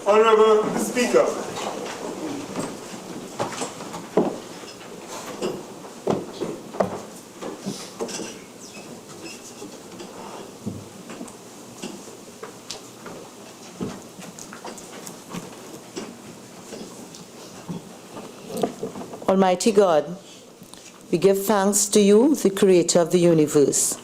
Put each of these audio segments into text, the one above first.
Honorable Speaker. Almighty God, we give thanks to you, the creator of the universe,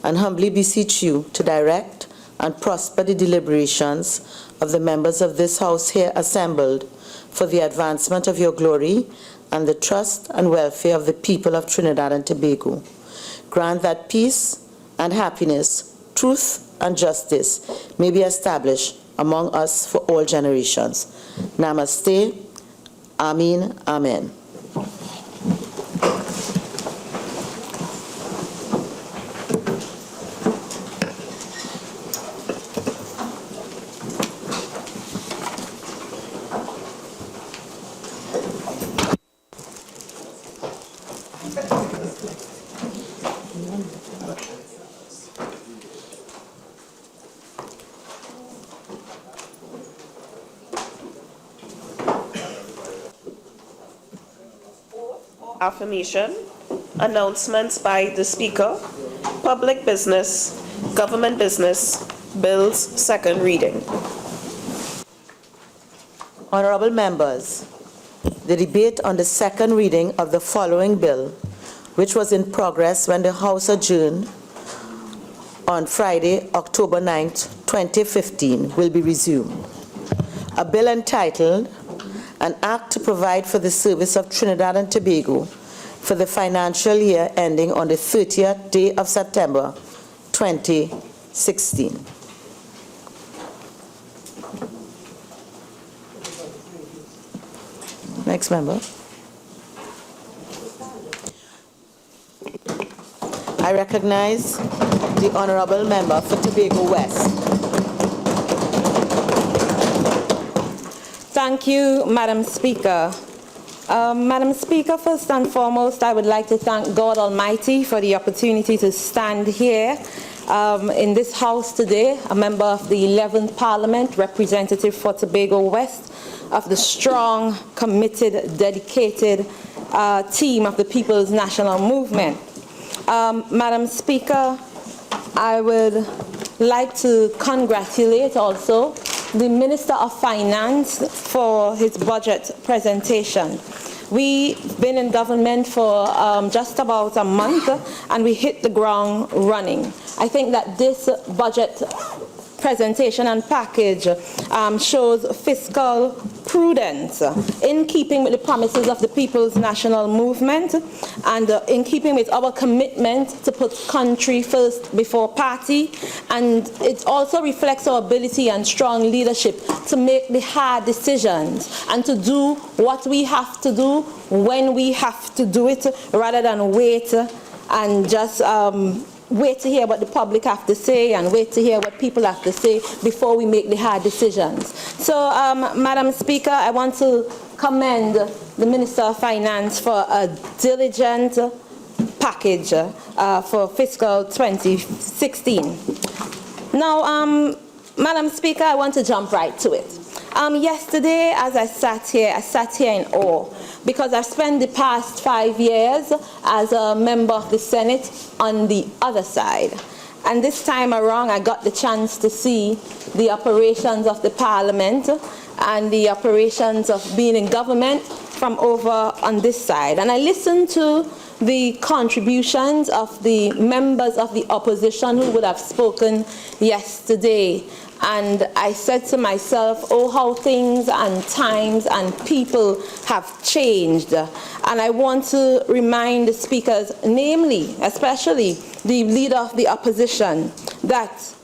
and humbly beseech you to direct and prosper the deliberations of the members of this house here assembled for the advancement of your glory and the trust and welfare of the people of Trinidad and Tobago. Grant that peace and happiness, truth and justice may be established among us for all generations. Namaste. Amen. Amen. Affirmation, announcements by the Speaker, public business, government business, bills, second reading. Honorable members, the debate on the second reading of the following bill, which was in progress when the House adjourned on Friday, October 9th, 2015, will be resumed. A bill entitled, An Act to Provide for the Service of Trinidad and Tobago for the financial year ending on the 30th day of September, 2016. Next member. I recognize the Honorable Member for Tobago West. Thank you, Madam Speaker. Madam Speaker, first and foremost, I would like to thank God Almighty for the opportunity to stand here in this House today, a member of the 11th Parliament, representative for Tobago West, of the strong, committed, dedicated team of the People's National Movement. Madam Speaker, I would like to congratulate also the Minister of Finance for his budget presentation. We've been in government for just about a month and we hit the ground running. I think that this budget presentation and package shows fiscal prudence in keeping with the promises of the People's National Movement and in keeping with our commitment to put country first before party, and it also reflects our ability and strong leadership to make the hard decisions and to do what we have to do when we have to do it, rather than wait and just wait to hear what the public have to say and wait to hear what people have to say before we make the hard decisions. So, Madam Speaker, I want to commend the Minister of Finance for a diligent package for fiscal 2016. Now, Madam Speaker, I want to jump right to it. Yesterday, as I sat here in awe, because I've spent the past 5 years as a member of the Senate on the other side. And this time around, I got the chance to see the operations of the Parliament and the operations of being in government from over on this side. And I listened to the contributions of the members of the opposition who would have spoken yesterday. And I said to myself, oh, how things and times and people have changed. And I want to remind the speakers, namely, especially the leader of the opposition, that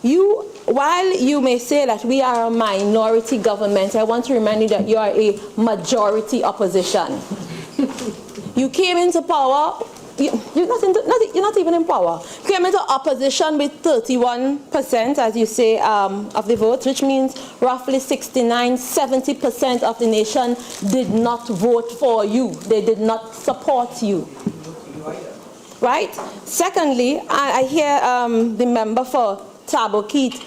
while you may say that we are a minority government, I want to remind you that you are a majority opposition. You came into power. You're not even in power. You came into opposition with 31%, as you say, of the votes, which means roughly 69–70% of the nation did not vote for you. They did not support you. Right? Secondly, I hear the member for Tabokeet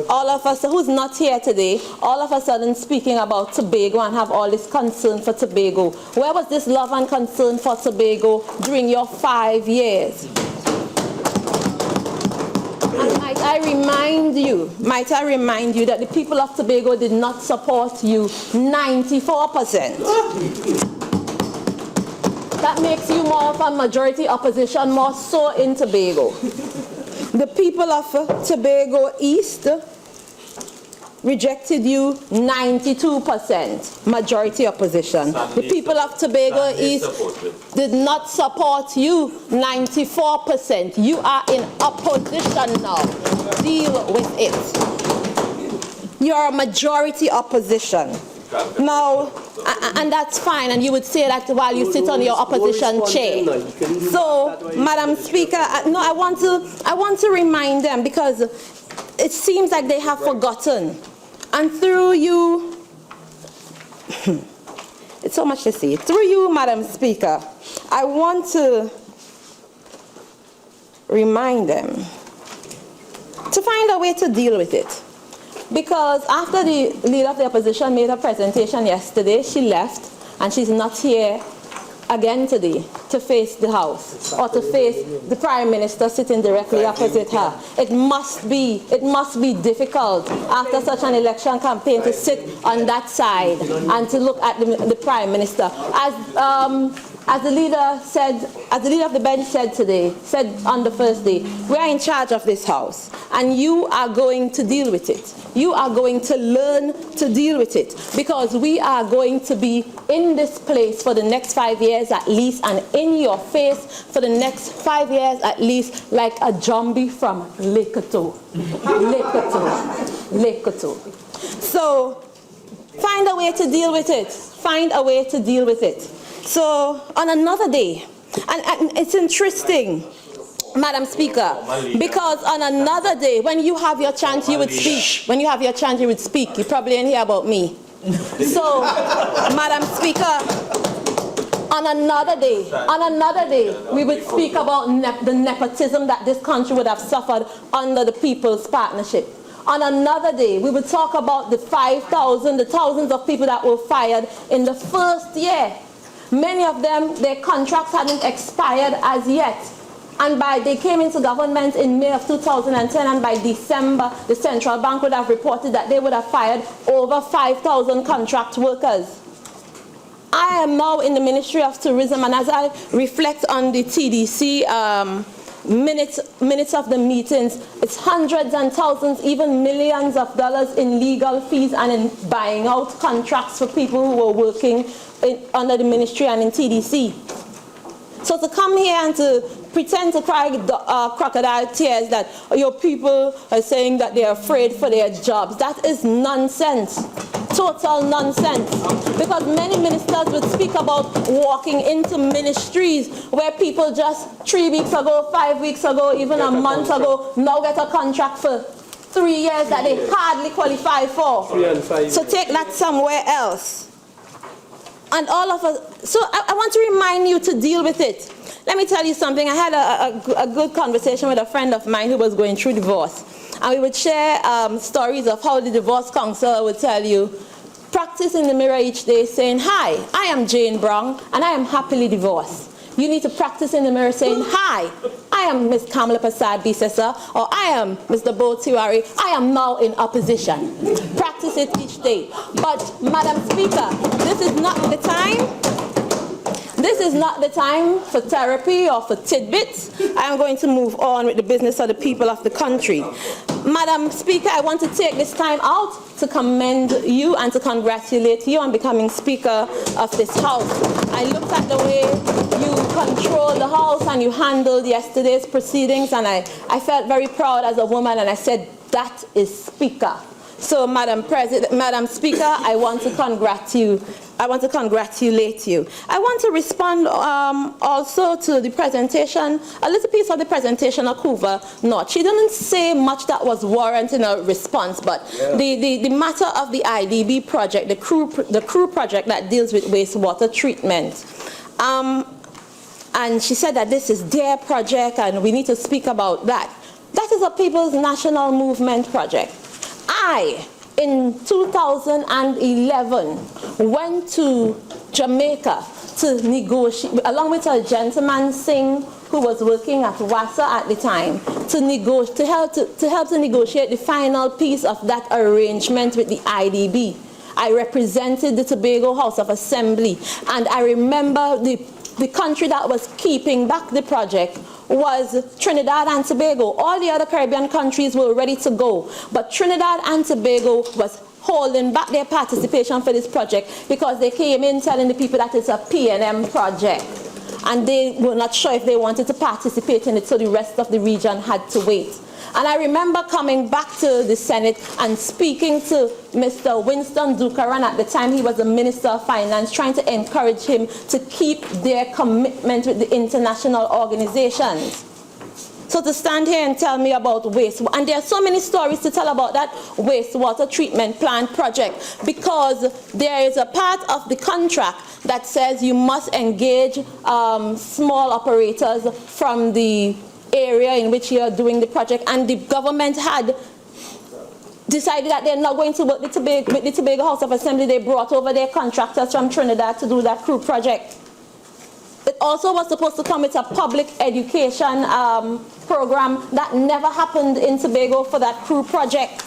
all of us who's not here today, all of a sudden speaking about Tobago and have all this concern for Tobago. Where was this love and concern for Tobago during your 5 years? And might I remind you that the people of Tobago did not support you 94%. That makes you more of a majority opposition, more so in Tobago. The people of Tobago East rejected you 92%, majority opposition. The people of Tobago East did not support you 94%. You are in opposition now. Deal with it. You are a majority opposition. Now, and that's fine, and you would say that while you sit on your opposition chair. So, Madam Speaker, I want to remind them, because it seems like they have forgotten. And through you, it's so much to say. Through you, Madam Speaker, I want to remind them to find a way to deal with it. Because after the leader of the opposition made her presentation yesterday, she left, and she's not here again today to face the House or to face the Prime Minister sitting directly opposite her. It must be difficult after such an election campaign to sit on that side and to look at the Prime Minister. As the leader of the bench said on the first day, we are in charge of this House, and you are going to deal with it. You are going to learn to deal with it, because we are going to be in this place for the next 5 years at least, and in your face for the next 5 years at least, like a zombie from Lekoto. So find a way to deal with it. Find a way to deal with it. So on another day, and it's interesting, Madam Speaker, because on another day, when you have your chance, you would speak. When you have your chance, you would speak. You probably didn't hear about me. So, Madam Speaker, on another day, we would speak about the nepotism that this country would have suffered under the People's Partnership. On another day, we would talk about the thousands of people that were fired in the first year. Many of them, their contracts hadn't expired as yet. And they came into government in May of 2010, and by December, the central bank would have reported that they would have fired over 5,000 contract workers. I am now in the Ministry of Tourism, and as I reflect on the TDC minutes of the meetings, it's hundreds and thousands, even millions of dollars in legal fees and in buying out contracts for people who were working under the ministry and in TDC. So to come here and to pretend to cry crocodile tears that your people are saying that they're afraid for their jobs, that is nonsense. Total nonsense. Because many ministers would speak about walking into ministries where people just 3 weeks ago, 5 weeks ago, even a month ago, now get a contract for 3 years that they hardly qualify for. 3 and 5 So take that somewhere else. And all of us, so I want to remind you to deal with it. Let me tell you something. I had a good conversation with a friend of mine who was going through divorce. And we would share stories of how the divorce counselor would tell you, practice in the mirror each day saying, hi, I am Jane Brown, and I am happily divorced. You need to practice in the mirror saying, hi, I am Ms. Kamala Prasad Bisesa, or I am Mr. Bo Tiwari. I am now in opposition. Practice it each day. But, Madam Speaker, this is not the time. This is not the time for therapy or for tidbits. I am going to move on with the business of the people of the country. Madam Speaker, I want to take this time out to commend you and to congratulate you on becoming Speaker of this House. I looked at the way you control the House and you handled yesterday's proceedings, and I felt very proud as a woman, and I said, that is Speaker. So, Madam Speaker, I want to congratulate you. I want to respond also to the presentation, a little piece of the presentation of Kuva North. She didn't say much that was warranting a response, but the matter of the IDB project, the crew project that deals with wastewater treatment. And she said that this is their project and we need to speak about that. That is a People's National Movement project. I, in 2011, went to Jamaica to negotiate, along with a gentleman Singh who was working at WASA at the time, to help to negotiate the final piece of that arrangement with the IDB. I represented the Tobago House of Assembly, and I remember the country that was keeping back the project was Trinidad and Tobago. All the other Caribbean countries were ready to go, but Trinidad and Tobago was holding back their participation for this project because they came in telling the people that it's a P&M project, and they were not sure if they wanted to participate in it, so the rest of the region had to wait. And I remember coming back to the Senate and speaking to Mr. Winston Dukaran at the time. He was the Minister of Finance, trying to encourage him to keep their commitment with the international organizations. So to stand here and tell me about waste, and there are so many stories to tell about that wastewater treatment plant project, because there is a part of the contract that says you must engage small operators from the area in which you are doing the project, and the government had decided that they're not going to work with the Tobago House of Assembly. They brought over their contractors from Trinidad to do that crew project. It also was supposed to come with a public education program that never happened in Tobago for that crew project.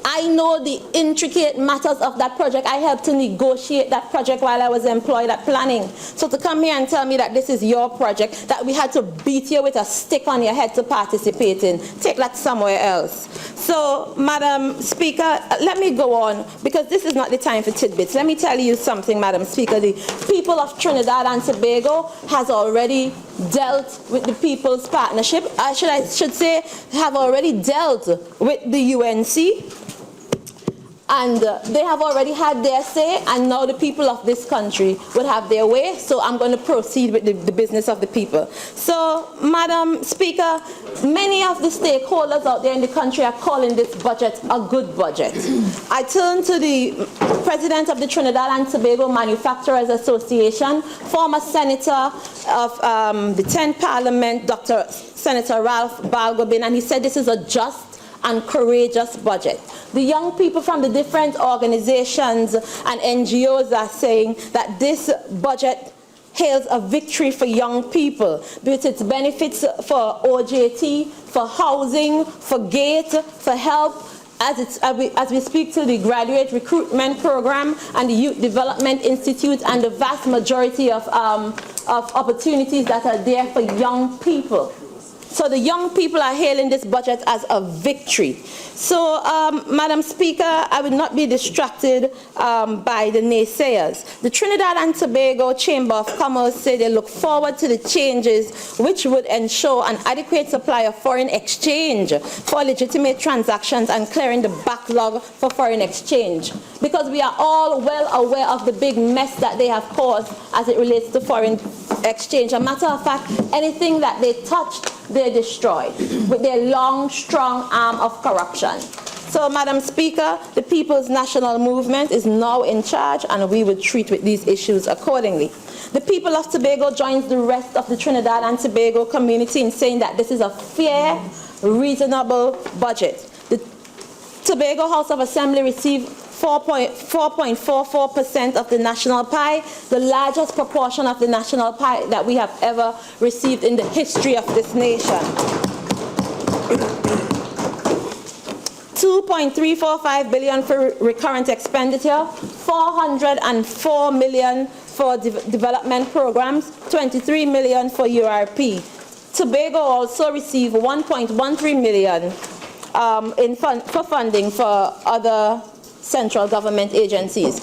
I know the intricate matters of that project. I helped to negotiate that project while I was employed at planning. So to come here and tell me that this is your project, that we had to beat you with a stick on your head to participate in, take that somewhere else. So, Madam Speaker, let me go on, because this is not the time for tidbits. Let me tell you something, Madam Speaker. The people of Trinidad and Tobago has already dealt with the People's Partnership. I should say, have already dealt with the UNC. And they have already had their say, and now the people of this country would have their way. So I'm going to proceed with the business of the people. So, Madam Speaker, many of the stakeholders out there in the country are calling this budget a good budget. I turn to the President of the Trinidad and Tobago Manufacturers Association, former Senator of the 10th Parliament, Dr. Senator Ralph Balgobin, and he said this is a just and courageous budget. The young people from the different organizations and NGOs are saying that this budget hails a victory for young people, with its benefits for OJT, for housing, for GATE, for help, as we speak to the graduate recruitment program and the Youth Development Institute, and the vast majority of opportunities that are there for young people. So the young people are hailing this budget as a victory. So, Madam Speaker, I would not be distracted by the naysayers. The Trinidad and Tobago Chamber of Commerce say they look forward to the changes which would ensure an adequate supply of foreign exchange for legitimate transactions and clearing the backlog for foreign exchange. Because we are all well aware of the big mess that they have caused as it relates to foreign exchange. A matter of fact, anything that they touched, they destroyed with their long, strong arm of corruption. So, Madam Speaker, the People's National Movement is now in charge, and we will treat with these issues accordingly. The people of Tobago joins the rest of the Trinidad and Tobago community in saying that this is a fair, reasonable budget. The Tobago House of Assembly received 4.44% of the national pie, the largest proportion of the national pie that we have ever received in the history of this nation. 2.345 billion for recurrent expenditure, 404 million for development programs, 23 million for URP. Tobago also received 1.13 million for funding for other central government agencies.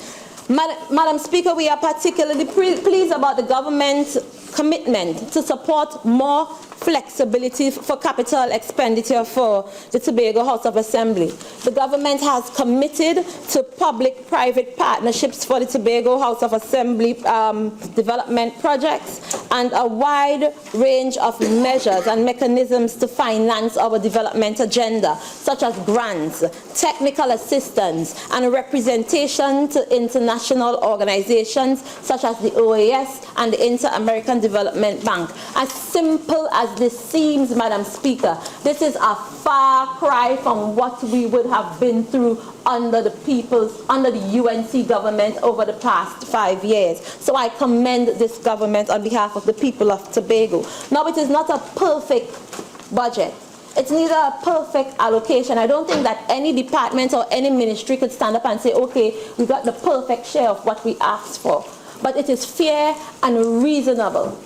Madam Speaker, we are particularly pleased about the government's commitment to support more flexibility for capital expenditure for the Tobago House of Assembly. The government has committed to public-private partnerships for the Tobago House of Assembly development projects, and a wide range of measures and mechanisms to finance our development agenda, such as grants, technical assistance, and representation to international organizations such as the OAS and the Inter-American African Development Bank. As simple as this seems, Madam Speaker, this is a far cry from what we would have been through under the UNC government over the past 5 years. So I commend this government on behalf of the people of Tobago. Now, it is not a perfect budget. It's neither a perfect allocation. I don't think that any department or any ministry could stand up and say, okay, we got the perfect share of what we asked for. But it is fair and reasonable.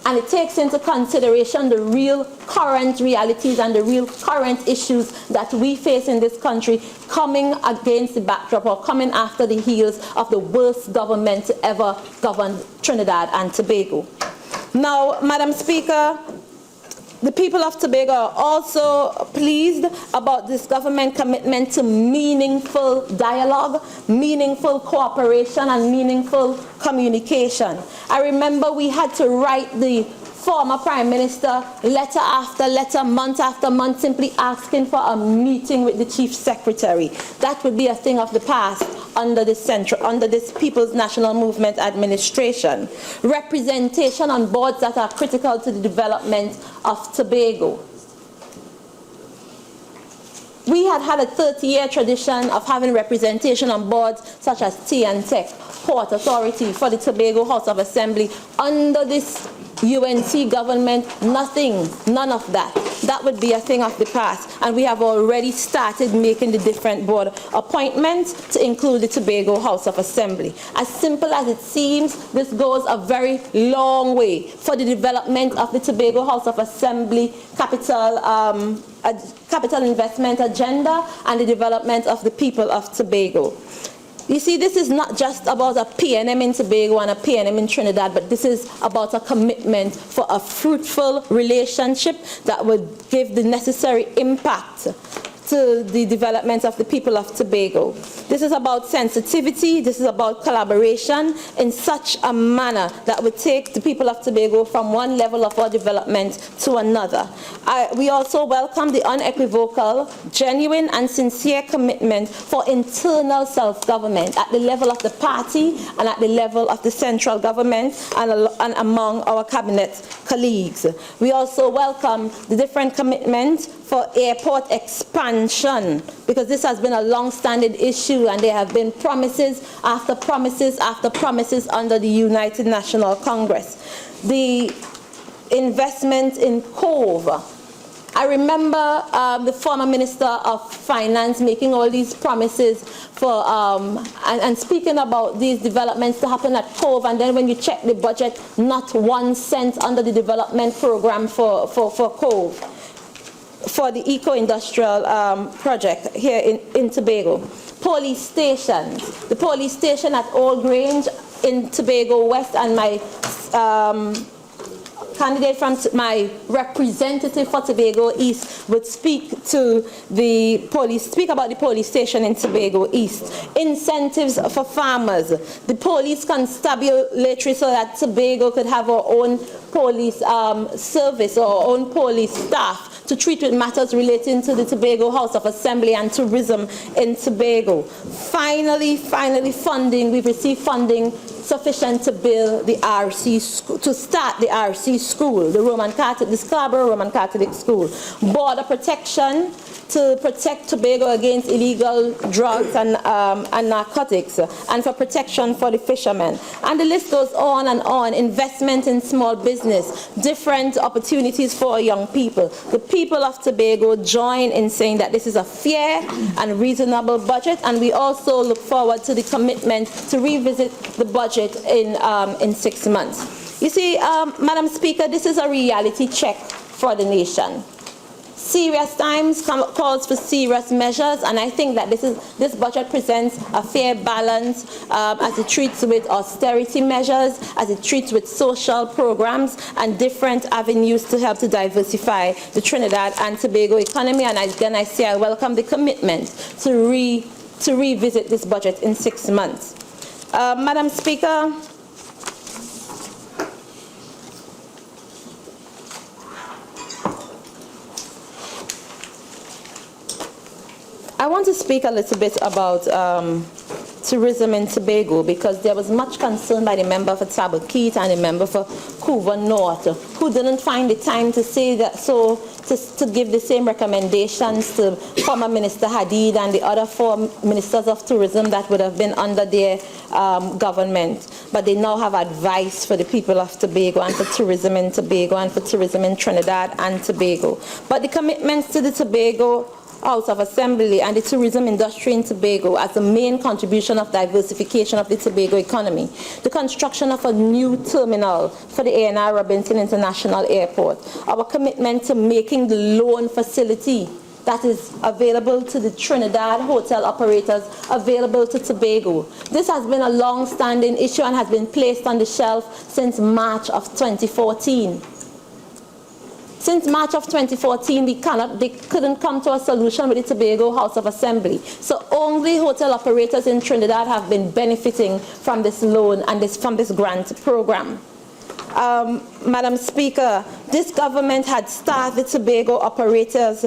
And it takes into consideration the real current realities and the real current issues that we face in this country, coming against the backdrop or coming after the heels of the worst government to ever govern Trinidad and Tobago. Now, Madam Speaker, the people of Tobago are also pleased about this government commitment to meaningful dialogue, meaningful cooperation, and meaningful communication. I remember we had to write the former Prime Minister letter after letter, month after month, simply asking for a meeting with the Chief Secretary. That would be a thing of the past under this People's National Movement administration. Representation on boards that are critical to the development of Tobago. We had a 30-year tradition of having representation on boards such as T&Tech, Port Authority, for the Tobago House of Assembly. Under this UNC government, none of that. That would be a thing of the past. And we have already started making the different board appointments to include the Tobago House of Assembly. As simple as it seems, this goes a very long way for the development of the Tobago House of Assembly capital investment agenda and the development of the people of Tobago. You see, this is not just about a PNM in Tobago and a PNM in Trinidad, but this is about a commitment for a fruitful relationship that would give the necessary impact to the development of the people of Tobago. This is about sensitivity, this is about collaboration in such a manner that would take the people of Tobago from one level of our development to another. We also welcome the unequivocal, genuine and sincere commitment for internal self-government at the level of the party and at the level of the central government and among our cabinet colleagues. We also welcome the different commitments for airport expansion, because this has been a long-standing issue and there have been promises after promises after promises under the United National Congress. The investment in Cove. I remember the former Minister of Finance making all these promises for and speaking about these developments to happen at Cove, and then when you check the budget, not 1 cent under the development program for Cove, for the eco-industrial project here in Tobago. Police stations. The police station at Old Grange in Tobago West, and my candidate from my representative for Tobago East would speak about the police station in Tobago East. Incentives for farmers. The police constabulary, so that Tobago could have our own police service or our own police staff to treat with matters relating to the Tobago House of Assembly and tourism in Tobago. Finally, funding. We've received funding sufficient to build the RC school, to start the RC school, the Scarborough Roman Catholic School. Border protection to protect Tobago against illegal drugs and narcotics, and for protection for the fishermen. And the list goes on and on. Investment in small business, different opportunities for young people. The people of Tobago join in saying that this is a fair and reasonable budget, and we also look forward to the commitment to revisit the budget in 6 months. You see, Madam Speaker, this is a reality check for the nation. Serious times calls for serious measures, and I think that this budget presents a fair balance as it treats with austerity measures, as it treats with social programs and different avenues to help to diversify the Trinidad and Tobago economy. And again, I say I welcome the commitment to revisit this budget in 6 months. Madam Speaker, I want to speak a little bit about, to tourism in Tobago, because there was much concern by the member for Tabaquite and the member for Couva North, who didn't find the time to say that, so to give the same recommendations to former Minister Hadid and the other 4 ministers of tourism that would have been under their government. But they now have advice for the people of Tobago and for tourism in Tobago and for tourism in Trinidad and Tobago. But the commitments to the Tobago House of Assembly and the tourism industry in Tobago as the main contribution of diversification of the Tobago economy, the construction of a new terminal for the A&R Robinson International Airport, our commitment to making the loan facility that is available to the Trinidad hotel operators available to Tobago. This has been a long-standing issue and has been placed on the shelf since March of 2014. Since March of 2014, they couldn't come to a solution with the Tobago House of Assembly. So only hotel operators in Trinidad have been benefiting from this loan and from this grant program. Madam Speaker, this government had starved the Tobago operators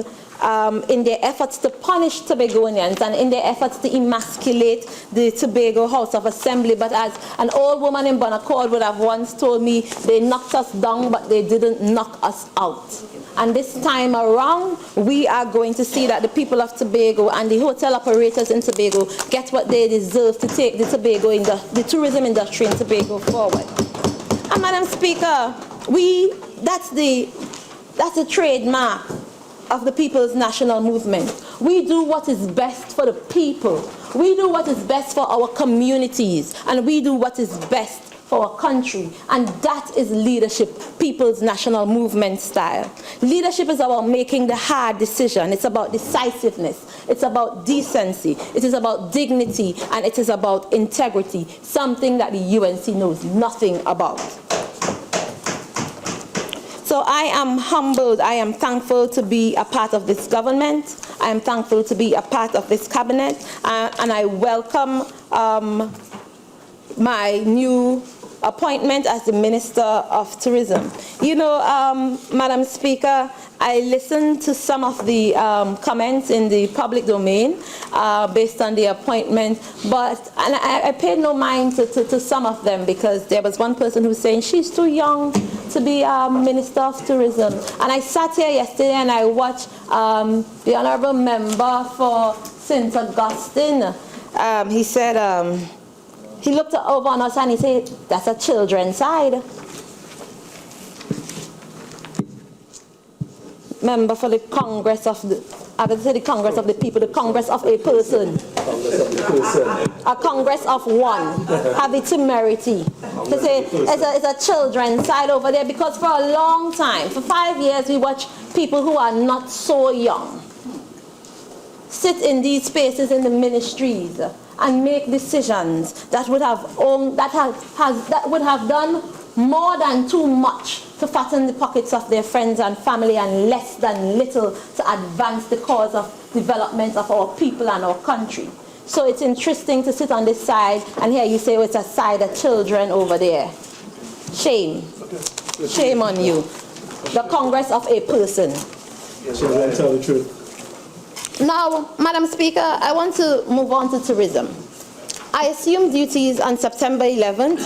in their efforts to punish Tobagonians and in their efforts to emasculate the Tobago House of Assembly. But as an old woman in Bonaccord would have once told me, they knocked us down, but they didn't knock us out. And this time around, we are going to see that the people of Tobago and the hotel operators in Tobago get what they deserve to take the tourism industry in Tobago forward. And Madam Speaker, that's a trademark of the People's National Movement. We do what is best for the people. We do what is best for our communities. And we do what is best for our country. And that is leadership, People's National Movement style. Leadership is about making the hard decision. It's about decisiveness. It's about decency. It is about dignity. And it is about integrity, something that the UNC knows nothing about. So I am humbled, I am thankful to be a part of this government, I am thankful to be a part of this cabinet, and I welcome my new appointment as the Minister of Tourism. You know, Madam Speaker, I listened to some of the comments in the public domain based on the appointment, but I paid no mind to some of them, because there was one person who was saying she's too young to be Minister of Tourism. And I sat here yesterday and I watched the Honourable Member for St. Augustine. He said, he looked over on us and he said, that's a children's side. Member for the Congress of the, I would say the Congress of the people, the Congress of a person. Congress of the person. A Congress of one. Have the temerity to say it's a children's side over there, because for a long time, for 5 years, we watch people who are not so young sit in these spaces in the ministries and make decisions that would have done more than too much to fatten the pockets of their friends and family, and less than little to advance the cause of development of our people and our country. So it's interesting to sit on this side and hear you say, oh, it's a side of children over there. Shame. Shame on you. The Congress of a person. Children tell the truth. Now, Madam Speaker, I want to move on to tourism. I assumed duties on September 11th,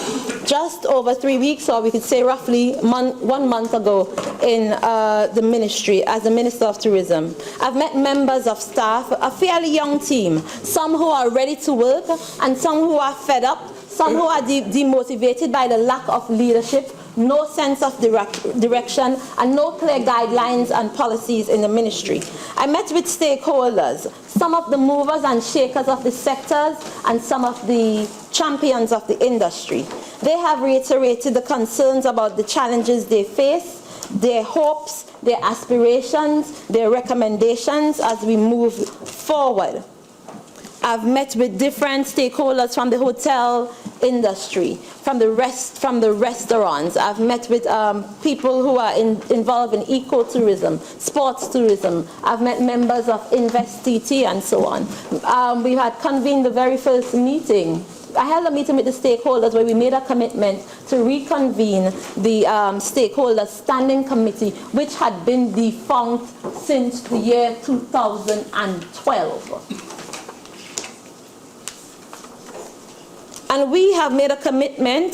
just over 3 weeks, or we could say roughly 1 month ago, in the ministry as the Minister of Tourism. I've met members of staff, a fairly young team, some who are ready to work and some who are fed up, some who are demotivated by the lack of leadership, no sense of direction, and no clear guidelines and policies in the ministry. I met with stakeholders, some of the movers and shakers of the sectors and some of the champions of the industry. They have reiterated the concerns about the challenges they face, their hopes, their aspirations, their recommendations as we move forward. I've met with different stakeholders from the hotel industry, from the restaurants. I've met with people who are involved in ecotourism, sports tourism. I've met members of InvestTT and so on. We had convened the very first meeting. I held a meeting with the stakeholders where we made a commitment to reconvene the stakeholders standing committee, which had been defunct since the year 2012. And we have made a commitment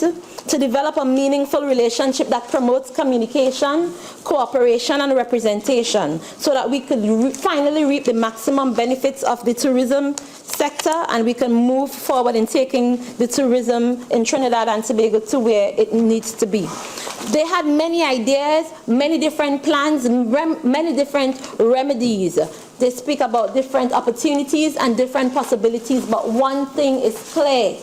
to develop a meaningful relationship that promotes communication, cooperation, and representation so that we could finally reap the maximum benefits of the tourism sector, and we can move forward in taking the tourism in Trinidad and Tobago to where it needs to be. They had many ideas, many different plans, many different remedies. They speak about different opportunities and different possibilities, but one thing is clear,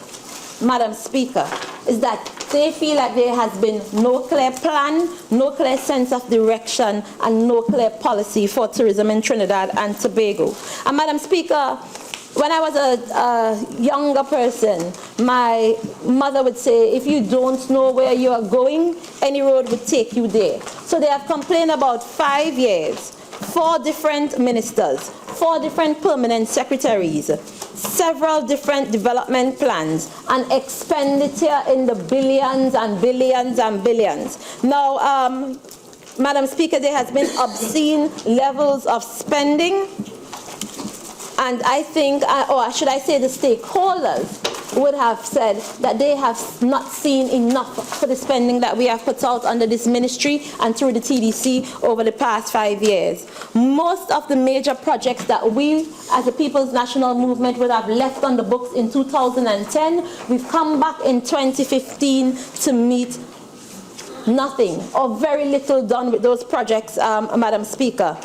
Madam Speaker, is that they feel like there has been no clear plan, no clear sense of direction, and no clear policy for tourism in Trinidad and Tobago. And Madam Speaker, when I was a younger person, my mother would say, if you don't know where you are going, any road would take you there. So they have complained about 5 years, 4 different ministers, 4 different permanent secretaries, several different development plans, and expenditure in the billions and billions and billions. Now, Madam Speaker, there has been obscene levels of spending, and I think, or should I say the stakeholders would have said that they have not seen enough for the spending that we have put out under this ministry and through the TDC over the past 5 years. Most of the major projects that we as the People's National Movement would have left on the books in 2010, we've come back in 2015 to meet nothing or very little done with those projects, Madam Speaker.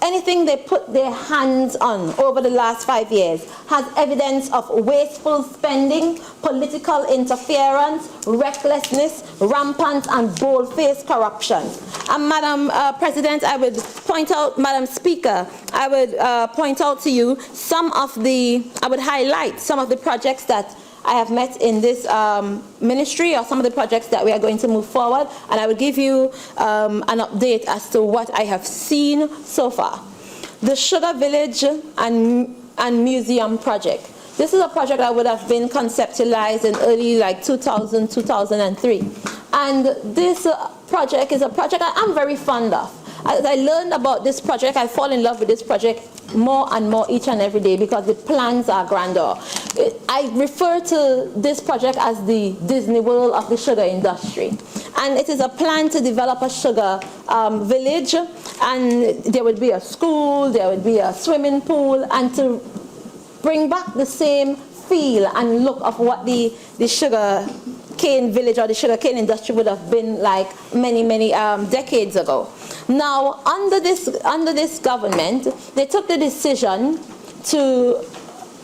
Anything they put their hands on over the last 5 years has evidence of wasteful spending, political interference, recklessness, rampant and bold-faced corruption. And Madam President, I would point out, Madam Speaker, I would point out to you I would highlight some of the projects that I have met in this ministry, or some of the projects that we are going to move forward, and I will give you an update as to what I have seen so far. The Sugar Village and Museum project. This is a project that would have been conceptualized in early 2000, 2003. And this project is a project I'm very fond of. As I learned about this project, I fall in love with this project more and more each and every day because the plans are grandeur. I refer to this project as the Disney World of the sugar industry. And it is a plan to develop a sugar village, and there would be a school, there would be a swimming pool, and to bring back the same feel and look of what the sugar cane village or the sugar cane industry would have been like many, many decades ago. Now, under this government, they took the decision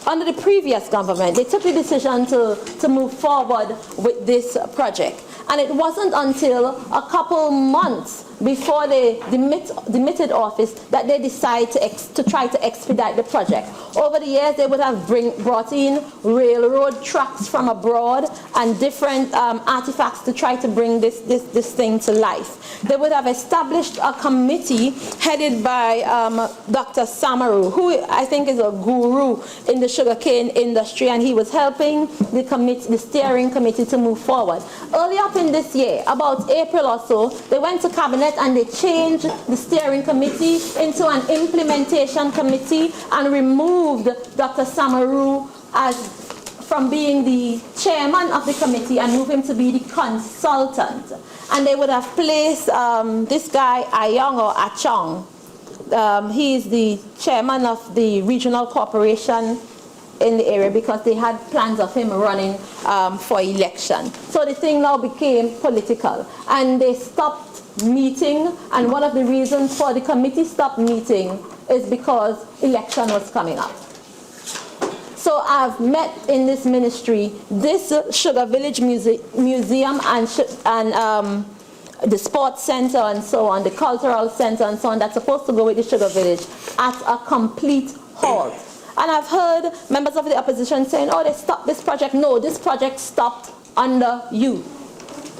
under the previous government, they took the decision to move forward with this project. And it wasn't until a couple months before they demitted office that they decided to try to expedite the project. Over the years, they would have brought in railroad tracks from abroad and different artifacts to try to bring this thing to life. They would have established a committee headed by Dr. Samaru, who I think is a guru in the sugarcane industry, and he was helping the steering committee to move forward. Early up in this year, about April or so, they went to Cabinet and they changed the steering committee into an implementation committee and removed Dr. Samaru from being the chairman of the committee and moved him to be the consultant. And they would have placed this guy, Ayong or Achong. He is the chairman of the regional corporation in the area because they had plans of him running for election. So the thing now became political, and they stopped meeting, and one of the reasons for the committee stopped meeting is because election was coming up. So I've met in this ministry this Sugar Village Museum and the sports center and so on, the cultural center and so on, that's supposed to go with the Sugar Village at a complete halt. And I've heard members of the opposition saying, oh, they stopped this project. No, this project stopped under you.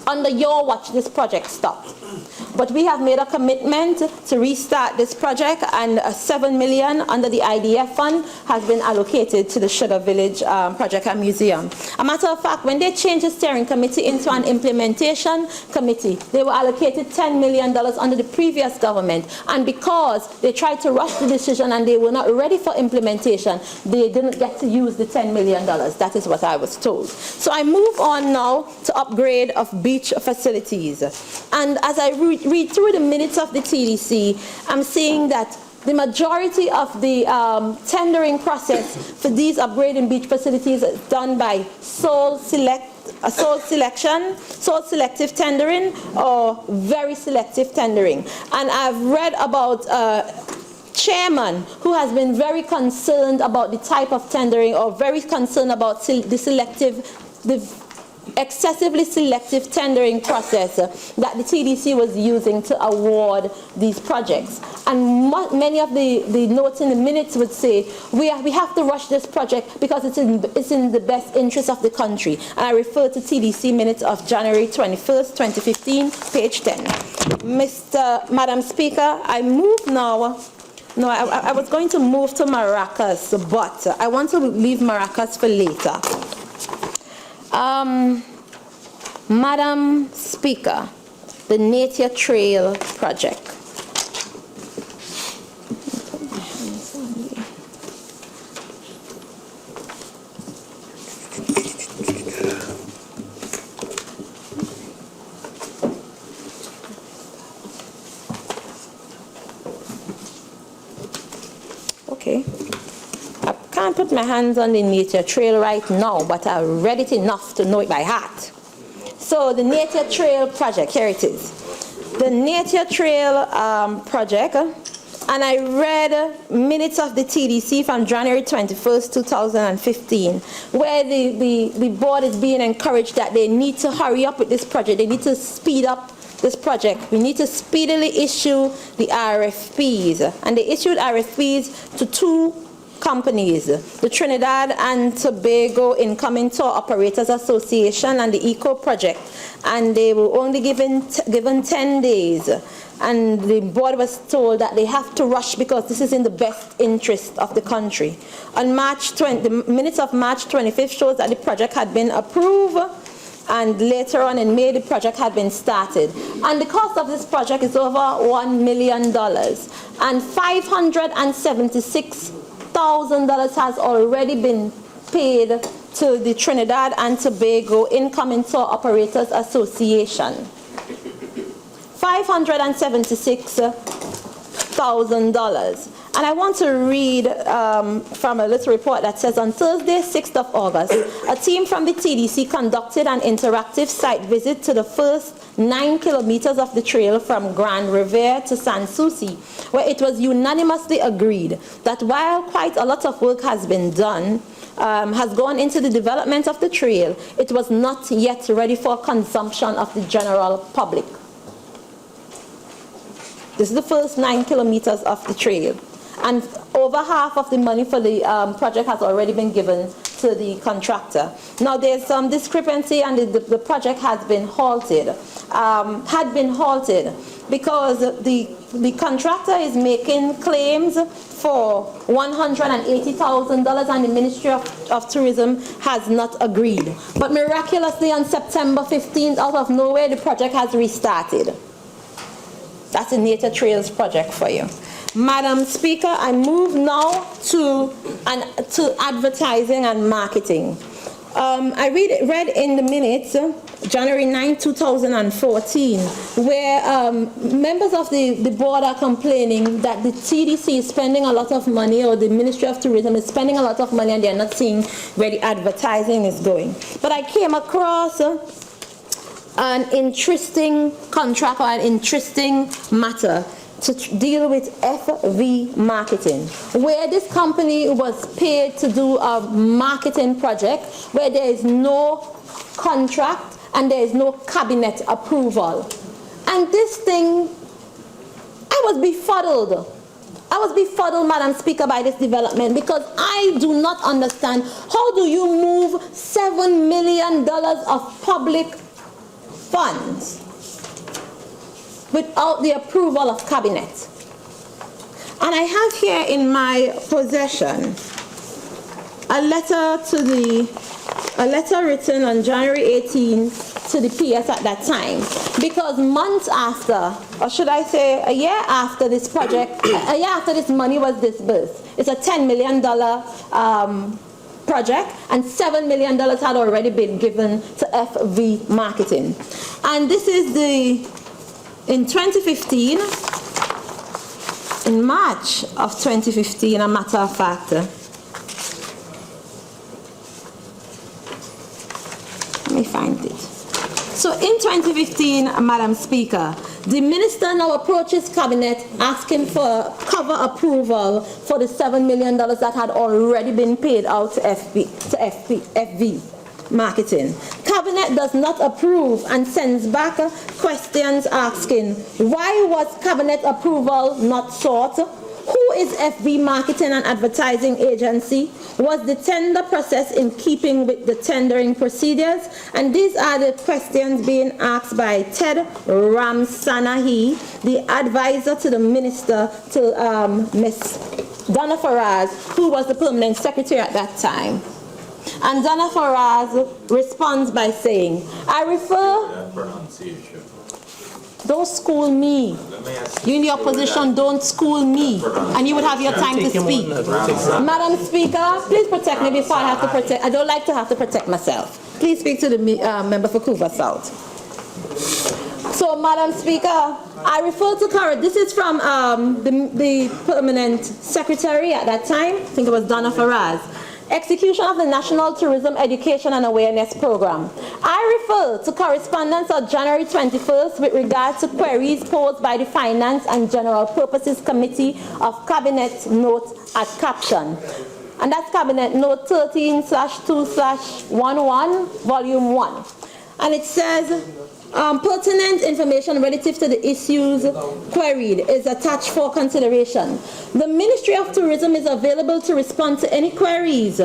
Under your watch, this project stopped. But we have made a commitment to restart this project, and $7 million under the IDF fund has been allocated to the Sugar Village Project and Museum. A matter of fact, when they changed the steering committee into an implementation committee, they were allocated $10 million under the previous government, and because they tried to rush the decision and they were not ready for implementation, they didn't get to use the $10 million. That is what I was told. So I move on now to upgrade of beach facilities. And as I read through the minutes of the TDC, I'm seeing that the majority of the tendering process for these upgrading beach facilities is done by sole selective tendering or very selective tendering. And I've read about chairman who has been very concerned about the type of tendering, or very concerned about the excessively selective tendering process that the TDC was using to award these projects. And many of the notes in the minutes would say, we have to rush this project because it's in the best interest of the country. And I refer to TDC minutes of January 21st, 2015, page 10. Madam Speaker, I move now. No, I was going to move to Maracas, but I want to leave Maracas for later. Madam Speaker, the Nature Trail project. Okay. I can't put my hands on the Nature Trail right now, but I read it enough to know it by heart. So the Nature Trail project, here it is. The Nature Trail project, and I read minutes of the TDC from January 21st, 2015, where the board is being encouraged that they need to hurry up with this project. They need to speed up this project. We need to speedily issue the RFPs. And they issued RFPs to two companies, the Trinidad and Tobago Incoming Tour Operators Association and the Eco Project, and they were only given 10 days. And the board was told that they have to rush because this is in the best interest of the country. On the minutes of March 25th shows that the project had been approved, and later on in May the project had been started. And the cost of this project is over $1 million, and $576,000 has already been paid to the Trinidad and Tobago Incoming Tour Operators Association. $576,000. And I want to read from a little report that says, on Thursday, 6th of August, a team from the TDC conducted an interactive site visit to the first 9 kilometers of the trail from Grand Riviere to Sans Souci, where it was unanimously agreed that while quite a lot of work has been done, has gone into the development of the trail, it was not yet ready for consumption of the general public. This is the first 9 kilometers of the trail. And over half of the money for the project has already been given to the contractor. Now there's some discrepancy, and the project has been halted. Because the contractor is making claims for $180,000, and the Ministry of Tourism has not agreed. But miraculously on September 15th, out of nowhere, the project has restarted. That's a Nature Trails project for you. Madam Speaker, I move now to advertising and marketing. I read in the minutes, January 9, 2014, where members of the board are complaining that the TDC is spending a lot of money, or the Ministry of Tourism is spending a lot of money, and they're not seeing where the advertising is going. But I came across an interesting contract, or an interesting matter to deal with FV marketing, where this company was paid to do a marketing project where there is no contract and there is no cabinet approval. And this thing, I was befuddled. I was befuddled, Madam Speaker, by this development, because I do not understand how do you move $7 million of public funds without the approval of cabinet. And I have here in my possession a letter written on January 18 to the PS at that time, because months after, or should I say a year after this project, a year after this money was disbursed, it's a $10 million project, and $7 million had already been given to FV Marketing. And this is in 2015, in March of 2015, a matter of fact. Let me find it. So in 2015, Madam Speaker, the minister now approaches cabinet asking for cover approval for the $7 million that had already been paid out to FV Marketing. Cabinet does not approve and sends back questions asking, why was cabinet approval not sought? Who is FV Marketing and Advertising Agency? Was the tender process in keeping with the tendering procedures? And these are the questions being asked by Ted Ramsanahi, the advisor to the minister, to Ms. Donna Faraz, who was the permanent secretary at that time. And Donna Faraz responds by saying, I refer... Don't school me. You in the opposition, don't school me. And you would have your time to speak. Madam Speaker, please protect me before I have to protect. I don't like to have to protect myself. Please speak to the member for Couva South. So, Madam Speaker, I refer to current. This is from the permanent secretary at that time. I think it was Donna Faraz. Execution of the National Tourism Education and Awareness Program. I refer to correspondence of January 21st with regard to queries posed by the Finance and General Purposes Committee of Cabinet Note at caption. And that's Cabinet Note 13/2/11, Volume 1. And it says, pertinent information relative to the issues queried is attached for consideration. The Ministry of Tourism is available to respond to any queries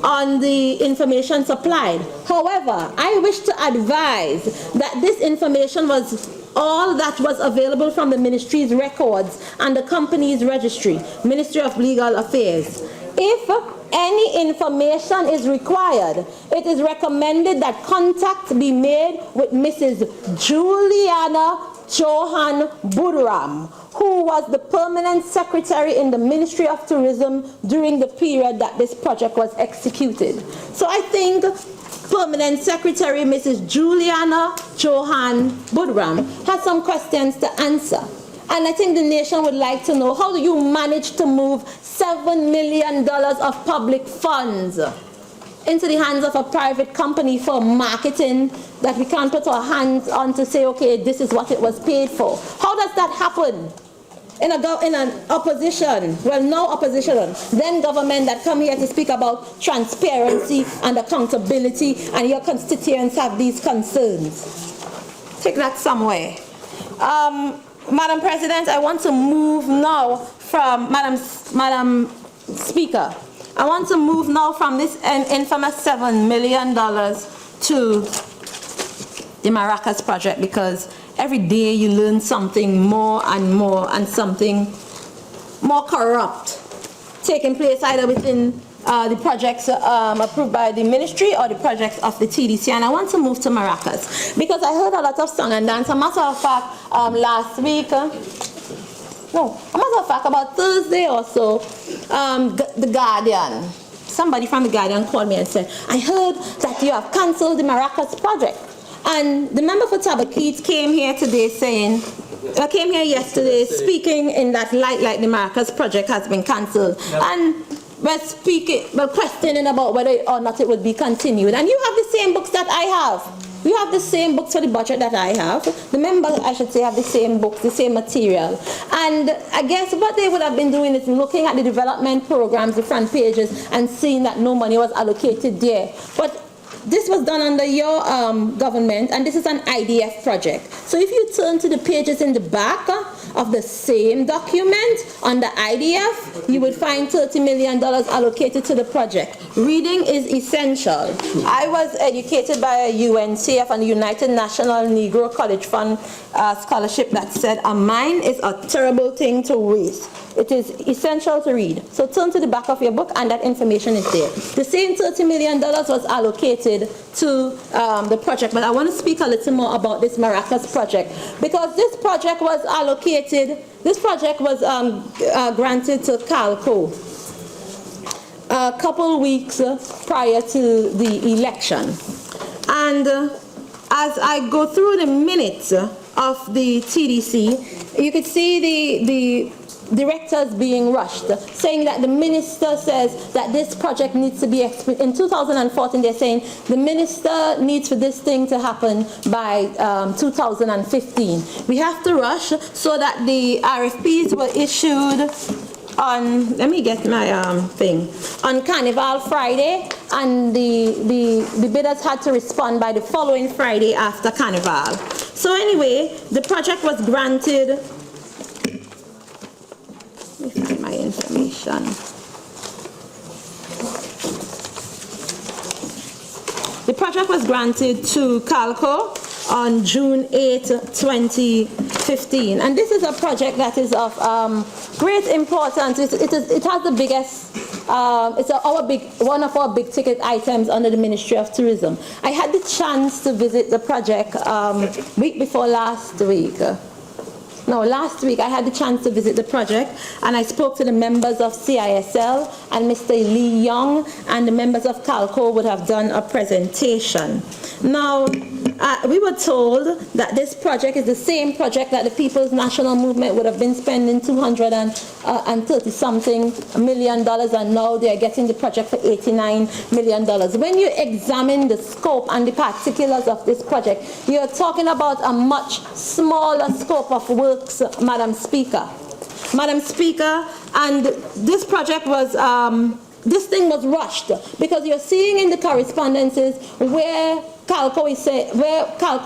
on the information supplied. However, I wish to advise that this information was all that was available from the Ministry's records and the company's registry, Ministry of Legal Affairs. If any information is required, it is recommended that contact be made with Mrs. Juliana Johan Budram, who was the permanent secretary in the Ministry of Tourism during the period that this project was executed. So I think Permanent Secretary Mrs. Juliana Johan Budram has some questions to answer. And I think the nation would like to know, how do you manage to move $7 million of public funds into the hands of a private company for marketing that we can't put our hands on to say, okay, this is what it was paid for? How does that happen in an opposition, well, no opposition, then government that come here to speak about transparency and accountability, and your constituents have these concerns? Take that somewhere. Madam President, I want to move now from, Madam Speaker, I want to move now from this infamous $7 million to the Maracas project, because every day you learn something more and more, and something more corrupt taking place either within the projects approved by the ministry or the projects of the TDC. And I want to move to Maracas because I heard a lot of song and dance. A matter of fact, last week, about Thursday or so, the Guardian, somebody from the Guardian called me and said, I heard that you have cancelled the Maracas project. And the member for Tabaquite came here today saying, came here yesterday speaking in that light like the Maracas project has been cancelled. And we're questioning about whether or not it would be continued. And you have the same books that I have. You have the same books for the budget that I have. The members, I should say, have the same books, the same material. And I guess what they would have been doing is looking at the development programs, the front pages, and seeing that no money was allocated there. But this was done under your government, and this is an IDF project. So if you turn to the pages in the back of the same document, on the IDF, you would find $30 million allocated to the project. Reading is essential. I was educated by a UNCF and the United National Negro College Fund scholarship that said a mind is a terrible thing to waste. It is essential to read. So turn to the back of your book and that information is there. The same $30 million was allocated to the project, but I want to speak a little more about this Maracas project, because this project was allocated, this project was granted to Calco a couple weeks prior to the election. And as I go through the minutes of the TDC, you could see the directors being rushed, saying that the minister says that this project needs to be, in 2014 they're saying the minister needs for this thing to happen by 2015. We have to rush so that the RFPs were issued on, let me get my thing, on Carnival Friday, and the bidders had to respond by the following Friday after Carnival. So anyway, the project was granted, let me find my information. The project was granted to Calco on June 8, 2015. And this is a project that is of great importance. It has the biggest, it's one of our big ticket items under the Ministry of Tourism. I had the chance to visit the project week before last week. No, last week I had the chance to visit the project, and I spoke to the members of CISL, and Mr. Lee Young and the members of Calco would have done a presentation. Now, we were told that this project is the same project that the People's National Movement would have been spending $230-something million, and now they are getting the project for $89 million. When you examine the scope and the particulars of this project, you are talking about a much smaller scope of works, Madam Speaker. Madam Speaker, and this project was, this thing was rushed, because you're seeing in the correspondences where Calco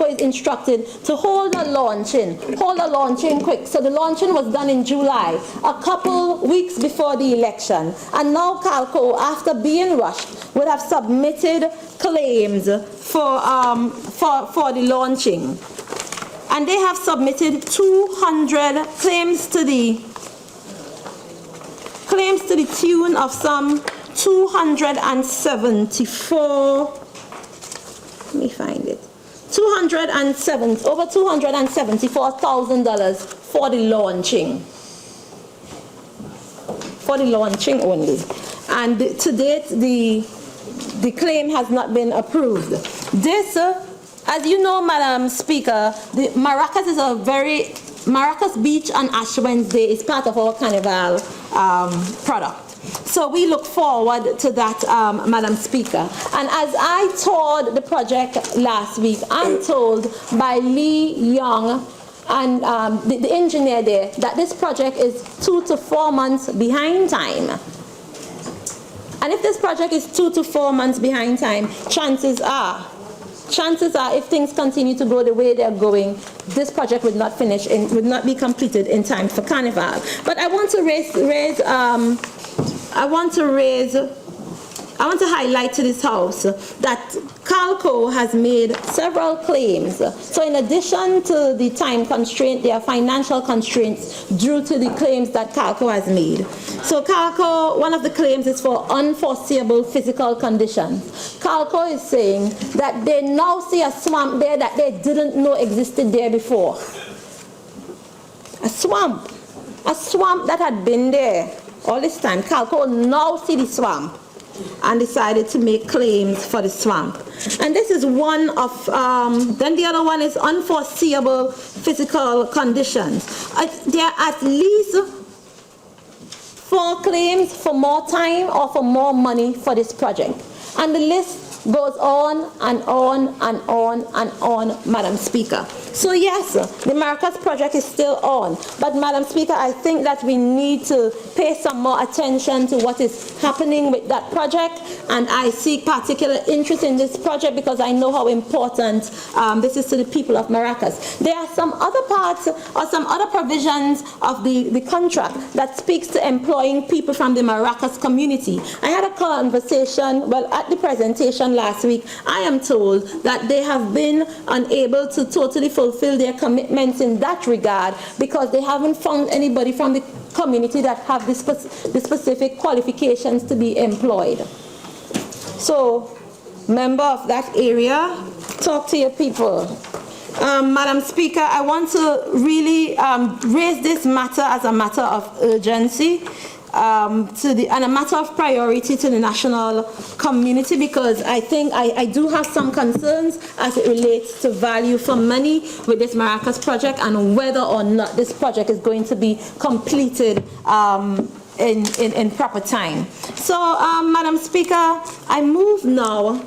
is instructed to hold a launching quick. So the launching was done in July, a couple weeks before the election. And now Calco, after being rushed, would have submitted claims for the launching. And they have submitted 200 claims to the tune of some 274. Let me find it. Over $274,000 for the launching. For the launching only. And to date, the claim has not been approved. This, as you know, Madam Speaker, the Maracas is Maracas Beach on Ash Wednesday is part of our Carnival product. So we look forward to that, Madam Speaker. And as I toured the project last week, I'm told by Lee Young and the engineer there that this project is 2 to 4 months behind time. And if this project is 2 to 4 months behind time, chances are, if things continue to go the way they're going, this project would not finish and would not be completed in time for Carnival. But I want to highlight to this House that Calco has made several claims. So in addition to the time constraint, there are financial constraints due to the claims that Calco has made. So Calco, one of the claims is for unforeseeable physical conditions. Calco is saying that they now see a swamp there that they didn't know existed there before. A swamp that had been there all this time. Calco now see the swamp and decided to make claims for the swamp. And this is one of, then the other one is unforeseeable physical conditions. There are at least 4 claims for more time or for more money for this project. And the list goes on and on and on and on, Madam Speaker. So yes, the Maracas project is still on. But Madam Speaker, I think that we need to pay some more attention to what is happening with that project. And I seek particular interest in this project because I know how important this is to the people of Maracas. There are some other parts or some other provisions of the contract that speaks to employing people from the Maracas community. I had a conversation, well, at the presentation last week, I am told that they have been unable to totally fulfill their commitments in that regard because they haven't found anybody from the community that have the specific qualifications to be employed. So, member of that area, talk to your people. Madam Speaker, I want to really raise this matter as a matter of urgency and a matter of priority to the national community because I think I do have some concerns as it relates to value for money with this Maracas project and whether or not this project is going to be completed in proper time. So, Madam Speaker, I move now.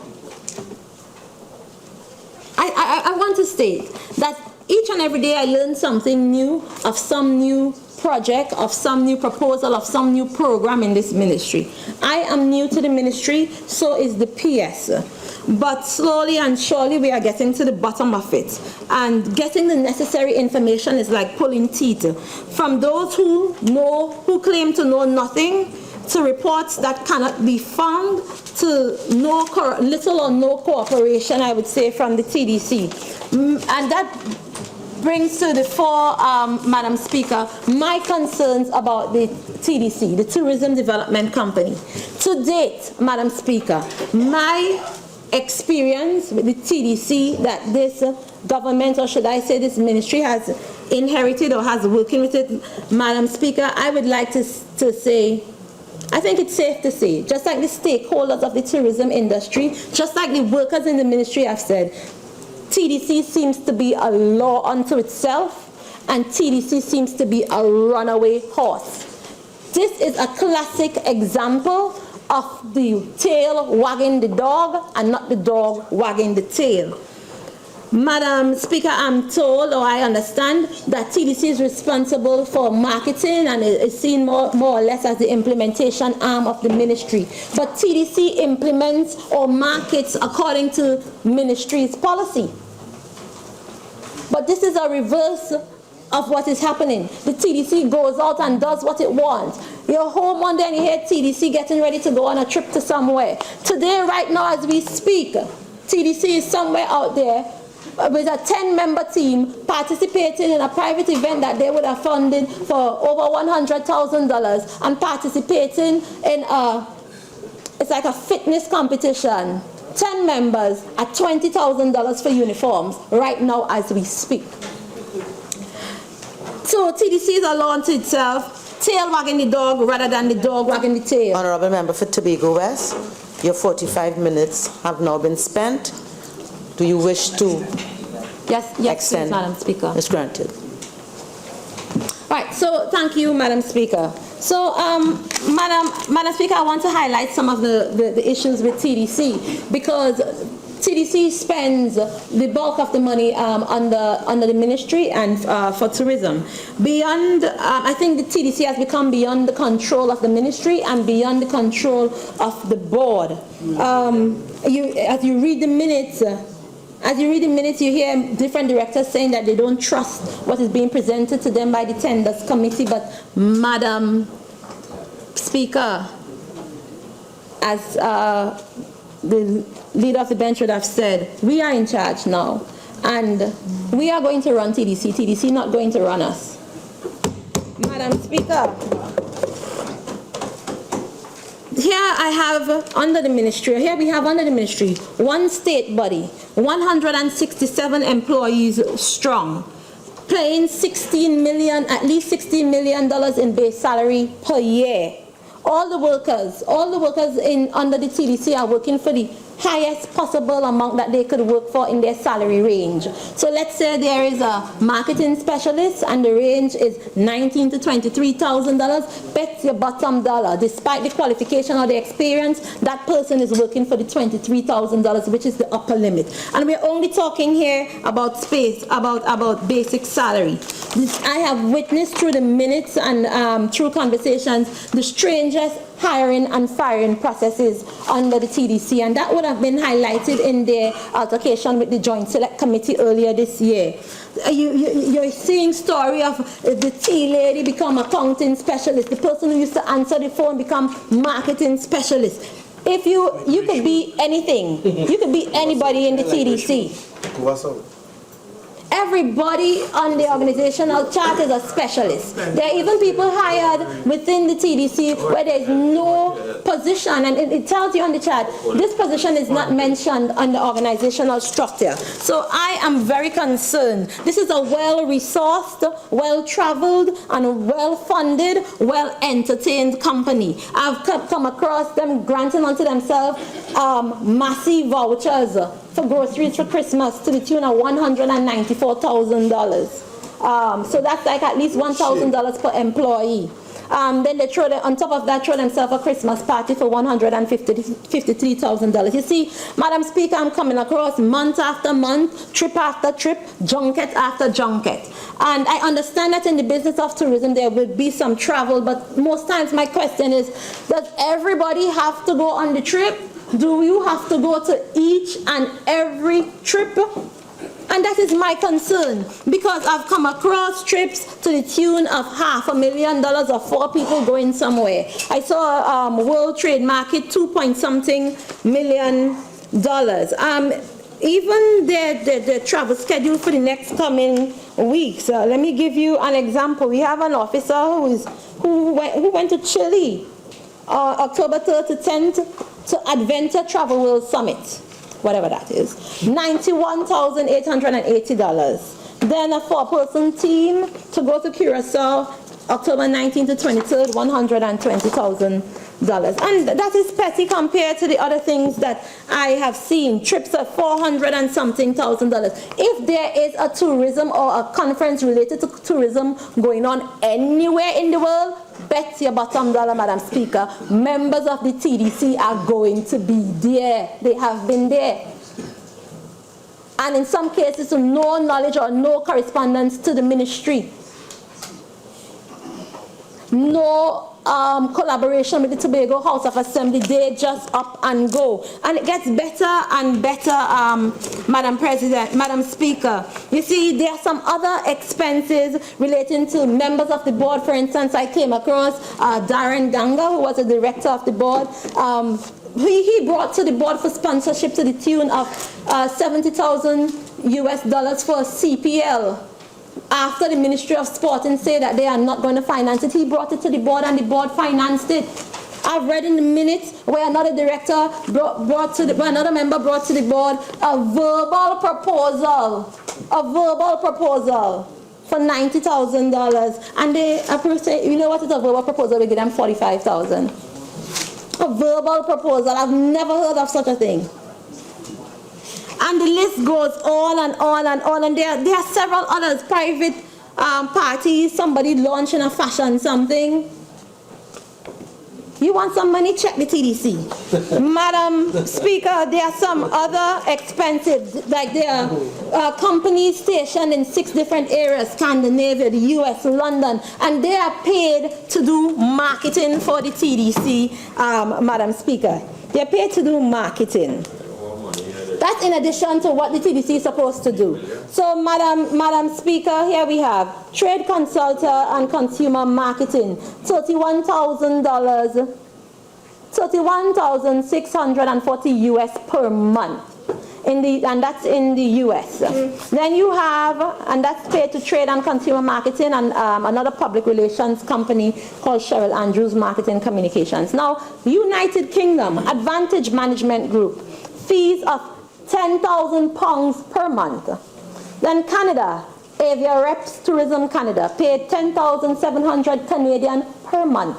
I want to state that each and every day I learn something new of some new project, of some new proposal, of some new program in this ministry. I am new to the ministry, so is the PS. But slowly and surely we are getting to the bottom of it. And getting the necessary information is like pulling teeth. From those who claim to know nothing, to reports that cannot be found, to little or no cooperation, I would say, from the TDC. And that brings to the fore, Madam Speaker, my concerns about the TDC, the Tourism Development Company. To date, Madam Speaker, my experience with the TDC that this government, or should I say this ministry, has inherited or has working with it, Madam Speaker, I would like to say, I think it's safe to say, just like the stakeholders of the tourism industry, just like the workers in the ministry have said, TDC seems to be a law unto itself, and TDC seems to be a runaway horse. This is a classic example of the tail wagging the dog and not the dog wagging the tail. Madam Speaker, I'm told, or I understand, that TDC is responsible for marketing and is seen more or less as the implementation arm of the ministry. But TDC implements or markets according to ministry's policy. But this is a reverse of what is happening. The TDC goes out and does what it wants. You're home one day and you hear TDC getting ready to go on a trip to somewhere. Today, right now, as we speak, TDC is somewhere out there with a 10-member team participating in a private event that they would have funded for over $100,000 and participating in it's like a fitness competition. 10 members at $20,000 for uniforms right now as we speak. So TDC is a law unto itself, tail wagging the dog rather than the dog wagging the tail. Honourable Member for Tobago West, your 45 minutes have now been spent. Do you wish to Yes, extend? please, Madam Speaker. It's granted. Right, so thank you, Madam Speaker. So, Madam Speaker, I want to highlight some of the issues with TDC because TDC spends the bulk of the money under the ministry and for tourism. Beyond, I think the TDC has become beyond the control of the ministry and beyond the control of the board. As you read the minutes, you hear different directors saying that they don't trust what is being presented to them by the tenders committee. But, Madam Speaker, as the leader of the bench would have said, we are in charge now, and we are going to run TDC. TDC not going to run us. Madam Speaker, here I have under the ministry, one state body, 167 employees strong, paying at least $16 million in base salary per year. All the workers under the TDC are working for the highest possible amount that they could work for in their salary range. So let's say there is a marketing specialist and the range is $19,000 to $23,000. Bet your bottom dollar, despite the qualification or the experience, that person is working for the $23,000, which is the upper limit. And we're only talking here about about basic salary. I have witnessed through the minutes and through conversations the strangest hiring and firing processes under the TDC, and that would have been highlighted in their altercation with the Joint Select Committee earlier this year. You're seeing story of the tea lady become accounting specialist, the person who used to answer the phone become marketing specialist. If you could be anything, you could be anybody in the TDC. Everybody on the organizational chart is a specialist. There are even people hired within the TDC where there is no position, and it tells you on the chart, this position is not mentioned on the organizational structure. So I am very concerned. This is a well-resourced, well-traveled, and well-funded, well-entertained company. I've come across them granting unto themselves massive vouchers for groceries for Christmas to the tune of $194,000. So that's like at least $1,000 per employee. Then they on top of that, throw themselves a Christmas party for $153,000. You see, Madam Speaker, I'm coming across month after month, trip after trip, junket after junket. And I understand that in the business of tourism there will be some travel, but most times my question is, does everybody have to go on the trip? Do you have to go to each and every trip? And that is my concern, because I've come across trips to the tune of $500,000 or 4 people going somewhere. I saw World Trade Market, 2-point-something million. Even the travel schedule for the next coming weeks. Let me give you an example. We have an officer who went to Chile, October 3rd to 10th, to Adventure Travel World Summit, whatever that is, $91,880. Then a 4-person team to go to Curacao, October 19th to 23rd, $120,000. And that is petty compared to the other things that I have seen, trips of $400,000 and something. If there is a tourism or a conference related to tourism going on anywhere in the world, bet your bottom dollar, Madam Speaker, members of the TDC are going to be there. They have been there. And in some cases, no knowledge or no correspondence to the ministry. No collaboration with the Tobago House of Assembly. They just up and go. And it gets better and better, Madam Speaker. You see, there are some other expenses relating to members of the board. For instance, I came across Darren Ganga, who was a director of the board. He brought to the board for sponsorship to the tune of $70,000 for CPL. After the Ministry of Sport and say that they are not going to finance it, he brought it to the board and the board financed it. I've read in the minutes where another director another member brought to the board a verbal proposal for $90,000, and they approved it. You know what is a verbal proposal? We give them $45,000. A verbal proposal. I've never heard of such a thing. And the list goes on and on and on, and there are several others, private parties, somebody launching a fashion something. You want some money? Check the TDC. Madam Speaker, there are some other expenses, like there are companies stationed in 6 different areas, Scandinavia, the US, London, and they are paid to do marketing for the TDC, Madam Speaker. They are paid to do marketing. That's in addition to what the TDC is supposed to do. So, Madam Speaker, here we have trade consultant and consumer marketing, $31,640 US per month. And that's in the US. Then you have, and that's paid to trade and consumer marketing, and another public relations company called Cheryl Andrews Marketing Communications. Now, United Kingdom, Advantage Management Group, fees of £10,000 per month. Then Canada, Avia Reps Tourism Canada, paid 10,700 Canadian per month.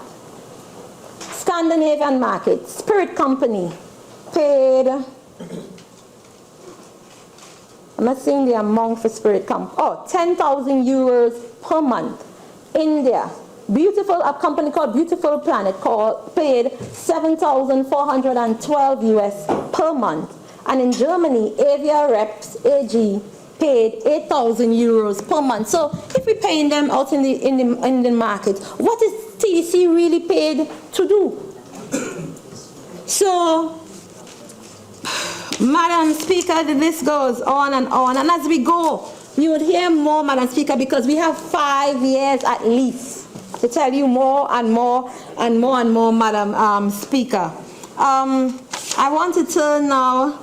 Scandinavian market, Spirit Company, paid I'm not saying the amount for Spirit Camp. Oh, 10,000 euros per month. India, a company called Beautiful Planet paid 7,412 US per month. And in Germany, Avia Reps AG paid 8,000 euros per month. So if we're paying them out in the market, what is TDC really paid to do? So, Madam Speaker, the list goes on, and as we go, you would hear more, Madam Speaker, because we have 5 years at least to tell you more and more and more and more, Madam Speaker. I want to turn now.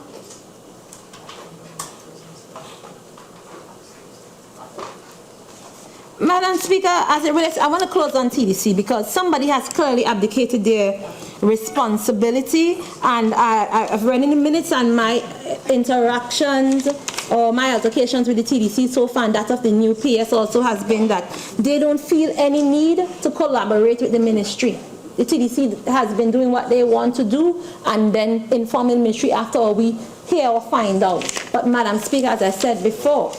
Madam Speaker, as it relates, I want to close on TDC because somebody has clearly abdicated their responsibility, and I've read in the minutes and my interactions or my altercations with the TDC so far, and that of the new PS also has been that they don't feel any need to collaborate with the ministry. The TDC has been doing what they want to do and then informing the ministry after all we hear or find out. But Madam Speaker, as I said before,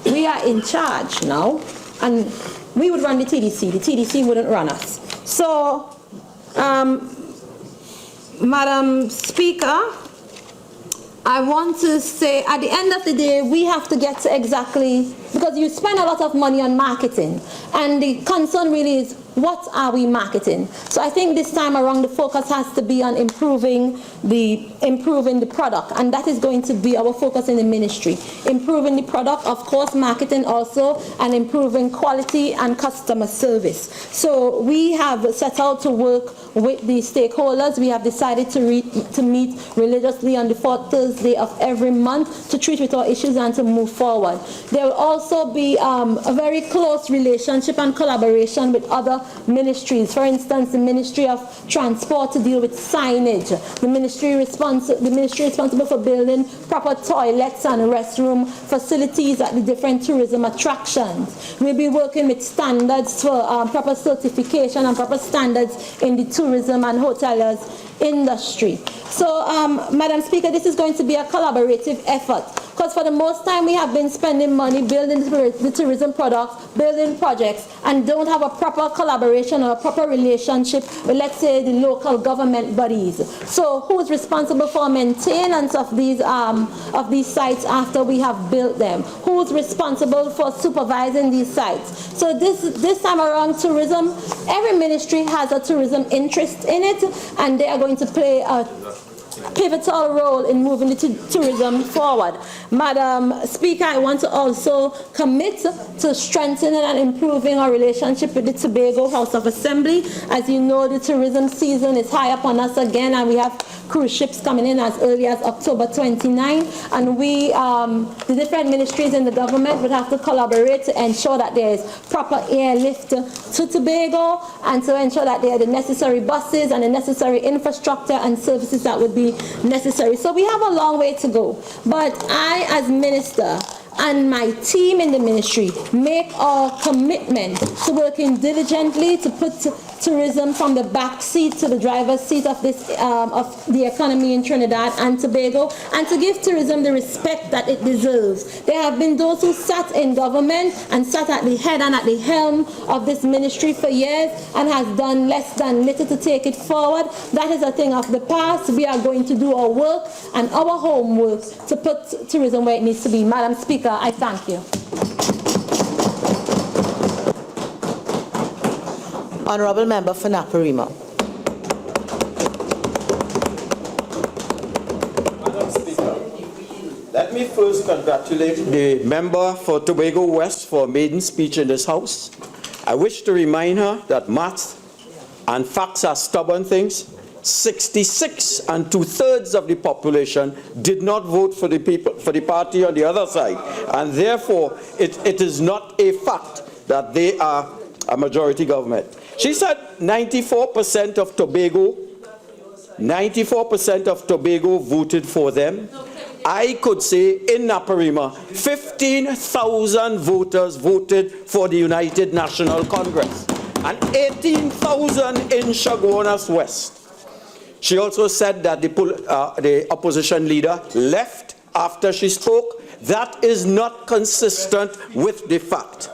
we are in charge now, and we would run the TDC wouldn't run us. So, Madam Speaker, I want to say at the end of the day, we have to get to exactly, because you spend a lot of money on marketing, and the concern really is, what are we marketing? So I think this time around the focus has to be on improving the product, and that is going to be our focus in the ministry. Improving the product, of course, marketing also, and improving quality and customer service. So we have set out to work with the stakeholders. We have decided to meet religiously on the 4th Thursday of every month to treat with our issues and to move forward. There will also be a very close relationship and collaboration with other ministries. For instance, the Ministry of Transport to deal with signage, the ministry responsible for building proper toilets and restroom facilities at the different tourism attractions. We'll be working with standards for proper certification and proper standards in the tourism and hoteliers industry. So, Madam Speaker, this is going to be a collaborative effort, because for the most time we have been spending money building the tourism products, building projects, and don't have a proper collaboration or a proper relationship with, let's say, the local government bodies. So who's responsible for maintenance of these sites after we have built them? Who's responsible for supervising these sites? So this time around, tourism, every ministry has a tourism interest in it, and they are going to play a pivotal role in moving the tourism forward. Madam Speaker, I want to also commit to strengthening and improving our relationship with the Tobago House of Assembly. As you know, the tourism season is high upon us again, and we have cruise ships coming in as early as October 29, and we, the different ministries in the government would have to collaborate to ensure that there is proper airlift to Tobago, and to ensure that there are the necessary buses and the necessary infrastructure and services that would be necessary. So we have a long way to go, but I, as minister, and my team in the ministry make our commitment to working diligently to put tourism from the back seat to the driver's seat of this of the economy in Trinidad and Tobago, and to give tourism the respect that it deserves. There have been those who sat in government and sat at the head and at the helm of this ministry for years and has done less than little to take it forward. That is a thing of the past. We are going to do our work and our homework to put tourism where it needs to be. Madam Speaker, I thank you. Honourable Member for Naparima. Madam Speaker, let me first congratulate the member for Tobago West for a maiden speech in this House. I wish to remind her that maths and facts are stubborn things. 66 and 2/3 of the population did not vote for the party on the other side, and therefore it is not a fact that they are a majority government. She said 94% of Tobago voted for them. I could say in Naparima, 15,000 voters voted for the United National Congress and 18,000 in Chaguanas West. She also said that the opposition leader left after she spoke. That is not consistent with the fact.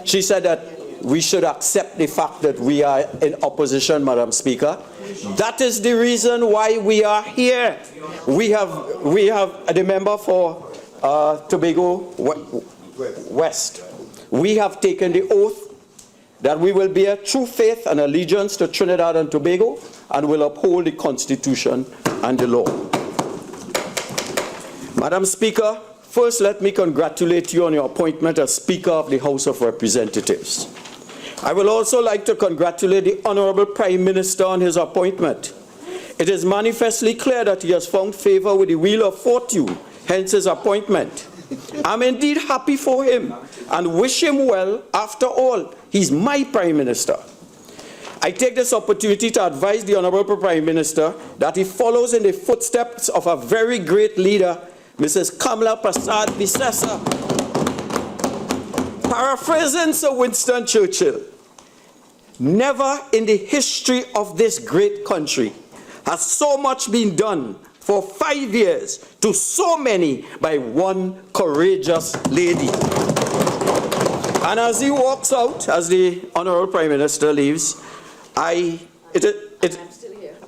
She said that we should accept the fact that we are in opposition, Madam Speaker. That is the reason why we are here. We have the member for Tobago West. We have taken the oath that we will bear true faith and allegiance to Trinidad and Tobago and will uphold the Constitution and the law. Madam Speaker, first let me congratulate you on your appointment as Speaker of the House of Representatives. I will also like to congratulate the Honorable Prime Minister on his appointment. It is manifestly clear that he has found favor with the Wheel of Fortune, hence his appointment. I'm indeed happy for him and wish him well. After all, he's my Prime Minister. I take this opportunity to advise the Honorable Prime Minister that he follows in the footsteps of a very great leader, Mrs. Kamala Prasad Bisesa. Paraphrasing Sir Winston Churchill, never in the history of this great country has so much been done for 5 years to so many by one courageous lady. And as he walks out, as the Honorable Prime Minister leaves, and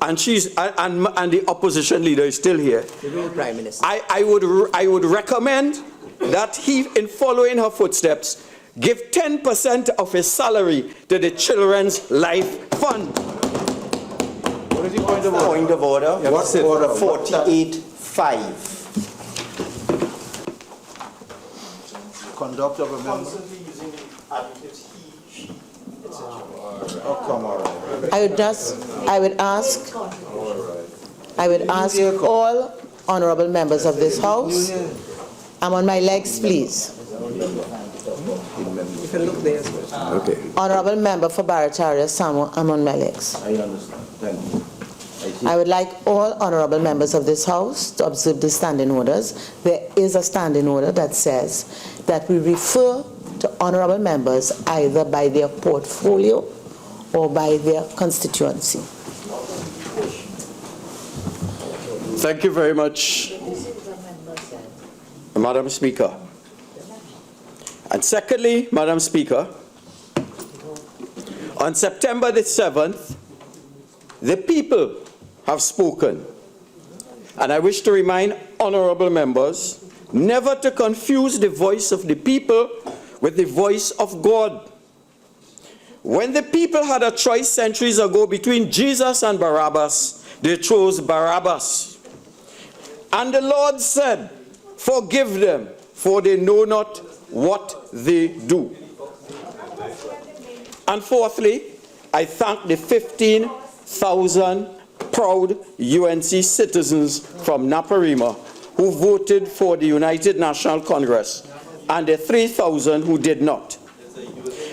the opposition leader is still here. Prime Minister. I would recommend that he, in following her footsteps, give 10% of his salary to the Children's Life Fund. What is the point of order? Point of order. Yeah, what's it? 48.5. Conduct of a member. Oh, come on. I would ask all honorable members of this House, I'm on my legs, please. You can look there as well. Okay. Honorable member for Barataria, Samuel, I'm on my legs. I understand. Thank you. I would like all honorable members of this House to observe the standing orders. There is a standing order that says that we refer to honorable members either by their portfolio or by their constituency. Thank you very much, Madam Speaker. And secondly, Madam Speaker, on September the 7th, the people have spoken. And I wish to remind honorable members never to confuse the voice of the people with the voice of God. When the people had a choice centuries ago between Jesus and Barabbas, they chose Barabbas. And the Lord said, "Forgive them, for they know not what they do." And fourthly, I thank the 15,000 proud UNC citizens from Naparima who voted for the United National Congress and the 3,000 who did not.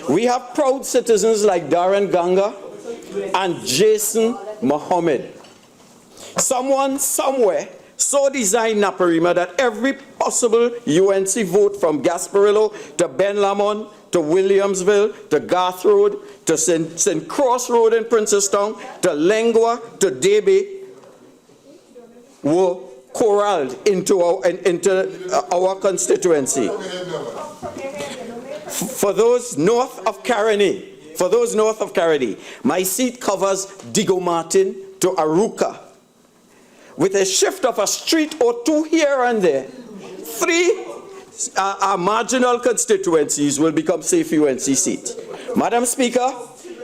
We have proud citizens like Darren Ganga and Jason Mohammed. Someone somewhere so designed Naparima that every possible UNC vote from Gasparillo to Ben Lamont to Williamsville to Garth Road to St. Cross Road in Princestown to Lengua to Debe were corralled into our constituency. For those north of Caroni, my seat covers Digo Martin to Aruka. With a shift of a street or two here and there, 3 marginal constituencies will become safe UNC seats. Madam Speaker,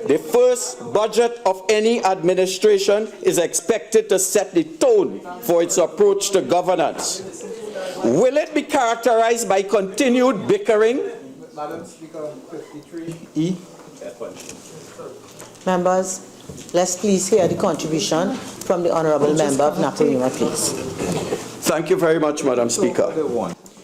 the first budget of any administration is expected to set the tone for its approach to governance. Will it be characterized by continued bickering? Madam Speaker, 53E. Members, let's please hear the contribution from the honorable member of Naparima, please. Thank you very much, Madam Speaker.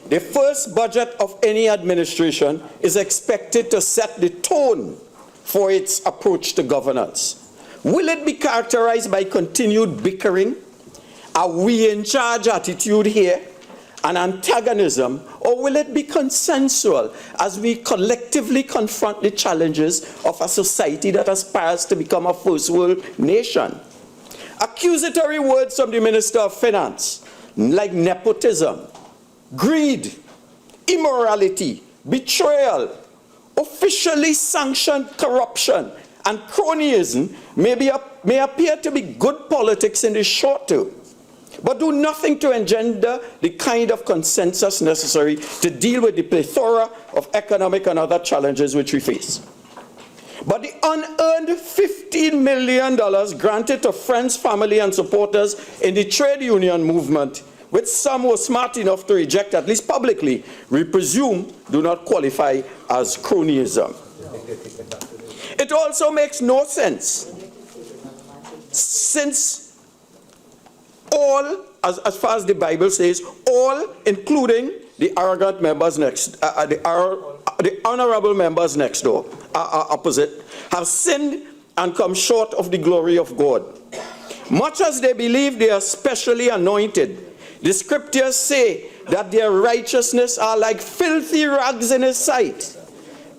The first budget of any administration is expected to set the tone for its approach to governance. Will it be characterized by continued bickering, a we in charge attitude here, an antagonism, or will it be consensual as we collectively confront the challenges of a society that aspires to become a first world nation? Accusatory words from the Minister of Finance, like nepotism, greed, immorality, betrayal, officially sanctioned corruption, and cronyism may appear to be good politics in the short term, but do nothing to engender the kind of consensus necessary to deal with the plethora of economic and other challenges which we face. But the unearned $15 million granted to friends, family, and supporters in the trade union movement, which some were smart enough to reject, at least publicly, we presume do not qualify as cronyism. It also makes no sense, since all, as far as the Bible says, all, including the arrogant members the honorable members next door, opposite, have sinned and come short of the glory of God. Much as they believe they are specially anointed, the scriptures say that their righteousness are like filthy rags in his sight.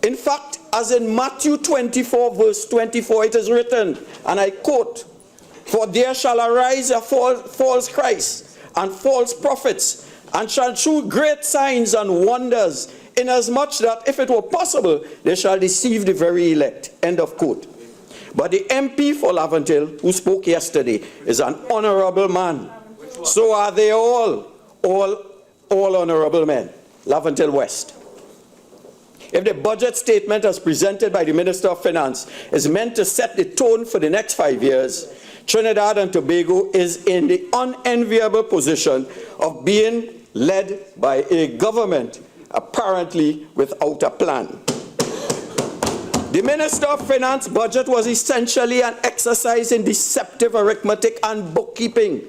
In fact, as in Matthew 24, verse 24, it is written, and I quote, "For there shall arise a false Christ and false prophets, and shall shew great signs and wonders, inasmuch that, if it were possible, they shall deceive the very elect." End of quote. But the MP for Laventille, who spoke yesterday, is an honorable man. So are they all honorable men. Laventille West. If the budget statement as presented by the Minister of Finance is meant to set the tone for the next 5 years, Trinidad and Tobago is in the unenviable position of being led by a government apparently without a plan. The Minister of Finance budget was essentially an exercise in deceptive arithmetic and bookkeeping.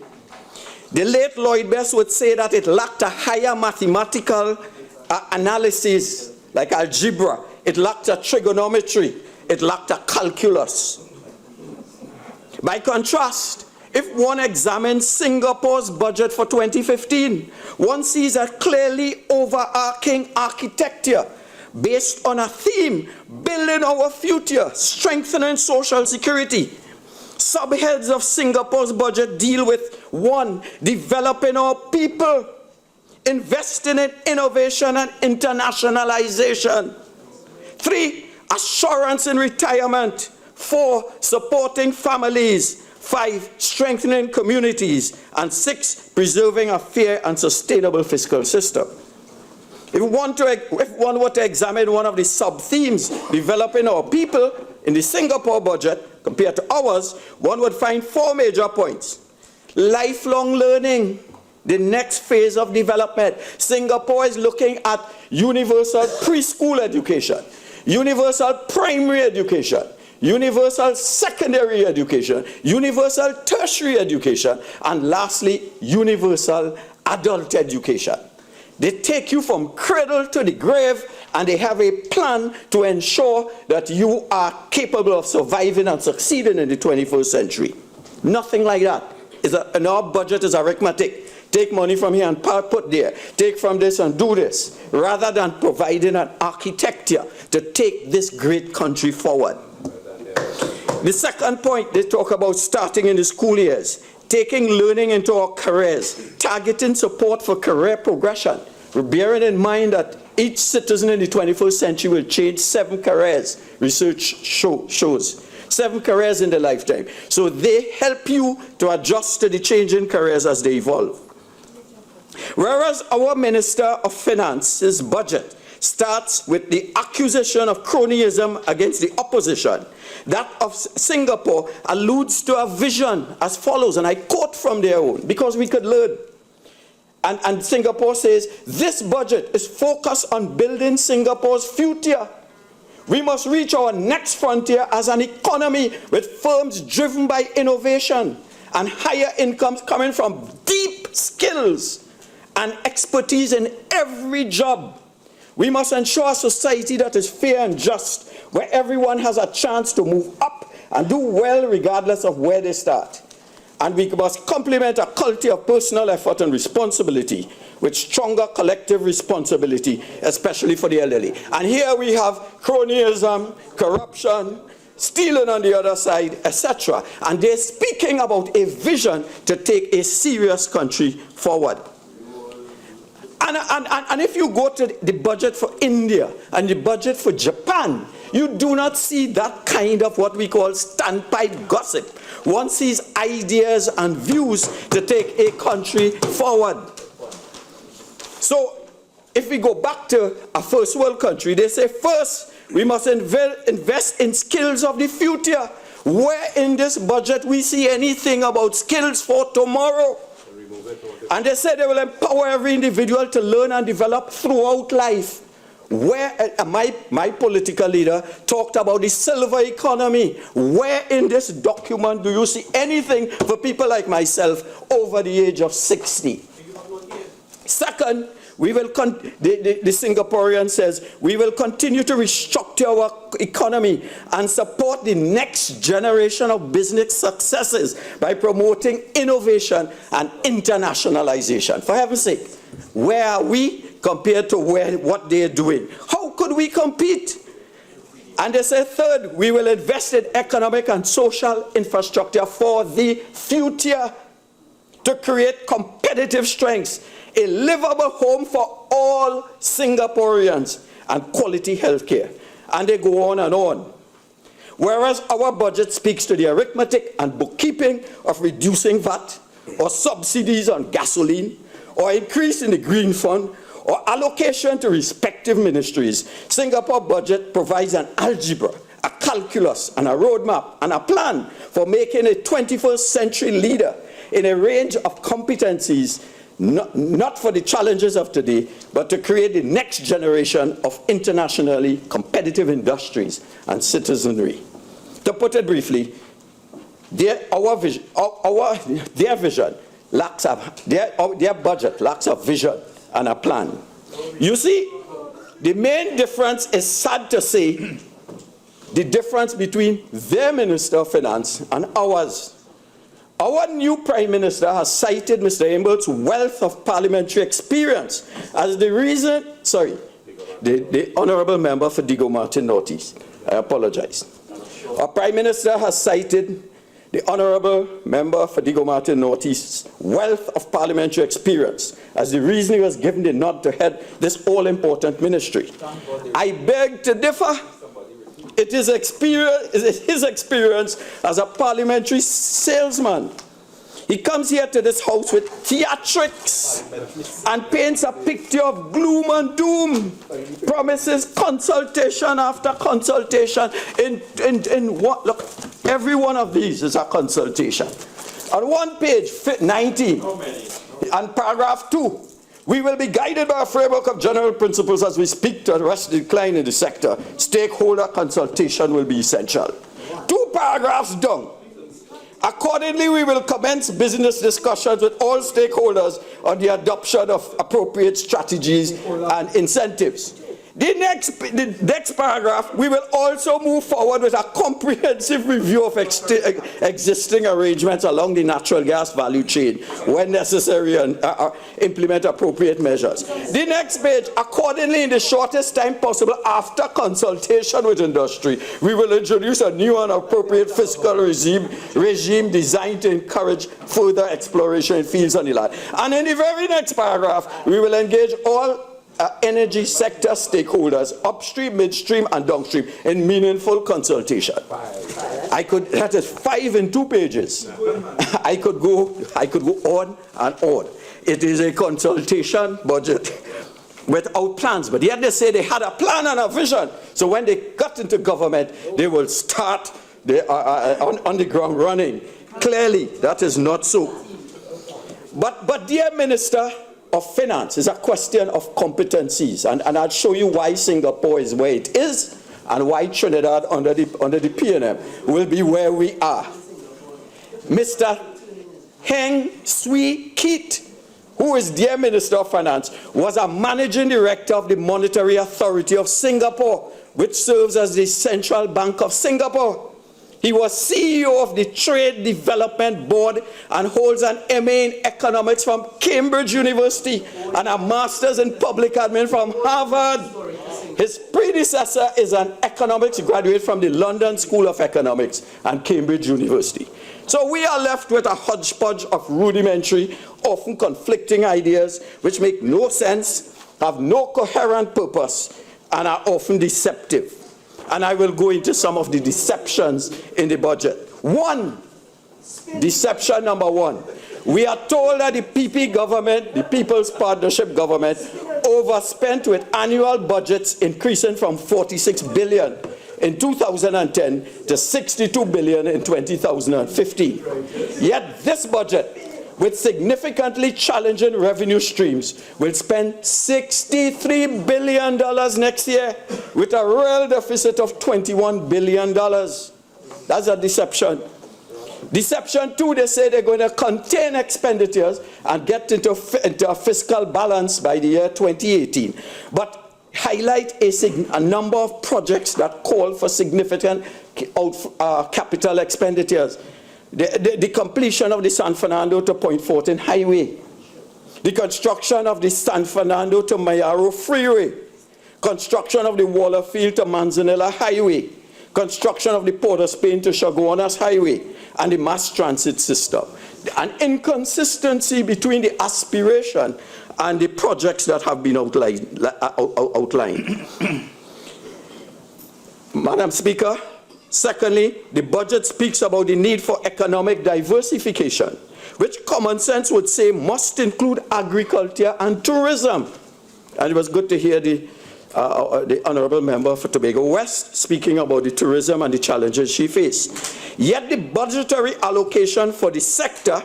The late Lloyd Best would say that it lacked a higher mathematical analysis, like algebra. It lacked a trigonometry. It lacked a calculus. By contrast, if one examines Singapore's budget for 2015, one sees a clearly overarching architecture based on a theme: building our future, strengthening social security. Subheads of Singapore's budget deal with: 1, developing our people, investing in innovation and internationalization; 3, assurance in retirement; 4, supporting families; 5, strengthening communities; and 6, preserving a fair and sustainable fiscal system. If one were to examine one of the sub-themes, developing our people, in the Singapore budget compared to ours, one would find 4 major points. Lifelong learning, the next phase of development. Singapore is looking at universal preschool education, universal primary education, universal secondary education, universal tertiary education, and lastly, universal adult education. They take you from cradle to the grave, and they have a plan to ensure that you are capable of surviving and succeeding in the 21st century. Nothing like that. And our budget is arithmetic. Take money from here and put there. Take from this and do this. Rather than providing an architecture to take this great country forward. The second point, they talk about starting in the school years, taking learning into our careers, targeting support for career progression. We're bearing in mind that each citizen in the 21st century will change 7 careers, research shows. 7 careers in their lifetime. So they help you to adjust to the changing careers as they evolve. Whereas our Minister of Finance's budget starts with the accusation of cronyism against the opposition, that of Singapore alludes to a vision as follows, and I quote from their own, because we could learn. And Singapore says, this budget is focused on building Singapore's future. We must reach our next frontier as an economy with firms driven by innovation and higher incomes coming from deep skills and expertise in every job. We must ensure a society that is fair and just, where everyone has a chance to move up and do well regardless of where they start. And we must complement a culture of personal effort and responsibility with stronger collective responsibility, especially for the elderly. And here we have cronyism, corruption, stealing on the other side, etc. And they're speaking about a vision to take a serious country forward. And if you go to the budget for India and the budget for Japan, you do not see that kind of what we call standpipe gossip. One sees ideas and views to take a country forward. So, if we go back to a first world country, they say first we must invest in skills of the future. Where in this budget we see anything about skills for tomorrow? And they say they will empower every individual to learn and develop throughout life. Where my political leader talked about the silver economy. Where in this document do you see anything for people like myself over the age of 60? Second, we will the Singaporean says, we will continue to restructure our economy and support the next generation of business successes by promoting innovation and internationalization. For heaven's sake, where are we compared to what they are doing? How could we compete? And they say, third, we will invest in economic and social infrastructure for the future to create competitive strengths, a livable home for all Singaporeans, and quality health care. And they go on and on. Whereas our budget speaks to the arithmetic and bookkeeping of reducing VAT, or subsidies on gasoline, or increase in the green fund, or allocation to respective ministries, Singapore budget provides an algebra, a calculus, and a roadmap, and a plan for making a 21st century leader in a range of competencies, not for the challenges of today, but to create the next generation of internationally competitive industries and citizenry. To put it briefly, their budget lacks a vision and a plan. You see, the main difference is, sad to say, the difference between their Minister of Finance and ours. Our new Prime Minister has cited Mr. Imbert's wealth of parliamentary experience as the reason, the Honourable Member for Digo Martin Northeast. I apologize. Our Prime Minister has cited the Honourable Member for Digo Martin Northeast's wealth of parliamentary experience as the reason he was given the nod to head this all-important ministry. I beg to differ. It is his experience as a parliamentary salesman. He comes here to this house with theatrics and paints a picture of gloom and doom, promises consultation after consultation. In what? Look, every one of these is a consultation. On one page, 19, and paragraph 2, we will be guided by a framework of general principles as we speak to arrest the decline in the sector. Stakeholder consultation will be essential. 2 paragraphs down. Accordingly, we will commence business discussions with all stakeholders on the adoption of appropriate strategies and incentives. The next paragraph, we will also move forward with a comprehensive review of existing arrangements along the natural gas value chain when necessary and implement appropriate measures. The next page, accordingly, in the shortest time possible after consultation with industry, we will introduce a new and appropriate fiscal regime designed to encourage further exploration in fields on the land. And in the very next paragraph, we will engage all energy sector stakeholders, upstream, midstream, and downstream, in meaningful consultation. That is 5 in 2 pages. I could go on and on. It is a consultation budget without plans, but yet they say they had a plan and a vision. So when they got into government, they will start on the ground running. Clearly, that is not so. But dear Minister of Finance, is a question of competencies, and I'll show you why Singapore is where it is and why Trinidad under the PNM will be where we are. Mr. Heng Swee Keat, who is dear Minister of Finance, was a managing director of the Monetary Authority of Singapore, which serves as the Central Bank of Singapore. He was CEO of the Trade Development Board and holds an MA in Economics from Cambridge University and a Master's in Public Admin from Harvard. His predecessor is an economics graduate from the London School of Economics and Cambridge University. So we are left with a hodgepodge of rudimentary, often conflicting ideas which make no sense, have no coherent purpose, and are often deceptive. And I will go into some of the deceptions in the budget. Deception number one. We are told that the PP government, the People's Partnership government, overspent with annual budgets increasing from 46 billion in 2010 to 62 billion in 2015. Yet this budget, with significantly challenging revenue streams, will spend $63 billion next year with a real deficit of $21 billion. That's a deception. Deception two, they say they're going to contain expenditures and get into a fiscal balance by the year 2018. But highlight a number of projects that call for significant capital expenditures. The completion of the San Fernando to Point Fortin Highway, the construction of the San Fernando to Mayaro Freeway, construction of the Wallerfield to Manzanilla Highway, construction of the Port of Spain to Chaguanas Highway, and the mass transit system. An inconsistency between the aspiration and the projects that have been outlined. Madam Speaker, secondly, the budget speaks about the need for economic diversification, which common sense would say must include agriculture and tourism. And it was good to hear the Honourable Member for Tobago West speaking about the tourism and the challenges she faced. Yet the budgetary allocation for the sector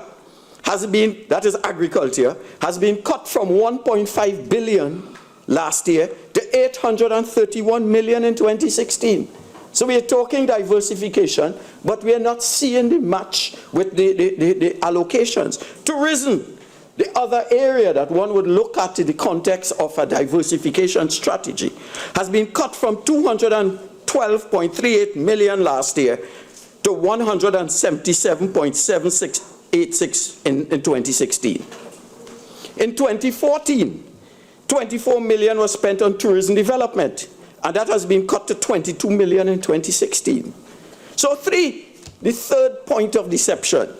has been, that is agriculture, has been cut from 1.5 billion last year to 831 million in 2016. So we are talking diversification, but we are not seeing the match with the allocations. Tourism, the other area that one would look at in the context of a diversification strategy, has been cut from 212.38 million last year to 177.7686 in 2016. In 2014, 24 million was spent on tourism development, and that has been cut to 22 million in 2016. So the third point of deception.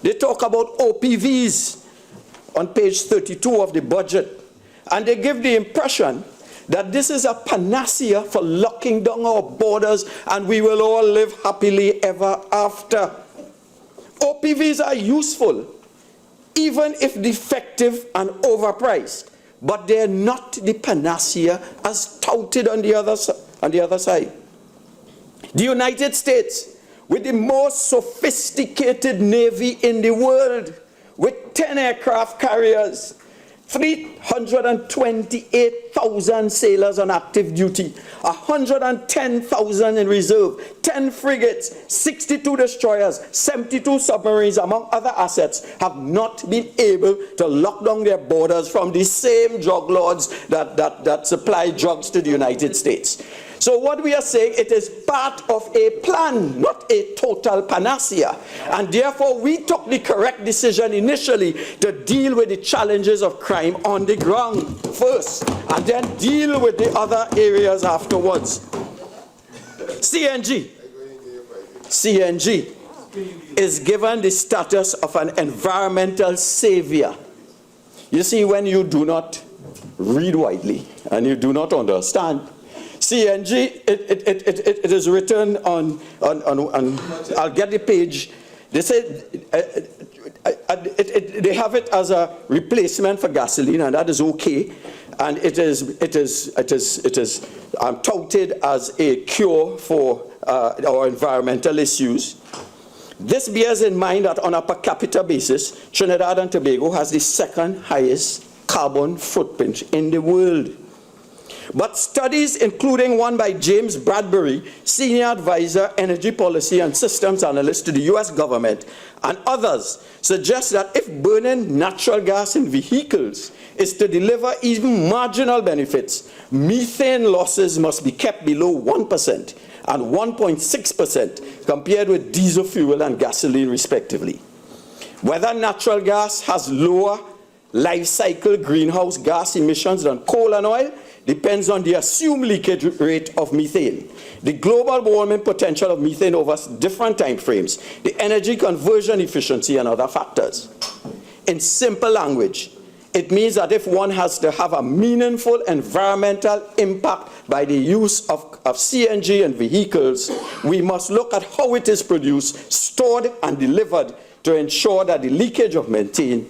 They talk about OPVs on page 32 of the budget, and they give the impression that this is a panacea for locking down our borders and we will all live happily ever after. OPVs are useful, even if defective and overpriced, but they're not the panacea as touted on the other side. The United States, with the most sophisticated navy in the world, with 10 aircraft carriers, 328,000 sailors on active duty, 110,000 in reserve, 10 frigates, 62 destroyers, 72 submarines, among other assets, have not been able to lock down their borders from the same drug lords that supply drugs to the United States. So what we are saying, it is part of a plan, not a total panacea. And therefore, we took the correct decision initially to deal with the challenges of crime on the ground first, and then deal with the other areas afterwards. CNG is given the status of an environmental savior. You see, when you do not read widely and you do not understand, CNG, it is written on I'll get the page. They say they have it as a replacement for gasoline, and that is okay. And it is touted as a cure for our environmental issues. This bears in mind that on a per capita basis, Trinidad and Tobago has the second highest carbon footprint in the world. But studies, including one by James Bradbury, Senior Advisor, Energy Policy and Systems Analyst to the US government, and others, suggest that if burning natural gas in vehicles is to deliver even marginal benefits, methane losses must be kept below 1% and 1.6% compared with diesel fuel and gasoline respectively. Whether natural gas has lower life cycle greenhouse gas emissions than coal and oil depends on the assumed leakage rate of methane, the global warming potential of methane over different time frames, the energy conversion efficiency, and other factors. In simple language, it means that if one has to have a meaningful environmental impact by the use of CNG and vehicles, we must look at how it is produced, stored, and delivered to ensure that the leakage of methane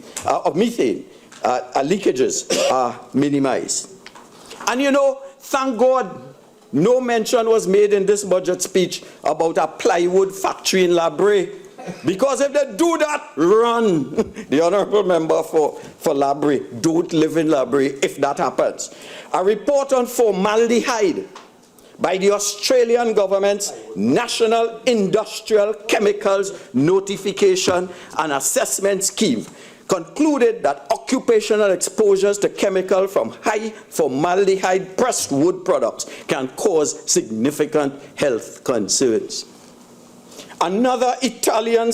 leakages are minimized. And you know, thank God, no mention was made in this budget speech about a plywood factory in Labre. Because if they do that, run. The honorable member for Labre, don't live in Labre if that happens. A report on formaldehyde by the Australian government's National Industrial Chemicals Notification and Assessment Scheme concluded that occupational exposures to chemical from high formaldehyde pressed wood products can cause significant health concerns. Another Italian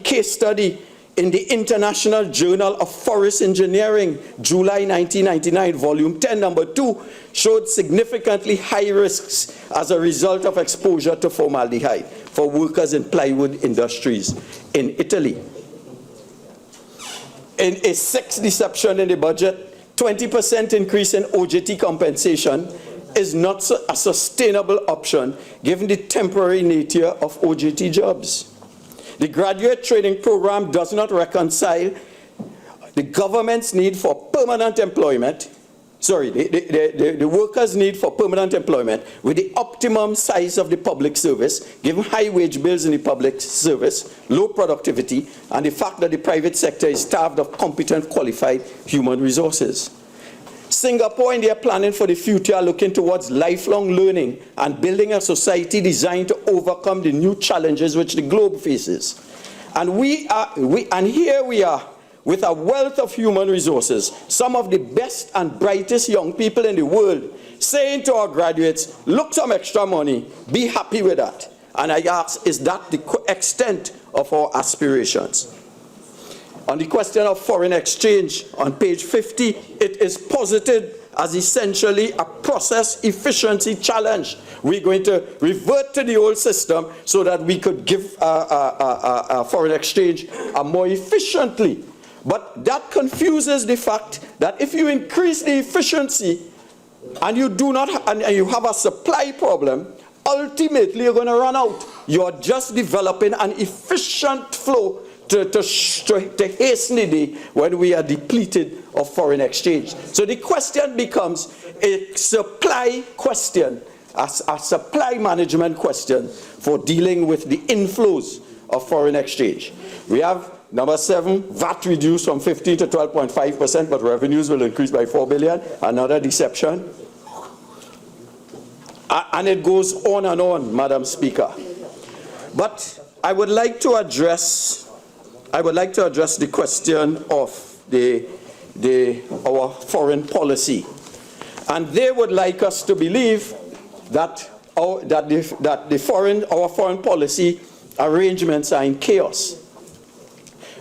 case study in the International Journal of Forest Engineering, July 1999, volume 10, number 2, showed significantly high risks as a result of exposure to formaldehyde for workers in plywood industries in Italy. In a sixth deception in the budget, 20% increase in OJT compensation is not a sustainable option given the temporary nature of OJT jobs. The graduate training program does not reconcile the government's need for permanent employment, the workers' need for permanent employment with the optimum size of the public service, given high wage bills in the public service, low productivity, and the fact that the private sector is starved of competent, qualified human resources. Singapore, in their planning for the future, are looking towards lifelong learning and building a society designed to overcome the new challenges which the globe faces. And here we are with a wealth of human resources, some of the best and brightest young people in the world, saying to our graduates, look, some extra money, be happy with that. And I ask, is that the extent of our aspirations? On the question of foreign exchange, on page 50, it is posited as essentially a process efficiency challenge. We're going to revert to the old system so that we could give foreign exchange more efficiently. But that confuses the fact that if you increase the efficiency and you do not, and you have a supply problem, ultimately you're going to run out. You're just developing an efficient flow to hasten the day when we are depleted of foreign exchange. So the question becomes a supply question, a supply management question for dealing with the inflows of foreign exchange. We have number 7, VAT reduced from 15 to 12.5%, but revenues will increase by 4 billion. Another deception. And it goes on, Madam Speaker. But I would like to address the question of our foreign policy. And they would like us to believe that our foreign policy arrangements are in chaos.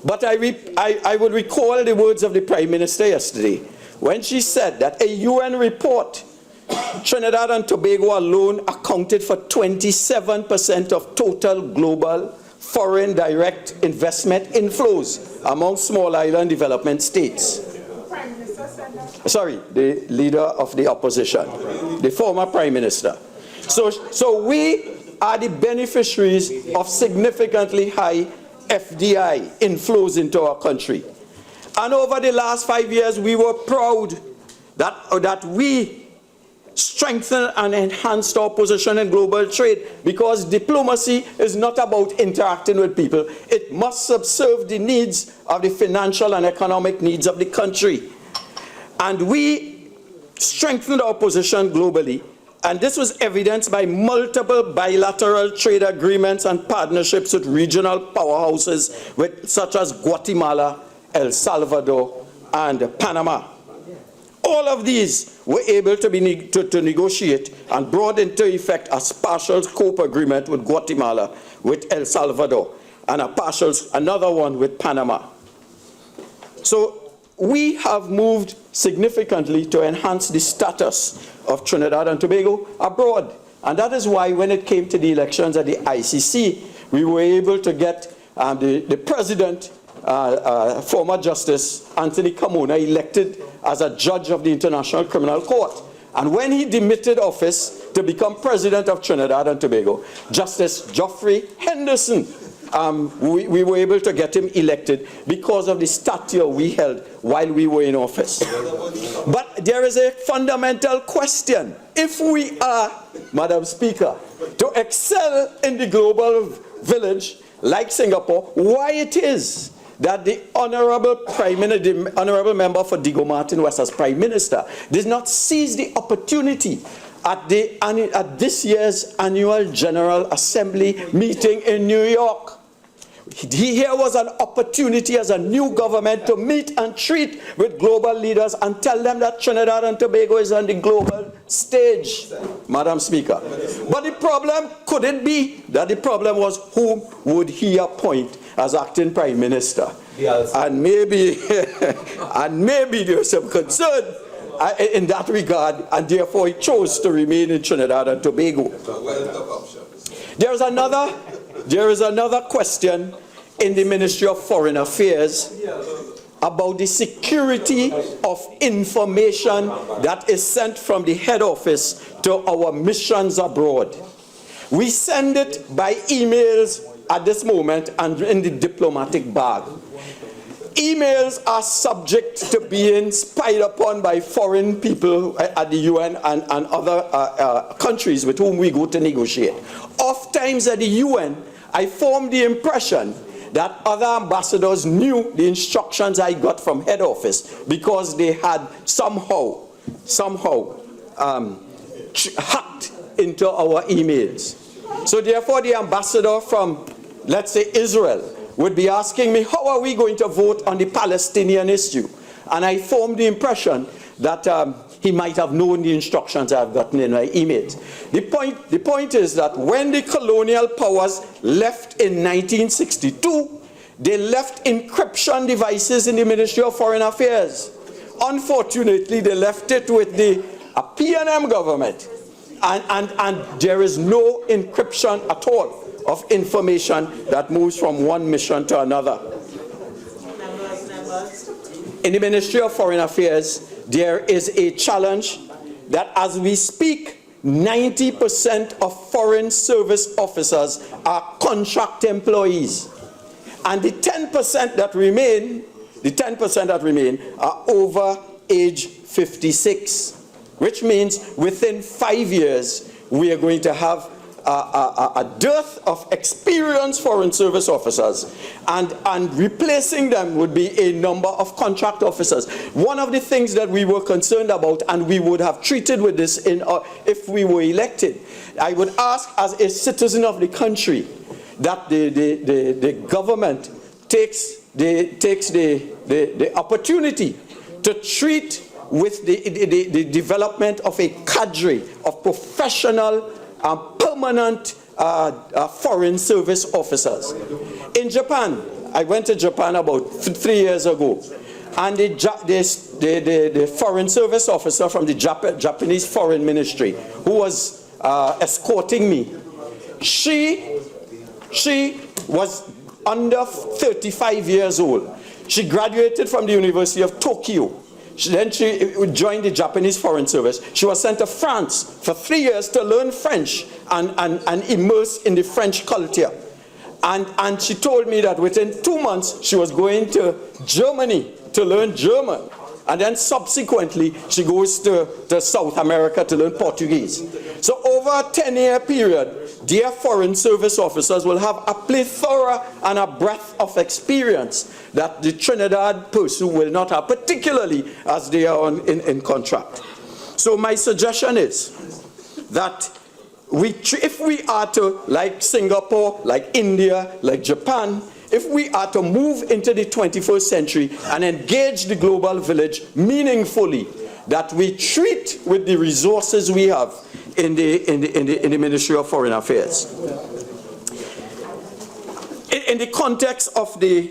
But I would recall the words of the Prime Minister yesterday when she said that a UN report, Trinidad and Tobago alone accounted for 27% of total global foreign direct investment inflows among small island development states. Sorry, the leader of the opposition, the former Prime Minister. So we are the beneficiaries of significantly high FDI inflows into our country. And over the last 5 years, we were proud that we strengthened and enhanced our position in global trade, because diplomacy is not about interacting with people. It must subserve the needs of the financial and economic needs of the country. And we strengthened our position globally. And this was evidenced by multiple bilateral trade agreements and partnerships with regional powerhouses such as Guatemala, El Salvador, and Panama. All of these were able to negotiate and brought into effect a partial scope agreement with Guatemala, with El Salvador, and another one with Panama. So we have moved significantly to enhance the status of Trinidad and Tobago abroad. And that is why when it came to the elections at the ICC, we were able to get the president, former Justice Anthony Carmona, elected as a judge of the International Criminal Court. And when he demitted office to become president of Trinidad and Tobago, Justice Geoffrey Henderson, we were able to get him elected because of the stature we held while we were in office. But there is a fundamental question. If we are, Madam Speaker, to excel in the global village like Singapore, why it is that the Honorable Member for Diego Martin West as Prime Minister did not seize the opportunity at this year's annual General Assembly meeting in New York. Here was an opportunity as a new government to meet and treat with global leaders and tell them that Trinidad and Tobago is on the global stage, Madam Speaker. But the problem, could it be that the problem was whom would he appoint as acting Prime Minister? And maybe there was some concern in that regard, and therefore he chose to remain in Trinidad and Tobago. There is another question in the Ministry of Foreign Affairs about the security of information that is sent from the head office to our missions abroad. We send it by emails at this moment and in the diplomatic bag. Emails are subject to being spied upon by foreign people at the UN and other countries with whom we go to negotiate. Oftentimes at the UN, I formed the impression that other ambassadors knew the instructions I got from head office because they had somehow hacked into our emails. So therefore the ambassador from, let's say, Israel would be asking me, how are we going to vote on the Palestinian issue? And I formed the impression that he might have known the instructions I've gotten in my emails. The point is that when the colonial powers left in 1962, they left encryption devices in the Ministry of Foreign Affairs. Unfortunately, they left it with the PNM government. And there is no encryption at all of information that moves from one mission to another. In the Ministry of Foreign Affairs, there is a challenge that as we speak, 90% of foreign service officers are contract employees. And the 10% that remain are over age 56, which means within 5 years, we are going to have a dearth of experienced foreign service officers, and replacing them would be a number of contract officers. One of the things that we were concerned about, and we would have treated with this if we were elected, I would ask as a citizen of the country that the government takes the opportunity to treat with the development of a cadre of professional permanent foreign service officers. In Japan, I went to Japan about 3 years ago, and the foreign service officer from the Japanese Foreign Ministry, who was escorting me, she was under 35 years old. She graduated from the University of Tokyo. Then she joined the Japanese Foreign Service. She was sent to France for 3 years to learn French and immerse in the French culture. And she told me that within 2 months she was going to Germany to learn German. And then subsequently she goes to South America to learn Portuguese. So over a 10-year period, their foreign service officers will have a plethora and a breadth of experience that the Trinidad person will not have, particularly as they are in contract. So my suggestion is that if we are to, like Singapore, like India, like Japan, if we are to move into the 21st century and engage the global village meaningfully, that we treat with the resources we have in the Ministry of Foreign Affairs. In the context of the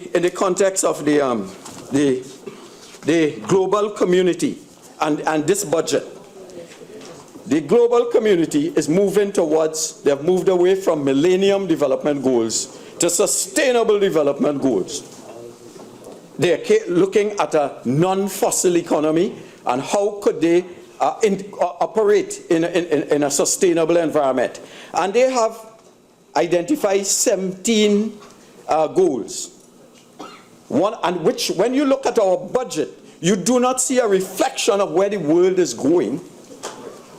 the global community and this budget, the global community is moving towards, they have moved away from Millennium Development Goals to Sustainable Development Goals. They are looking at a non-fossil economy and how could they operate in a sustainable environment. And they have identified 17 goals. When you look at our budget, you do not see a reflection of where the world is going,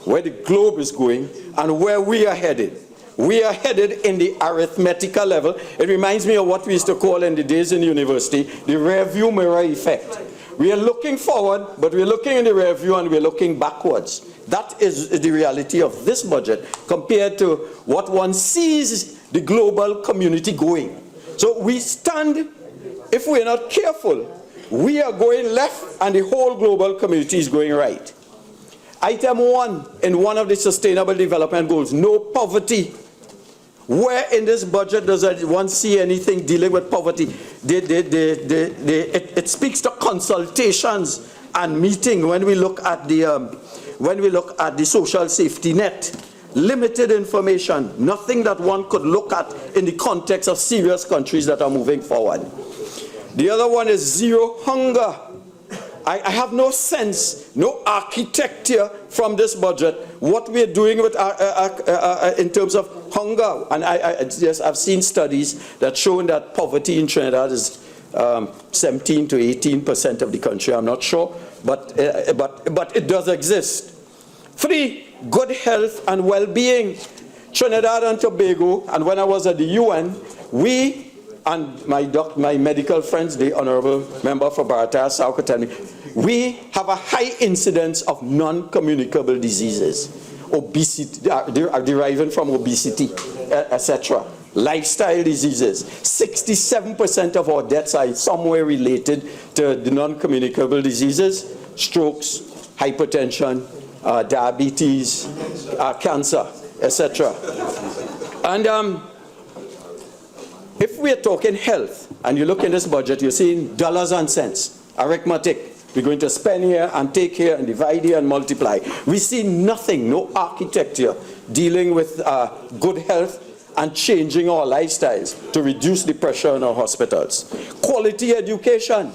where the globe is going, and where we are headed. We are headed in the arithmetical level. It reminds me of what we used to call in the days in university, the rear-view mirror effect. We are looking forward, but we're looking in the rear-view and we're looking backwards. That is the reality of this budget compared to what one sees the global community going. So we stand, if we're not careful, we are going left and the whole global community is going right. Item 1 in one of the Sustainable Development Goals, no poverty. Where in this budget does one see anything dealing with poverty? It speaks to consultations and meeting when we look at the social safety net. Limited information, nothing that one could look at in the context of serious countries that are moving forward. The other one is zero hunger. I have no sense, no architecture from this budget, what we're doing with in terms of hunger. And I've seen studies that show that poverty in Trinidad is 17 to 18% of the country. I'm not sure, but it does exist. 3, good health and well-being. Trinidad and Tobago, and when I was at the UN, we and my medical friends, the honorable member for Maracas, could tell me, we have a high incidence of non-communicable diseases, obesity, deriving from obesity, etc. Lifestyle diseases. 67% of our deaths are somewhere related to the non-communicable diseases, strokes, hypertension, diabetes, cancer, etc. And if we're talking health, and you look in this budget, you're seeing dollars and cents, arithmetic. We're going to spend here and take here and divide here and multiply. We see nothing, no architecture dealing with good health and changing our lifestyles to reduce the pressure on our hospitals. Quality education.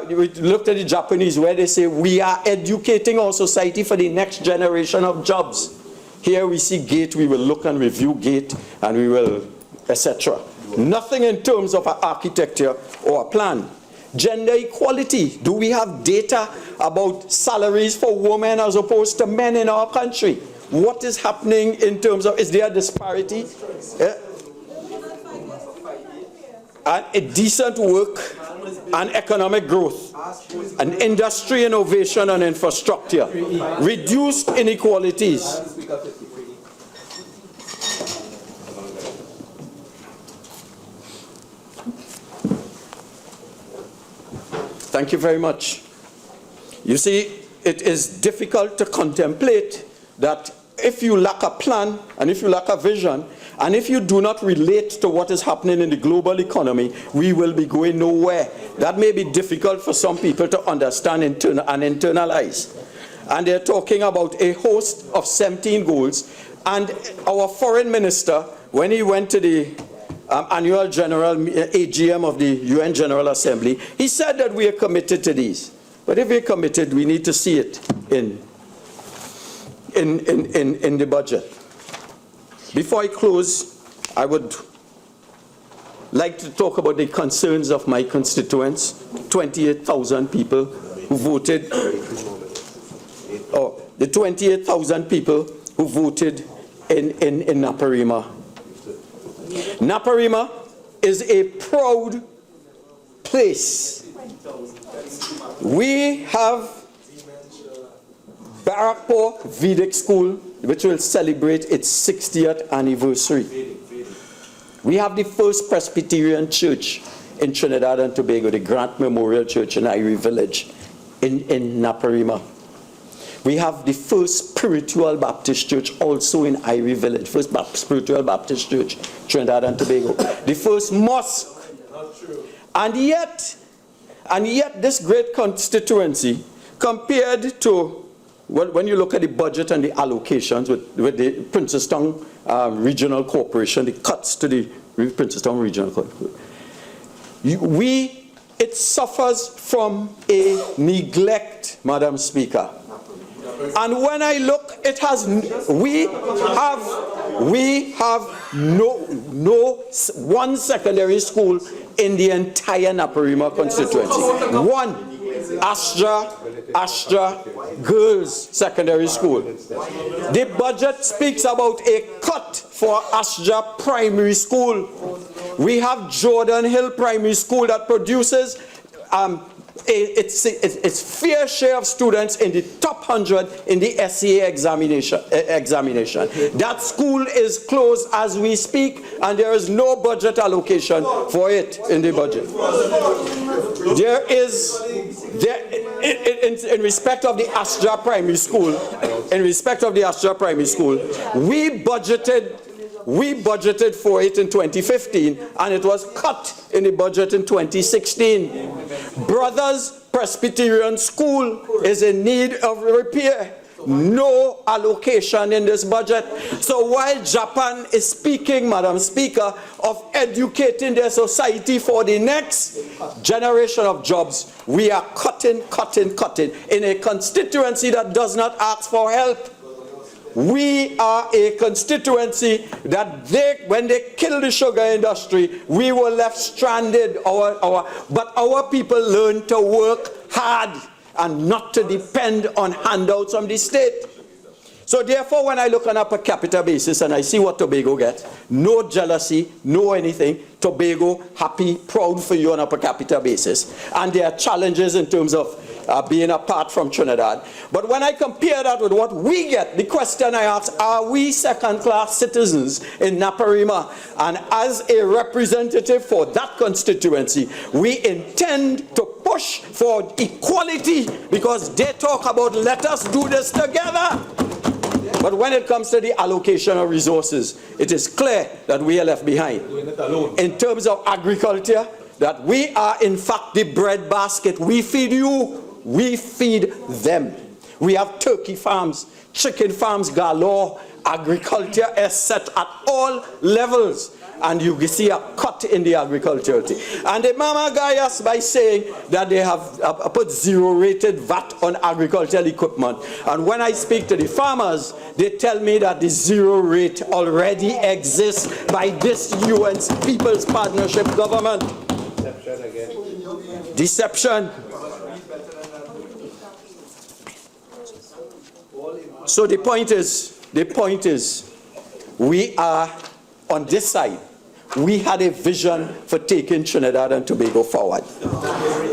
We looked at the Japanese where they say we are educating our society for the next generation of jobs. Here we see GATE, we will look and review GATE, and we will, etc. Nothing in terms of an architecture or a plan. Gender equality. Do we have data about salaries for women as opposed to men in our country? What is happening in terms of, is there a disparity? And a decent work and economic growth, and industry innovation and infrastructure, reduced inequalities. Thank you very much. You see, it is difficult to contemplate that if you lack a plan and if you lack a vision, and if you do not relate to what is happening in the global economy, we will be going nowhere. That may be difficult for some people to understand and internalize. And they're talking about a host of 17 goals. And our foreign minister, when he went to the annual general AGM of the UN General Assembly, he said that we are committed to these. But if we're committed, we need to see it in the budget. Before I close, I would like to talk about the concerns of my constituents, 28,000 people who voted, the 28,000 people who voted in Naparima. Naparima is a proud place. We have Prt4 Vedic School, which will celebrate its 60th anniversary. We have the first Presbyterian church in Trinidad and Tobago, the Grant Memorial Church in Irie Village in Naparima. We have the first spiritual Baptist church also in Irie Village, first spiritual Baptist church, Trinidad and Tobago. The first mosque. And yet, And yet this great constituency, compared to, well, when you look at the budget and the allocations with the Princestown Regional Corporation, the cuts to the Princestown Regional Corporation, it suffers from a neglect, Madam Speaker. And when I look, we have no one secondary school in the entire Naparima constituency. One, Astra Girls Secondary School. The budget speaks about a cut for Astra Primary School. We have Jordan Hill Primary School that produces its fair share of students in the top 100 in the SCA examination. That school is closed as we speak, and there is no budget allocation for it in the budget. In respect of the Astra Primary School, we budgeted for it in 2015, and it was cut in the budget in 2016. Brothers Presbyterian School is in need of repair. No allocation in this budget. So while Japan is speaking, Madam Speaker, of educating their society for the next generation of jobs, we are cutting in a constituency that does not ask for help. We are a constituency that when they killed the sugar industry, we were left stranded. But our people learned to work hard and not to depend on handouts from the state. So therefore, when I look on a per capita basis and I see what Tobago gets, no jealousy, no anything, Tobago happy, proud for you on a per capita basis. And there are challenges in terms of being apart from Trinidad. But when I compare that with what we get, the question I ask, are we second-class citizens in Naparima? And as a representative for that constituency, we intend to push for equality, because they talk about let us do this together. But when it comes to the allocation of resources, it is clear that we are left behind. In terms of agriculture, that we are in fact the bread basket. We feed you. We feed them. We have turkey farms, chicken farms galore. Agriculture is set at all levels. And you see a cut in the agriculture. And the mama guy us by saying that they have put zero-rated VAT on agricultural equipment. And when I speak to the farmers, they tell me that the zero rate already exists by this UN's People's Partnership government. Deception. So the point is, we are on this side. We had a vision for taking Trinidad and Tobago forward.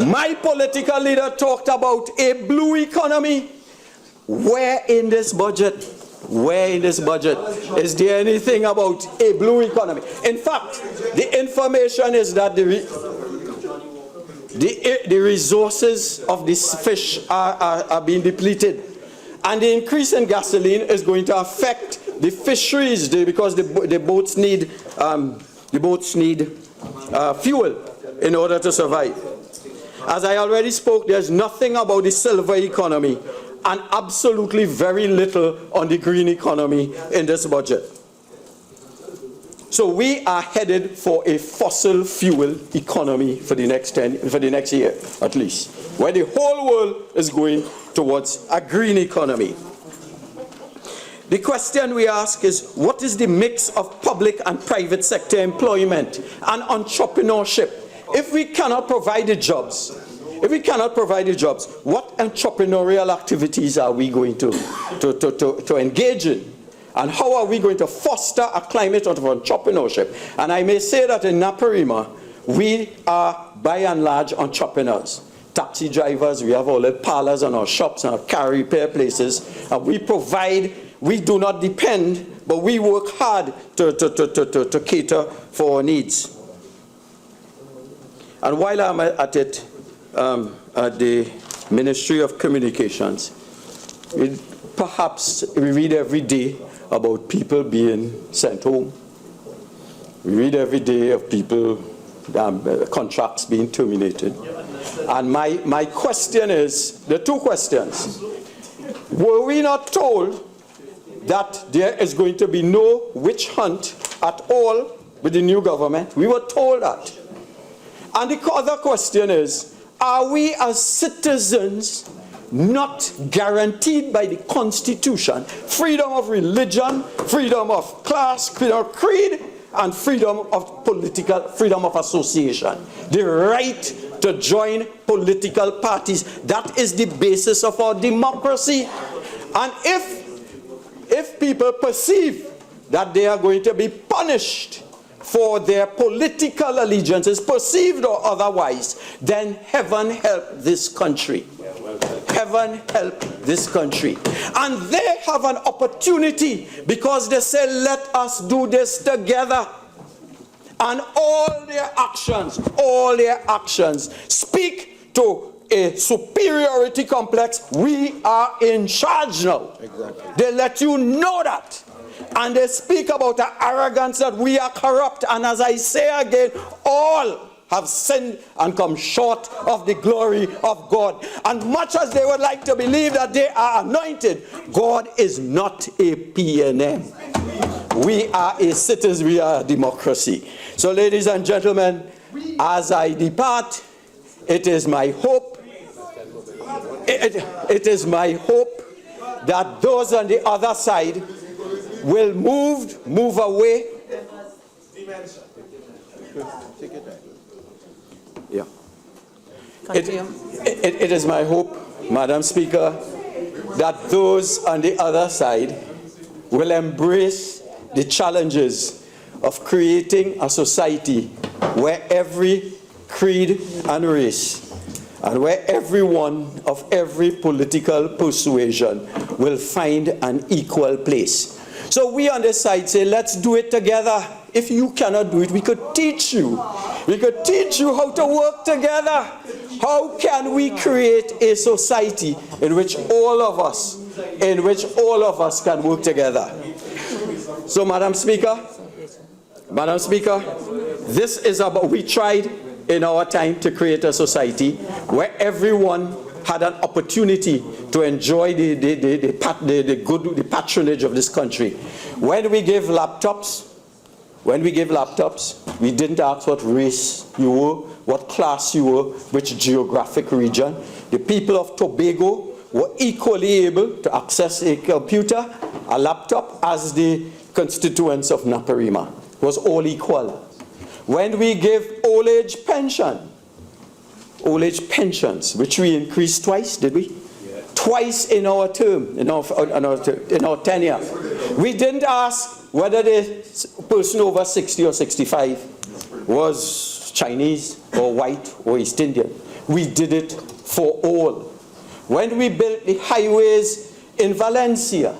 My political leader talked about a blue economy. Where in this budget is there anything about a blue economy? In fact, the information is that the resources of this fish are being depleted. And the increase in gasoline is going to affect the fisheries because the boats need fuel in order to survive. As I already spoke, there's nothing about the silver economy and absolutely very little on the green economy in this budget. So we are headed for a fossil fuel economy for the next year at least, where the whole world is going towards a green economy. The question we ask is, what is the mix of public and private sector employment and entrepreneurship? If we cannot provide the jobs, what entrepreneurial activities are we going to engage in? And how are we going to foster a climate of entrepreneurship? And I may say that in Naparima, we are by and large entrepreneurs. Taxi drivers, we have all the parlors and our shops and our car repair places. And we do not depend, but we work hard to cater for our needs. And while I'm at it, at the Ministry of Communications, perhaps we read every day about people being sent home. We read every day of people, contracts being terminated. And my question is, the two questions. Were we not told that there is going to be no witch hunt at all with the new government? We were told that. And the other question is, are we as citizens not guaranteed by the Constitution freedom of religion, freedom of class, freedom of creed, and freedom of association? The right to join political parties. That is the basis of our democracy. And if people perceive that they are going to be punished for their political allegiances, perceived or otherwise, then heaven help this country. Heaven help this country. And they have an opportunity because they say, let us do this together. And all their actions speak to a superiority complex. We are in charge now. Exactly. They let you know that. And they speak about the arrogance that we are corrupt. And as I say again, all have sinned and come short of the glory of God. And much as they would like to believe that they are anointed, God is not a PNM. We are a citizen, we are a democracy. So ladies and gentlemen, as I depart, it is my hope, it is my hope that those on the other side will move away. Yeah. It is my hope, Madam Speaker, that those on the other side will embrace the challenges of creating a society where every creed and race and where everyone of every political persuasion will find an equal place. So we on this side say, let's do it together. If you cannot do it, we could teach you. We could teach you how to work together. How can we create a society in which all of us can work together? So Madam Speaker, this is about, we tried in our time to create a society where everyone had an opportunity to enjoy the patronage of this country. When we gave laptops, we didn't ask what race you were, what class you were, which geographic region. The people of Tobago were equally able to access a computer, a laptop, as the constituents of Naparima. It was all equal. When we gave old age pensions, which we increased twice, did we? Yeah. Twice in our term, in our tenure. We didn't ask whether the person over 60 or 65 was Chinese or white or East Indian. We did it for all. When we built the highways in Valencia,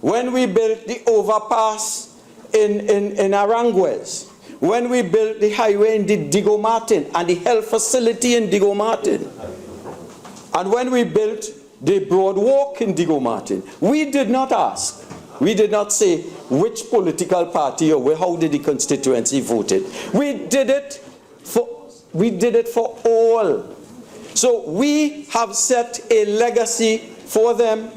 when we built the overpass in Aranguez, when we built the highway in Diego Martin and the health facility in Diego Martin, and when we built the broad walk in Diego Martin, we did not ask. We did not say which political party or how did the constituency voted. We did it for all. So we have set a legacy for them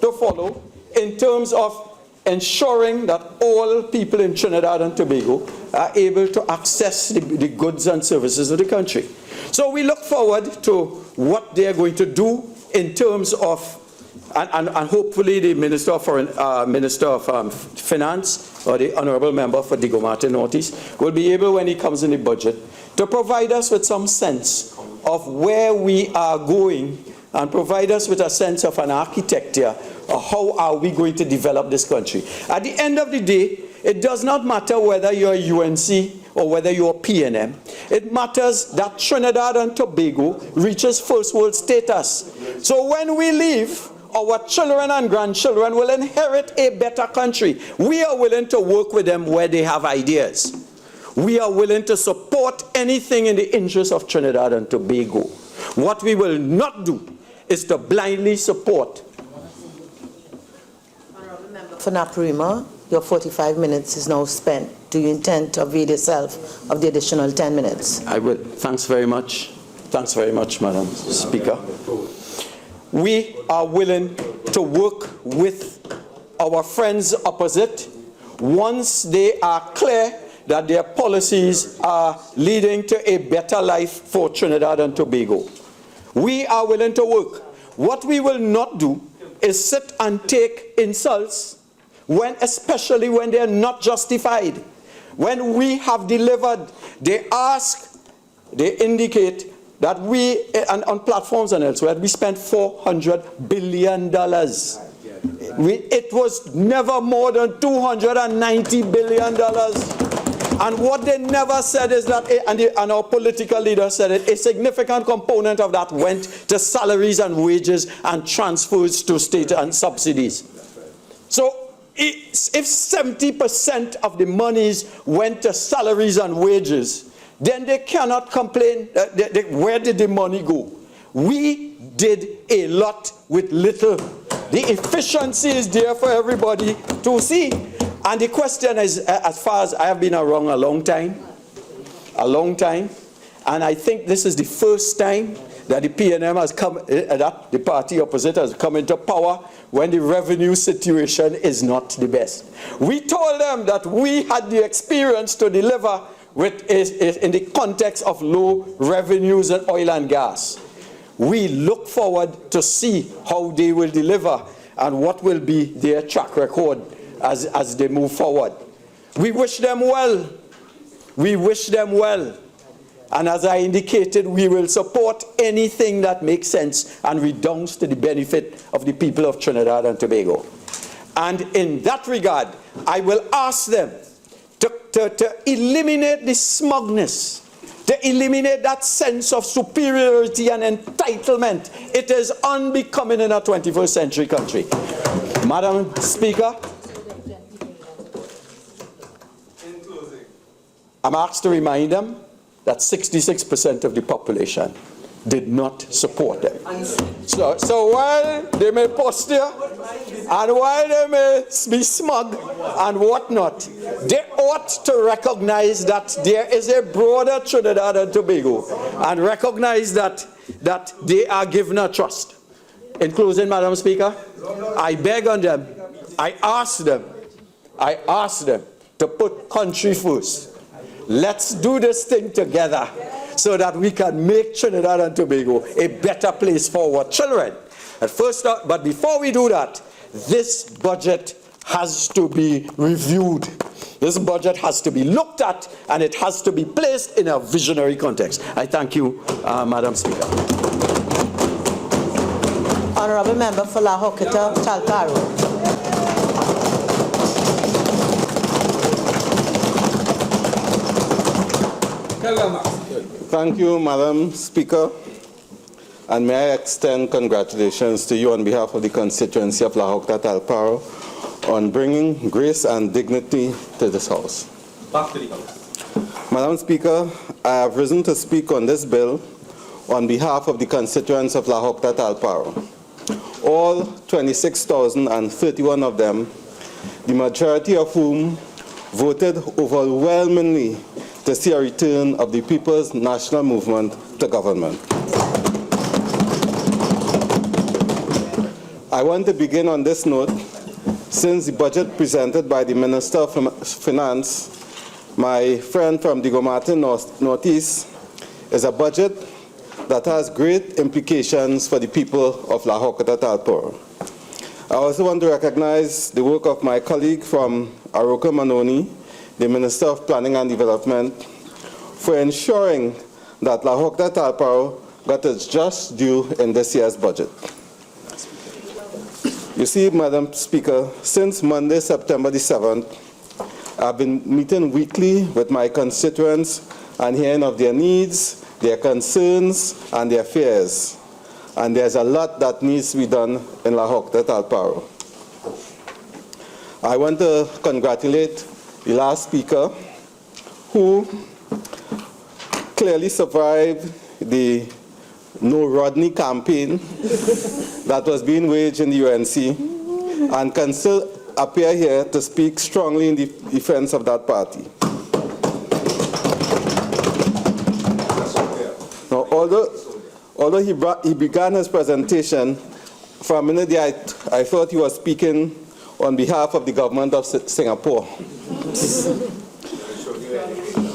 to follow in terms of ensuring that all people in Trinidad and Tobago are able to access the goods and services of the country. So we look forward to what they are going to do in terms of, and hopefully the Minister of Finance or the Honourable Member for Diego Martin Northeast will be able, when he comes in the budget, to provide us with some sense of where we are going and provide us with a sense of an architecture of how are we going to develop this country. At the end of the day, it does not matter whether you're UNC or whether you're PNM. It matters that Trinidad and Tobago reaches first world status. So when we leave, our children and grandchildren will inherit a better country. We are willing to work with them where they have ideas. We are willing to support anything in the interest of Trinidad and Tobago. What we will not do is to blindly support. For Naparima, your 45 minutes is now spent. Do you intend to avail yourself of the additional 10 minutes? I will. Thanks very much. Thanks very much, Madam Speaker. We are willing to work with our friends opposite once they are clear that their policies are leading to a better life for Trinidad and Tobago. We are willing to work. What we will not do is sit and take insults, especially when they are not justified. When we have delivered, they indicate that we, and on platforms and elsewhere, we spent $400 billion. It was never more than $290 billion. And what they never said is that, and our political leader said it, a significant component of that went to salaries and wages and transfers to state and subsidies. So if 70% of the monies went to salaries and wages, then they cannot complain. Where did the money go? We did a lot with little. The efficiency is there for everybody to see. And the question is, as far as I have been around a long time, and I think this is the first time that the PNM has come, that the party opposite has come into power when the revenue situation is not the best. We told them that we had the experience to deliver in the context of low revenues in oil and gas. We look forward to see how they will deliver and what will be their track record as they move forward. We wish them well. We wish them well. And as I indicated, we will support anything that makes sense and redounds to the benefit of the people of Trinidad and Tobago. And in that regard, I will ask them to eliminate the smugness, to eliminate that sense of superiority and entitlement. It is unbecoming in a 21st century country. Madam Speaker, In closing, I'm asked to remind them that 66% of the population did not support them. So while they may posture, and while they may be smug and whatnot, they ought to recognize that there is a broader Trinidad and Tobago, and recognize that they are given a trust. In closing, Madam Speaker, I beg on them, I ask them to put country first. Let's do this thing together so that we can make Trinidad and Tobago a better place for our children. But before we do that, this budget has to be reviewed. This budget has to be looked at, and it has to be placed in a visionary context. I thank you, Madam Speaker. Honorable Member for Horquetta, Talparo. Thank you, Madam Speaker, and may I extend congratulations to you on behalf of the constituency of Horquetta Talparo on bringing grace and dignity to this House. back to the House. Madam Speaker, I have risen to speak on this bill on behalf of the constituents of Horquetta Talparo. All 26,031 of them, the majority of whom voted overwhelmingly to see a return of the People's National Movement to government. I want to begin on this note, since the budget presented by the Minister of Finance, my friend from the Gomartin Northeast, is a budget that has great implications for the people of Horquetta Talparo. I also want to recognize the work of my colleague from Aroka Manoni, the Minister of Planning and Development, for ensuring that Horquetta Talparo got its just due in this year's budget. You see, Madam Speaker, since Monday, September the 7th, I've been meeting weekly with my constituents and hearing of their needs, their concerns, and their fears. And there's a lot that needs to be done in Horquetta Talparo. I want to congratulate the last speaker, who clearly survived the No Rodney campaign that was being waged in the UNC, and can still appear here to speak strongly in the defense of that party. Now, although Although he began his presentation, for a minute there, I thought he was speaking on behalf of the government of Singapore.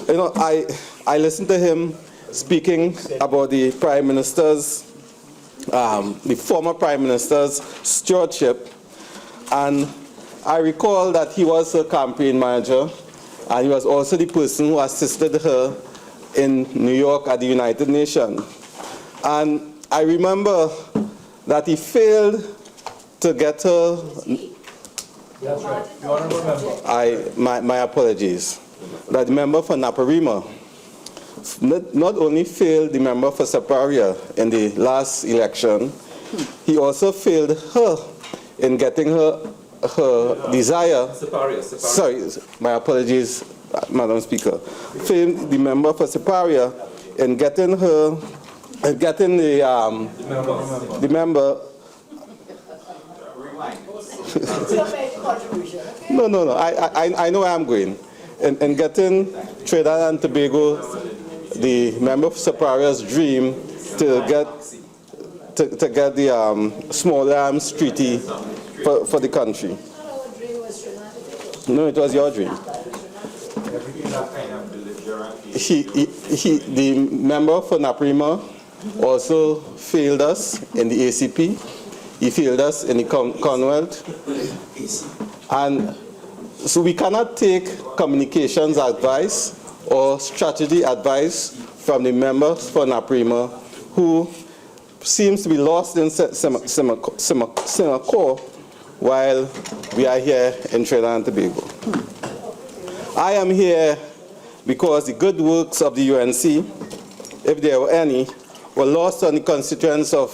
You know, I listened to him speaking about the Prime Minister's, the former Prime Minister's stewardship, and I recall that he was a campaign manager, and he was also the person who assisted her in New York at the United Nations. And I remember that he failed to get her. That's right. The honorable member. My apologies. That the member for Naparima not only failed the member for Superior in the last election, he also failed her in getting her desire. Superior. Sorry, my apologies, Madam Speaker. Failed the member for Superior in getting her, getting the member. No. I know where I'm going. In getting Trinidad and Tobago, the member for Superior's dream to get the small arms treaty for the country. No, it was your dream. The member for Naparima also failed us in the ACP. He failed us in the Commonwealth. And so we cannot take communications advice or strategy advice from the members for Naparima who seems to be lost in Singapore while we are here in Trinidad and Tobago. I am here because the good works of the UNC, if there were any, were lost on the constituents of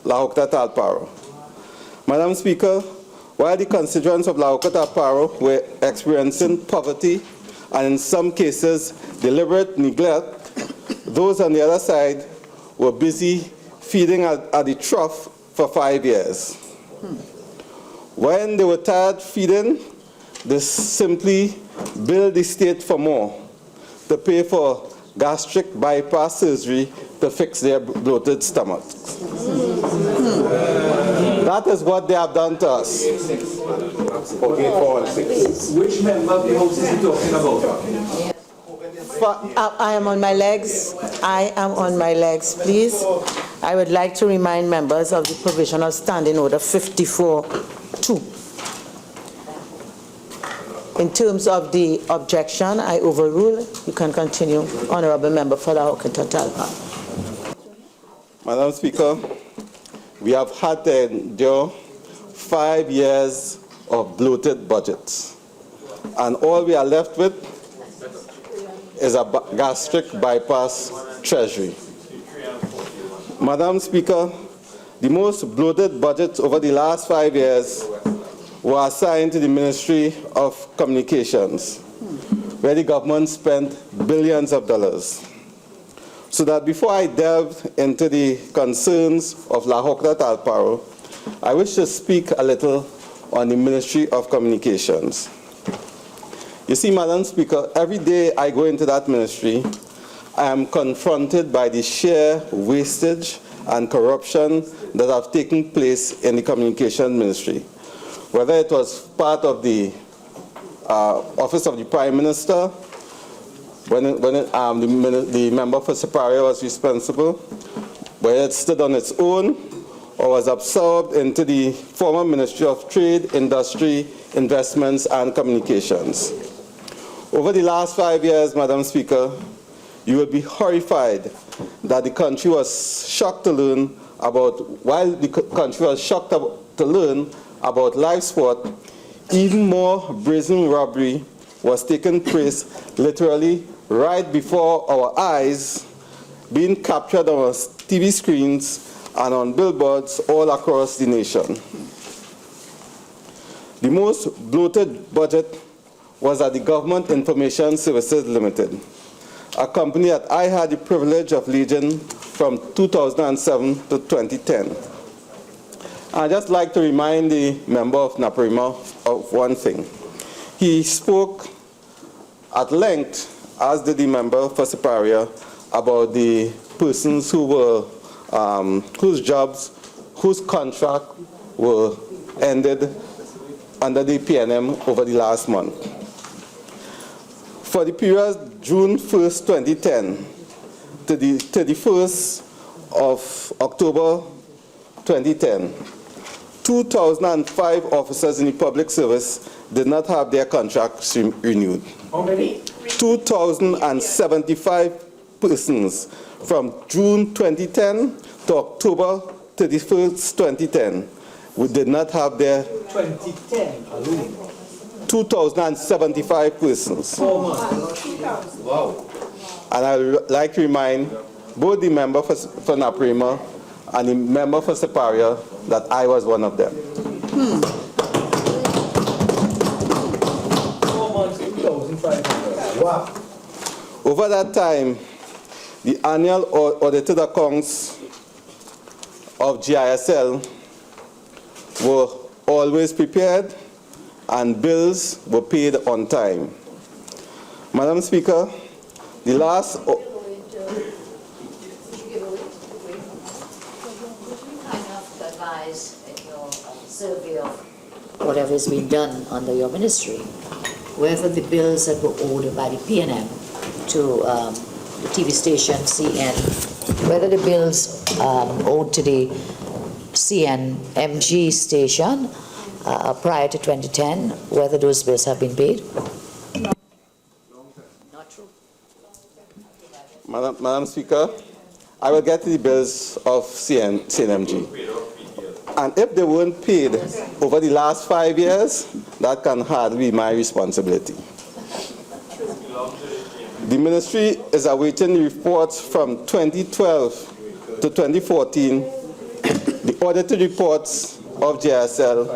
La Horquetta Talparo. Madam Speaker, while the constituents of La Horquetta Talparo were experiencing poverty and in some cases deliberate neglect, those on the other side were busy feeding at the trough for 5 years. When they were tired feeding, they simply billed the state for more to pay for gastric bypass surgery to fix their bloated stomachs. That is what they have done to us. Okay, 4 and 6. Which member of the House is he talking about? I am on my legs. I am on my legs, please. I would like to remind members of the provision of Standing Order 54-2. In terms of the objection, I overrule. You can continue, Honorable Member for La Horquetta Talparo. Madam Speaker, we have had to endure 5 years of bloated budgets, and all we are left with is a gastric bypass treasury. Madam Speaker, the most bloated budgets over the last 5 years were assigned to the Ministry of Communications, where the government spent billions of dollars. So that before I delve into the concerns of La Horquetta Talparo, I wish to speak a little on the Ministry of Communications. You see, Madam Speaker, every day I go into that ministry, I am confronted by the sheer wastage and corruption that have taken place in the Communication Ministry. Whether it was part of the Office of the Prime Minister, when the member for Superior was responsible, whether it stood on its own or was absorbed into the former Ministry of Trade, Industry, Investments and Communications. Over the last 5 years, Madam Speaker, you will be horrified that the country was shocked to learn about, while the country was shocked to learn about live sport, even more brazen robbery was taking place literally right before our eyes, being captured on our TV screens and on billboards all across the nation. The most bloated budget was at the Government Information Services Limited, a company that I had the privilege of leading from 2007 to 2010. I'd just like to remind the member of Naparima of one thing. He spoke at length, as did the member for Superior, about the persons who were whose contract were ended under the PNM over the last month. For the period June 1st, 2010 to the 31st of October 2010, 2,005 officers in the public service did not have their contracts renewed. How many? 2,075 persons from June 2010 to October 31st, 2010, we did not have their 2010 alone. 2,075 persons. 4 months. Wow. And I would like to remind both the member for Naparima and the member for Separia that I was one of them. 4 months, 2,500. Wow. Over that time, the annual audited accounts of GISL were always prepared and bills were paid on time. Madam Speaker, the last... Advise in your survey of whatever has been done under your ministry, whether the bills that were owed by the PNM to the TV station CN, whether the bills owed to the CNMG station prior to 2010, whether those bills have been paid? Not true. Madam Speaker, I will get to the bills of CNMG. And if they weren't paid over the last 5 years, that can hardly be my responsibility. The ministry is awaiting the reports from 2012 to 2014, the audited reports of JSL,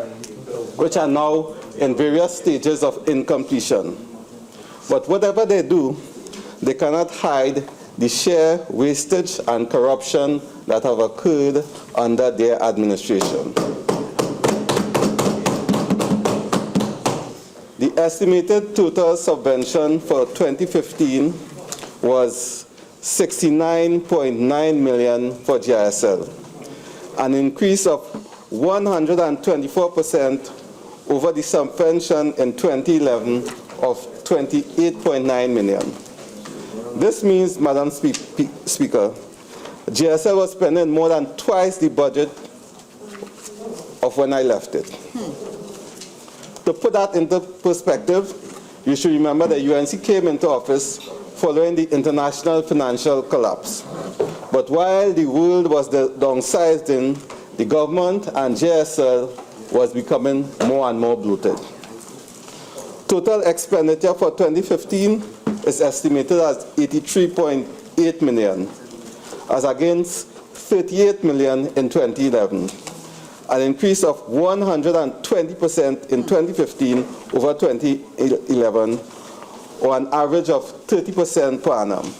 which are now in various stages of incompletion. But whatever they do, they cannot hide the sheer wastage and corruption that have occurred under their administration. The estimated total subvention for 2015 was 69.9 million for GISL, an increase of 124% over the subvention in 2011 of 28.9 million. This means, Madam Speaker, GSL was spending more than twice the budget of when I left it. To put that into perspective, you should remember that UNC came into office following the international financial collapse. But while the world was downsizing, the government and JSL was becoming more and more bloated. Total expenditure for 2015 is estimated as 83.8 million, as against 38 million in 2011, an increase of 120% in 2015 over 2011, or an average of 30% per annum.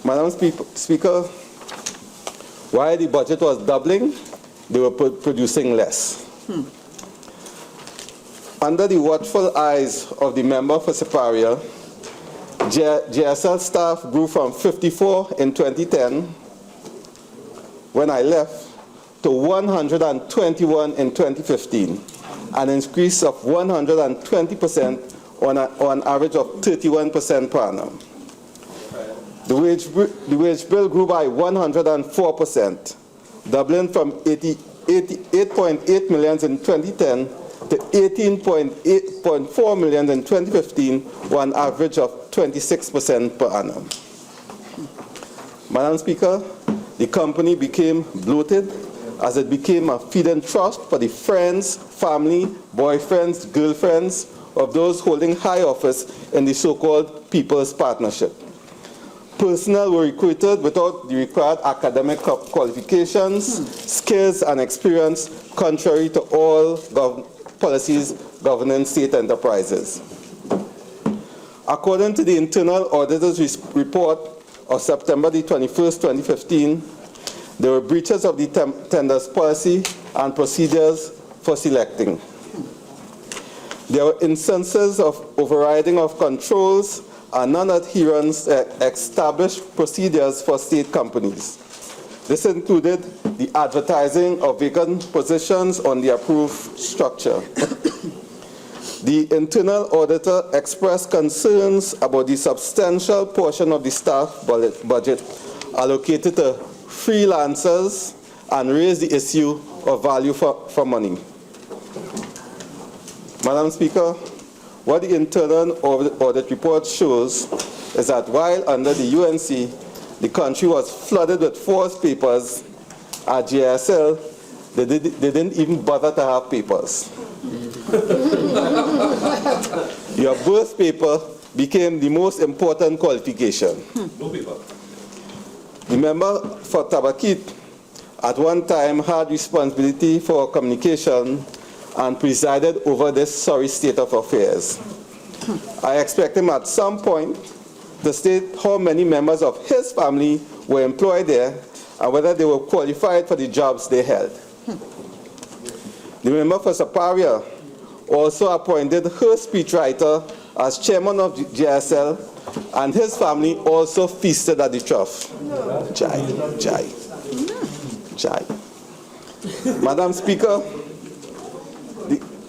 Madam Speaker, while the budget was doubling, they were producing less. Under the watchful eyes of the member for Separia, JSL staff grew from 54 in 2010, when I left, to 121 in 2015, an increase of 120% on an average of 31% per annum. The wage bill grew by 104%, doubling from 8.8 million in 2010 to 18.4 million in 2015, or an average of 26% per annum. Madam Speaker, the company became bloated as it became a feeding trust for the friends, family, boyfriends, girlfriends of those holding high office in the so-called People's Partnership. Personnel were recruited without the required academic qualifications, skills, and experience, contrary to all policies governing state enterprises. According to the Internal Auditor's report of September the 21st, 2015, there were breaches of the tenders policy and procedures for selecting. There were instances of overriding of controls and non-adherence to established procedures for state companies. This included the advertising of vacant positions on the approved structure. The internal auditor expressed concerns about the substantial portion of the staff budget allocated to freelancers and raised the issue of value for money. Madam Speaker, what the internal audit report shows is that while under the UNC, the country was flooded with false papers, at GSL, they didn't even bother to have papers. Your birth paper became the most important qualification. No paper. The member for Tabakit at one time had responsibility for communication and presided over this sorry state of affairs. I expect him at some point to state how many members of his family were employed there and whether they were qualified for the jobs they held. The member for Saparia also appointed her speechwriter as chairman of GSL, and his family also feasted at the trough. Jai. Madam Speaker,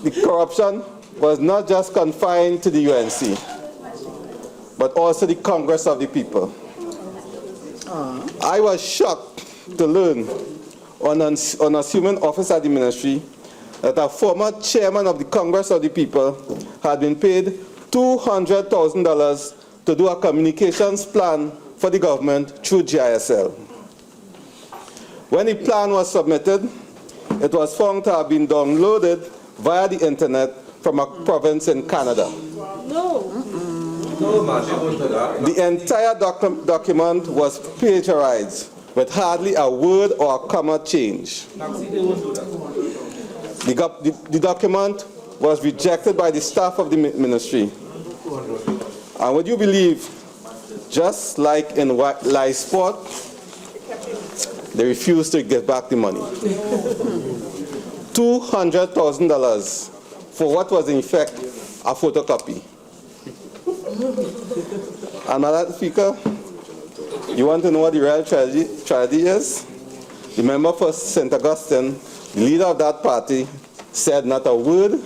the corruption was not just confined to the UNC, but also the Congress of the People. I was shocked to learn on assuming office at the ministry that a former chairman of the Congress of the People had been paid $200,000 to do a communications plan for the government through GISL. When the plan was submitted, it was found to have been downloaded via the internet from a province in Canada. The entire document was plagiarized with hardly a word or a comma change. The document was rejected by the staff of the ministry. And would you believe, just like in live sport, they refused to give back the money. $200,000 for what was in effect a photocopy. And Madam Speaker, you want to know what the real tragedy is? The member for St. Augustine, the leader of that party, said not a word.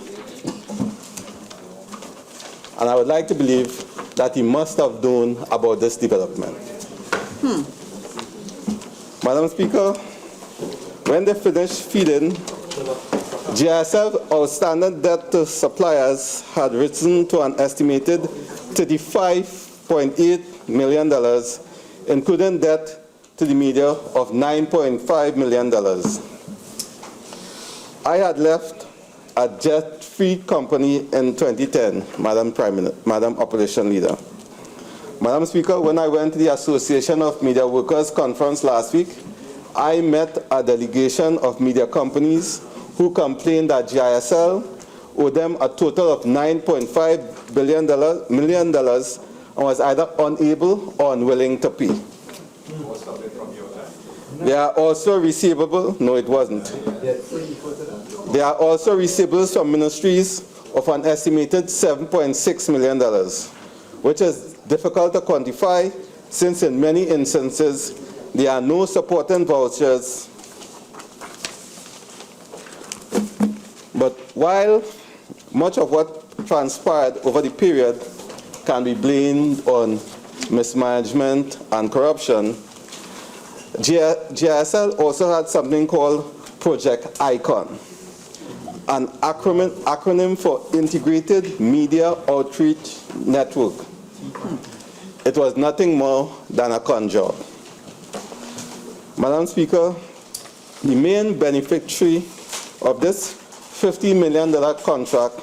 And I would like to believe that he must have known about this development. Madam Speaker, when they finished feeding, GSL outstanding debt to suppliers had risen to an estimated $35.8 million, including debt to the media of $9.5 million. I had left a jet-free company in 2010, Madam Opposition Leader. Madam Speaker, when I went to the Association of Media Workers conference last week, I met a delegation of media companies who complained that GISL owed them a total of $9.5 million and was either unable or unwilling to pay. They are also receivable, no it wasn't. There are also receivables from ministries of an estimated $7.6 million, which is difficult to quantify since in many instances there are no supporting vouchers. But while much of what transpired over the period can be blamed on mismanagement and corruption, GISL also had something called Project ICON, an acronym for Integrated Media Outreach Network. It was nothing more than a con job. Madam Speaker, the main beneficiary of this $50 million contract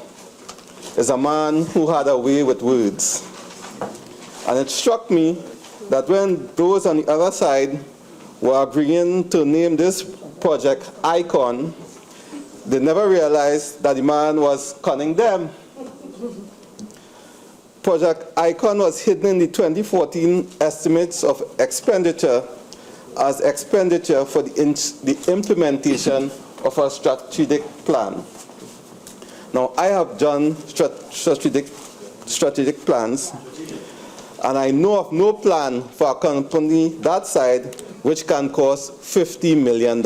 is a man who had a way with words. And it struck me that when those on the other side were agreeing to name this project ICON, they never realized that the man was conning them. Project ICON was hidden in the 2014 estimates of expenditure as expenditure for the implementation of a strategic plan. Now, I have done strategic plans, and I know of no plan for a company that size which can cost $50 million.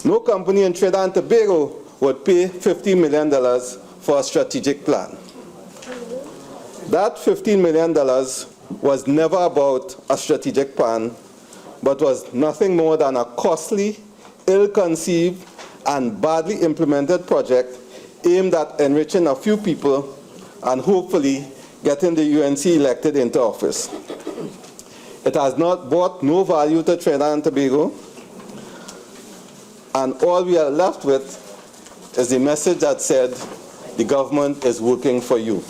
No company in Trinidad and Tobago would pay $50 million for a strategic plan. That $15 million was never about a strategic plan, but was nothing more than a costly, ill-conceived, and badly implemented project aimed at enriching a few people and hopefully getting the UNC elected into office. It has not brought no value to Trinidad and Tobago, and all we are left with is the message that said, the government is working for you.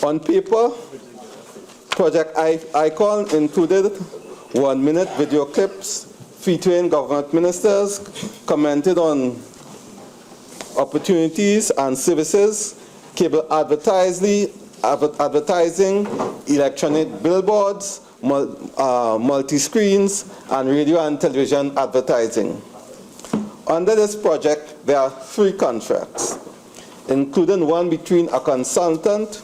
On paper, Project Icon included 1-minute video clips featuring government ministers, commented on opportunities and services, cable advertising, electronic billboards, multi-screens, and radio and television advertising. Under this project, there are 3 contracts, including one between a consultant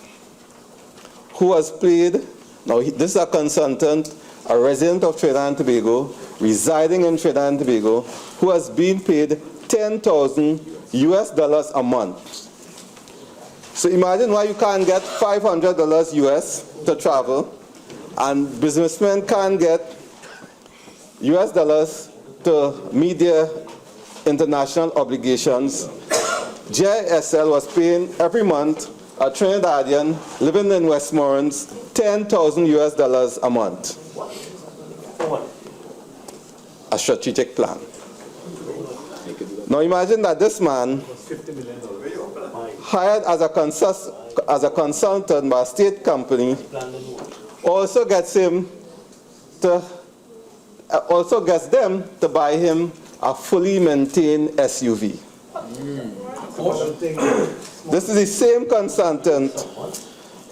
who has played, now this is a consultant, a resident of Trinidad and Tobago, residing in Trinidad and Tobago, who has been paid $10,000 a month. So imagine why you can't get $500 US to travel, and businessmen can't get US dollars to meet their international obligations. JSL was paying every month a Trinidadian living in Westmoreland $10,000 US a month. A strategic plan. Now imagine that this man, hired as a consultant by a state company, also gets them to buy him a fully maintained SUV. This is the same consultant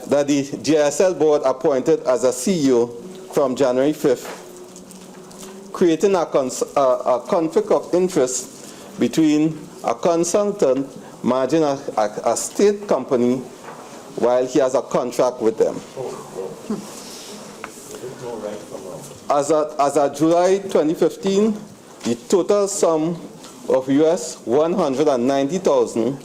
that the GSL board appointed as a CEO from January 5th, creating a conflict of interest between a consultant managing a state company while he has a contract with them. As of July 2015, the total sum of US $190,000,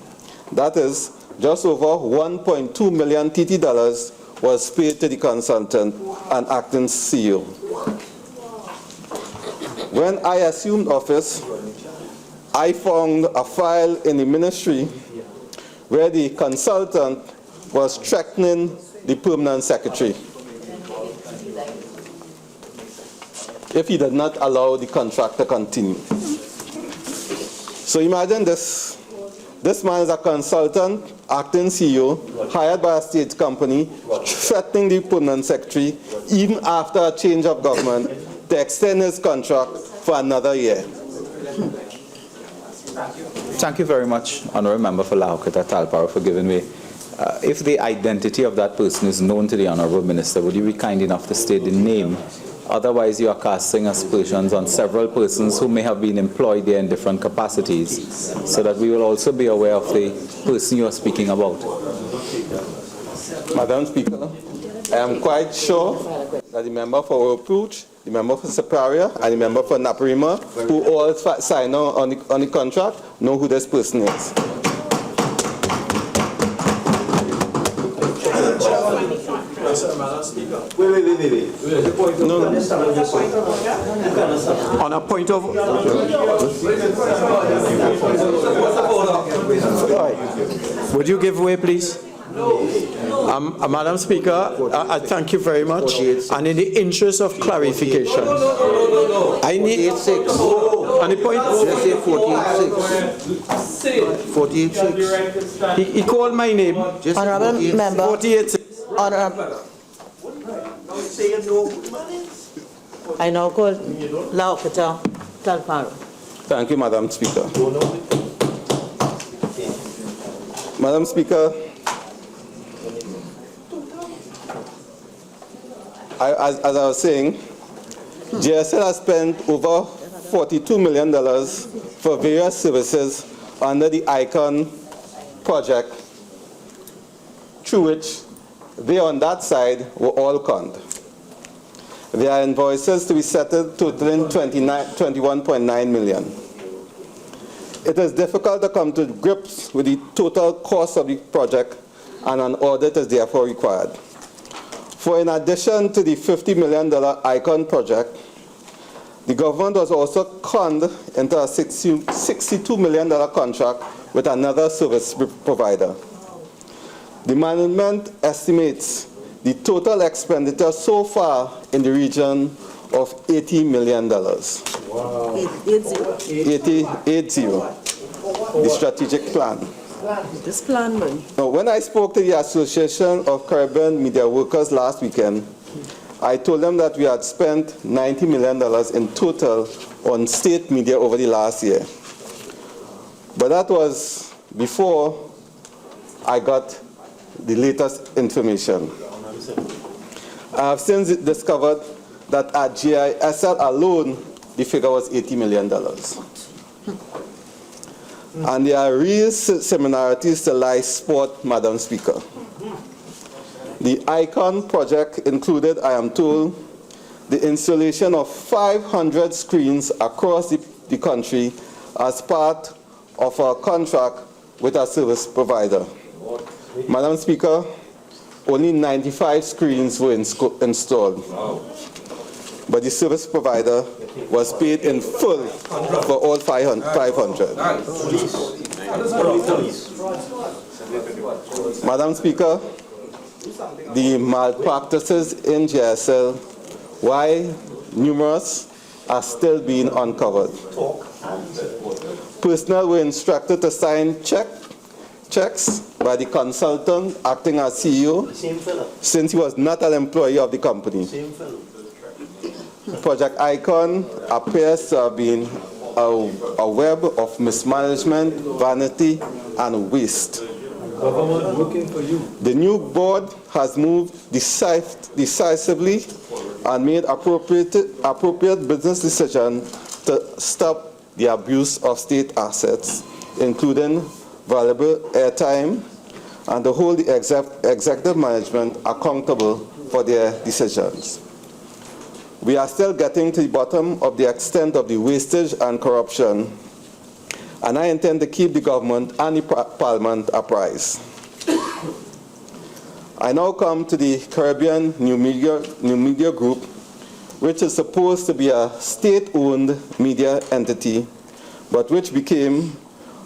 that is just over 1.2 million TT dollars, was paid to the consultant and acting CEO. When I assumed office, I found a file in the ministry where the consultant was threatening the permanent secretary if he did not allow the contract to continue. So imagine this man is a consultant, acting CEO, hired by a state company, threatening the permanent secretary even after a change of government to extend his contract for another year. Thank you very much, Honourable Member for Horquetta, Talparo, for giving me. If the identity of that person is known to the Honourable Minister, would you be kind enough to state the name? Otherwise, you are casting aspersions on several persons who may have been employed there in different capacities, so that we will also be aware of the person you are speaking about. Madam Speaker, I am quite sure that the member for Approach, the member for Superior, and the member for Naparima, who all signed on the contract, know who this person is. Wait. No. On a point of... Would you give way, please? Madam Speaker, I thank you very much. And in the interest of clarification, I need... On the point... Just say 48.6. He called my name. Honourable Member. 48. Honourable. I now call Horquetta, Talparo. Thank you, Madam Speaker. Madam Speaker, as I was saying, GSL has spent over $42 million for various services under the ICON project, through which they on that side were all conned. There are invoices to be settled totaling 21.9 million. It is difficult to come to grips with the total cost of the project, and an audit is therefore required. For in addition to the $50 million ICON project, the government was also conned into a $62 million contract with another service provider. The management estimates the total expenditure so far in the region of $80 million. Wow. 80, the strategic plan. This plan, man. Now, when I spoke to the Association of Caribbean Media Workers last weekend, I told them that we had spent $90 million in total on state media over the last year. But that was before I got the latest information. I have since discovered that at GISL alone, the figure was $80 million. And there are real similarities to live sport, Madam Speaker. The ICON project included, I am told, the installation of 500 screens across the country as part of a contract with a service provider. Madam Speaker, only 95 screens were installed. But the service provider was paid in full for all 500. Madam Speaker, the malpractices in GSL, while numerous, are still being uncovered. Personnel were instructed to sign checks by the consultant acting as CEO since he was not an employee of the company. Project ICON appears to have been a web of mismanagement, vanity, and waste. Government looking for you. The new board has moved decisively and made appropriate business decisions to stop the abuse of state assets, including valuable airtime, and to hold the executive management accountable for their decisions. We are still getting to the bottom of the extent of the wastage and corruption, and I intend to keep the government and the Parliament apprised. I now come to the Caribbean New Media Group, which is supposed to be a state-owned media entity, but which became,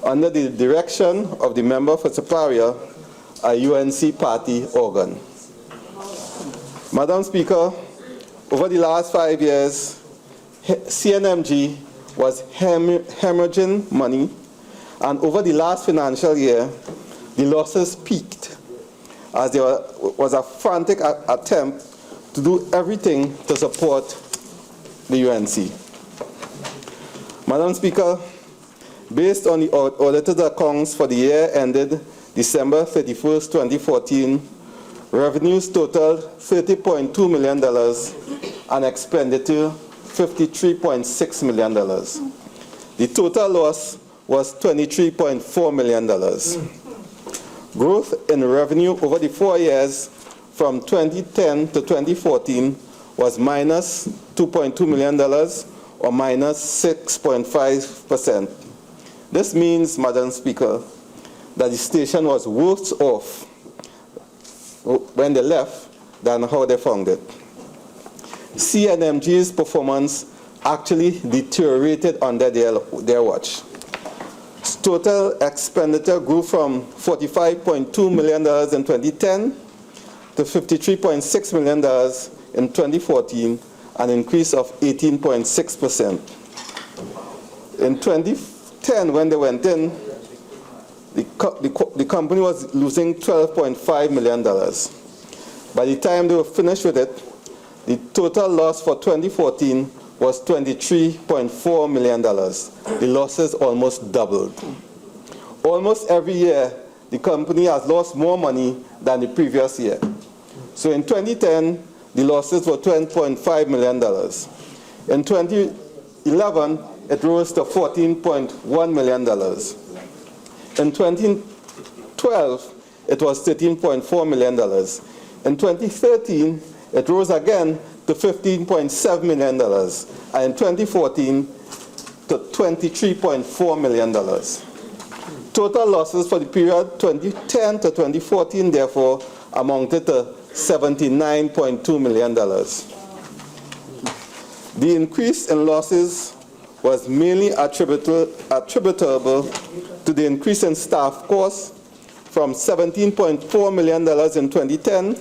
under the direction of the member for Superior, a UNC party organ. Madam Speaker, over the last 5 years, CNMG was hemorrhaging money, and over the last financial year, the losses peaked as there was a frantic attempt to do everything to support the UNC. Madam Speaker, based on the audited accounts for the year ended December 31st, 2014, revenues totaled $30.2 million and expenditure $53.6 million. The total loss was $23.4 million. Growth in revenue over the 4 years from 2010 to 2014 was minus $2.2 million or minus 6.5%. This means, Madam Speaker, that the station was worse off when they left than how they found it. CNMG's performance actually deteriorated under their watch. Total expenditure grew from $45.2 million in 2010 to $53.6 million in 2014, an increase of 18.6%. In 2010, when they went in, the company was losing $12.5 million. By the time they were finished with it, the total loss for 2014 was $23.4 million. The losses almost doubled. Almost every year, the company has lost more money than the previous year. So in 2010, the losses were $10.5 million. In 2011, it rose to $14.1 million. In 2012, it was $13.4 million. In 2013, it rose again to $15.7 million, and in 2014 to $23.4 million. Total losses for the period 2010 to 2014, therefore, amounted to $79.2 million. The increase in losses was mainly attributable to the increase in staff costs from $17.4 million in 2010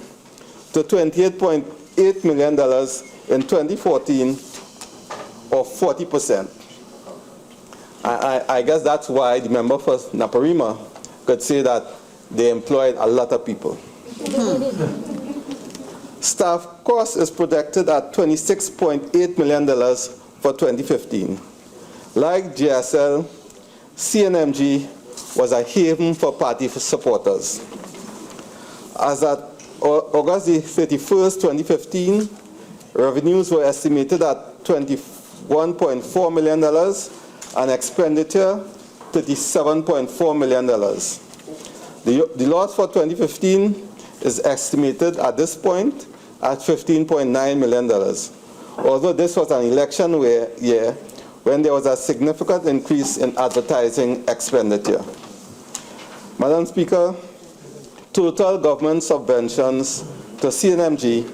to $28.8 million in 2014, or 40%. I guess that's why the member for Naparima could say that they employed a lot of people. Staff cost is projected at $26.8 million for 2015. Like GSL, CNMG was a haven for party supporters. As at August 31st, 2015, revenues were estimated at $21.4 million and expenditure $37.4 million. The loss for 2015 is estimated at this point at $15.9 million. Although this was an election year when there was a significant increase in advertising expenditure. Madam Speaker, total government subventions to CNMG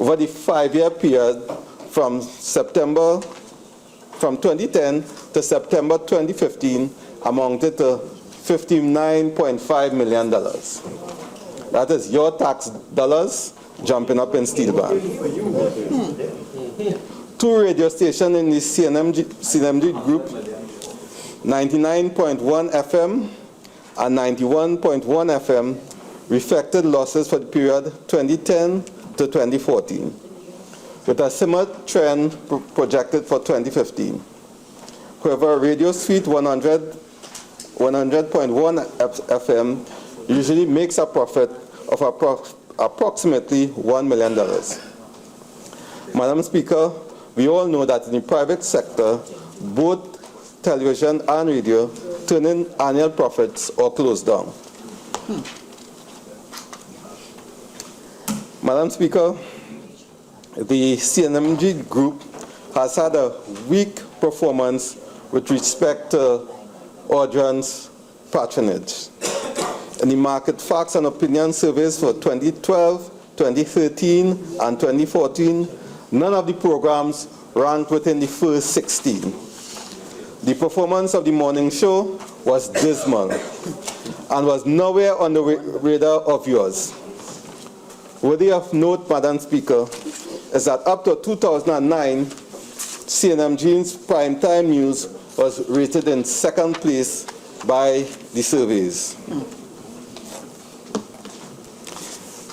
over the 5-year period from 2010 to September 2015 amounted to $59.5 million. That is your tax dollars jumping up in steel band. 2 radio stations in the CNMG group, 99.1 FM and 91.1 FM, reflected losses for the period 2010 to 2014, with a similar trend projected for 2015. However, Radio Suite 100.1 FM usually makes a profit of approximately $1 million. Madam Speaker, we all know that in the private sector, both television and radio turn in annual profits or close down. Madam Speaker, the CNMG group has had a weak performance with respect to audience patronage. In the market facts and opinion surveys for 2012, 2013, and 2014, none of the programs ranked within the first 16. The performance of the morning show was dismal and was nowhere on the radar of yours. Worthy of note, Madam Speaker, is that up to 2009, CNMG's primetime news was rated in 2nd place by the surveys.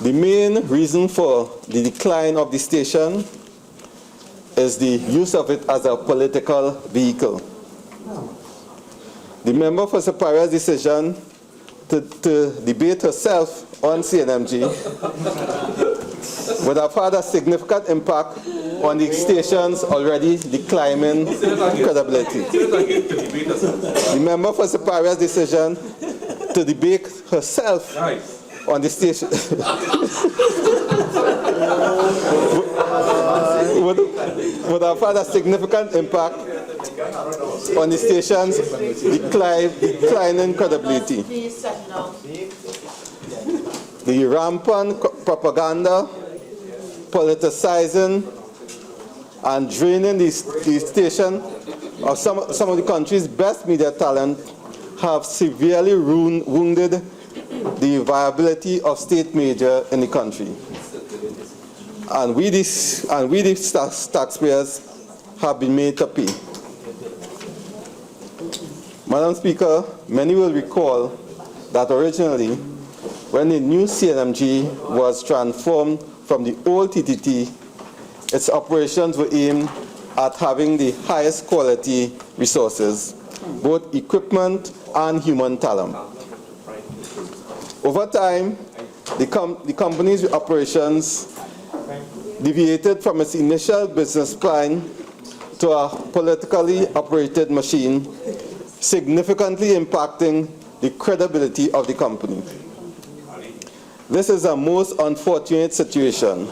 The main reason for the decline of the station is the use of it as a political vehicle. The member for Superior's decision to debate herself on CNMG would have had a significant impact on the station's already declining credibility. The member for Superior's decision to debate herself on the station would have had a significant impact on the station's declining credibility. The rampant propaganda, politicizing, and draining the station of some of the country's best media talent have severely wounded the viability of state media in the country. And we the taxpayers have been made to pay. Madam Speaker, many will recall that originally, when the new CNMG was transformed from the old TTT, its operations were aimed at having the highest quality resources, both equipment and human talent. Over time, the company's operations deviated from its initial business plan to a politically operated machine, significantly impacting the credibility of the company. This is a most unfortunate situation.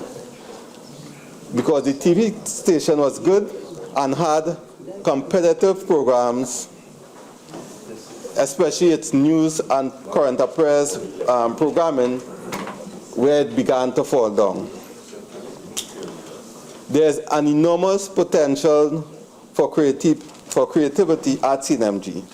because the TV station was good and had competitive programs, especially its news and current affairs programming, where it began to fall down. There's an enormous potential for creativity at CNMG.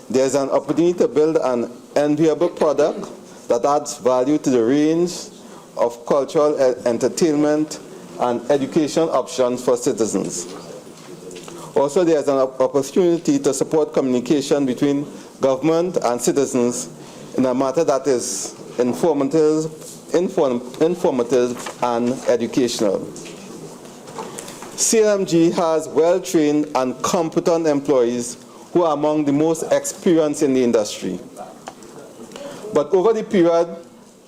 There's an opportunity to build an enviable product that adds value to the range of cultural entertainment and education options for citizens. Also, there's an opportunity to support communication between government and citizens in a matter that is informative and educational. CNMG has well-trained and competent employees who are among the most experienced in the industry. But over the period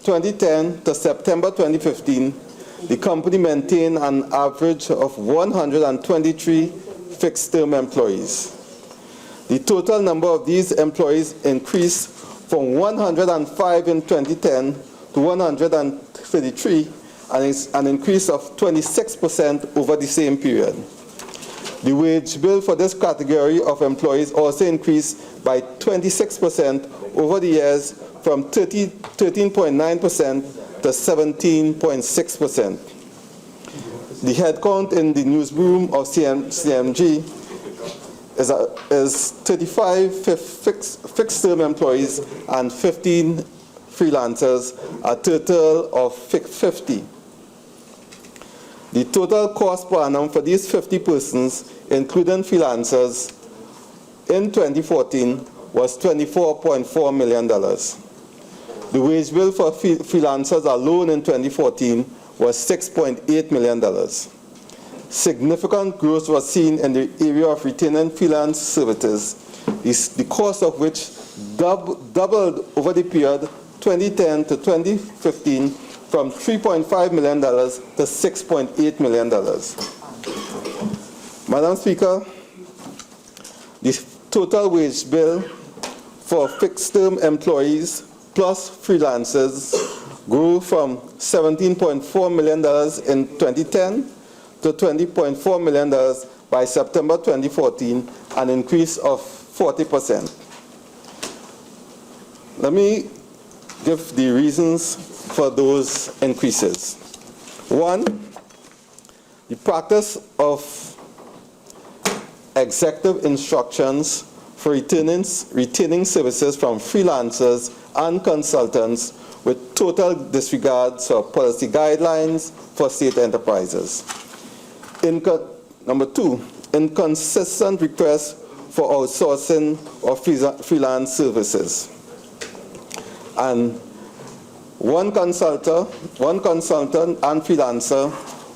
2010 to September 2015, the company maintained an average of 123 fixed-term employees. The total number of these employees increased from 105 in 2010 to 133, and it's an increase of 26% over the same period. The wage bill for this category of employees also increased by 26% over the years, from 13.9% to 17.6%. The headcount in the newsroom of CNMG is 35 fixed-term employees and 15 freelancers, a total of 50. The total cost per annum for these 50 persons, including freelancers, in 2014 was $24.4 million. The wage bill for freelancers alone in 2014 was $6.8 million. Significant growth was seen in the area of retaining freelance services, the cost of which doubled over the period 2010 to 2015 from $3.5 million to $6.8 million. Madam Speaker, the total wage bill for fixed-term employees plus freelancers grew from $17.4 million in 2010 to $20.4 million by September 2014, an increase of 40%. Let me give the reasons for those increases. One, the practice of executive instructions for retaining services from freelancers and consultants with total disregard for policy guidelines for state enterprises. Number two, inconsistent requests for outsourcing of freelance services. And one consultant and freelancer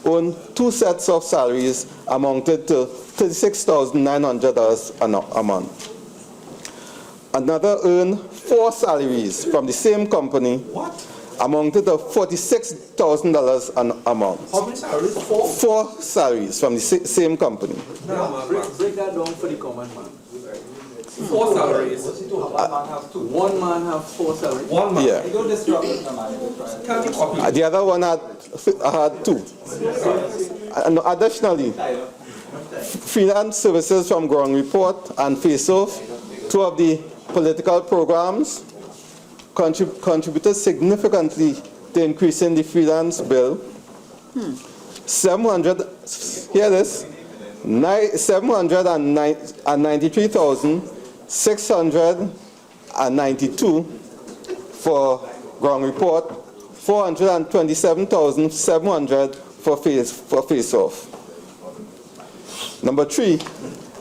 own two sets of salaries amounted to $36,900 a month. Another earned 4 salaries from the same company, amounted to $46,000 a month. How many salaries? 4? 4 salaries from the same company. Break that down for the common man. 4 salaries. One man have 4 salaries. One man. Yeah. The other one had 2. And additionally, freelance services from Ground Report and Face Off, 2 of the political programs, contributed significantly to increasing the freelance bill. 793,692 for Ground Report, 427,700 for Face Off. Number 3,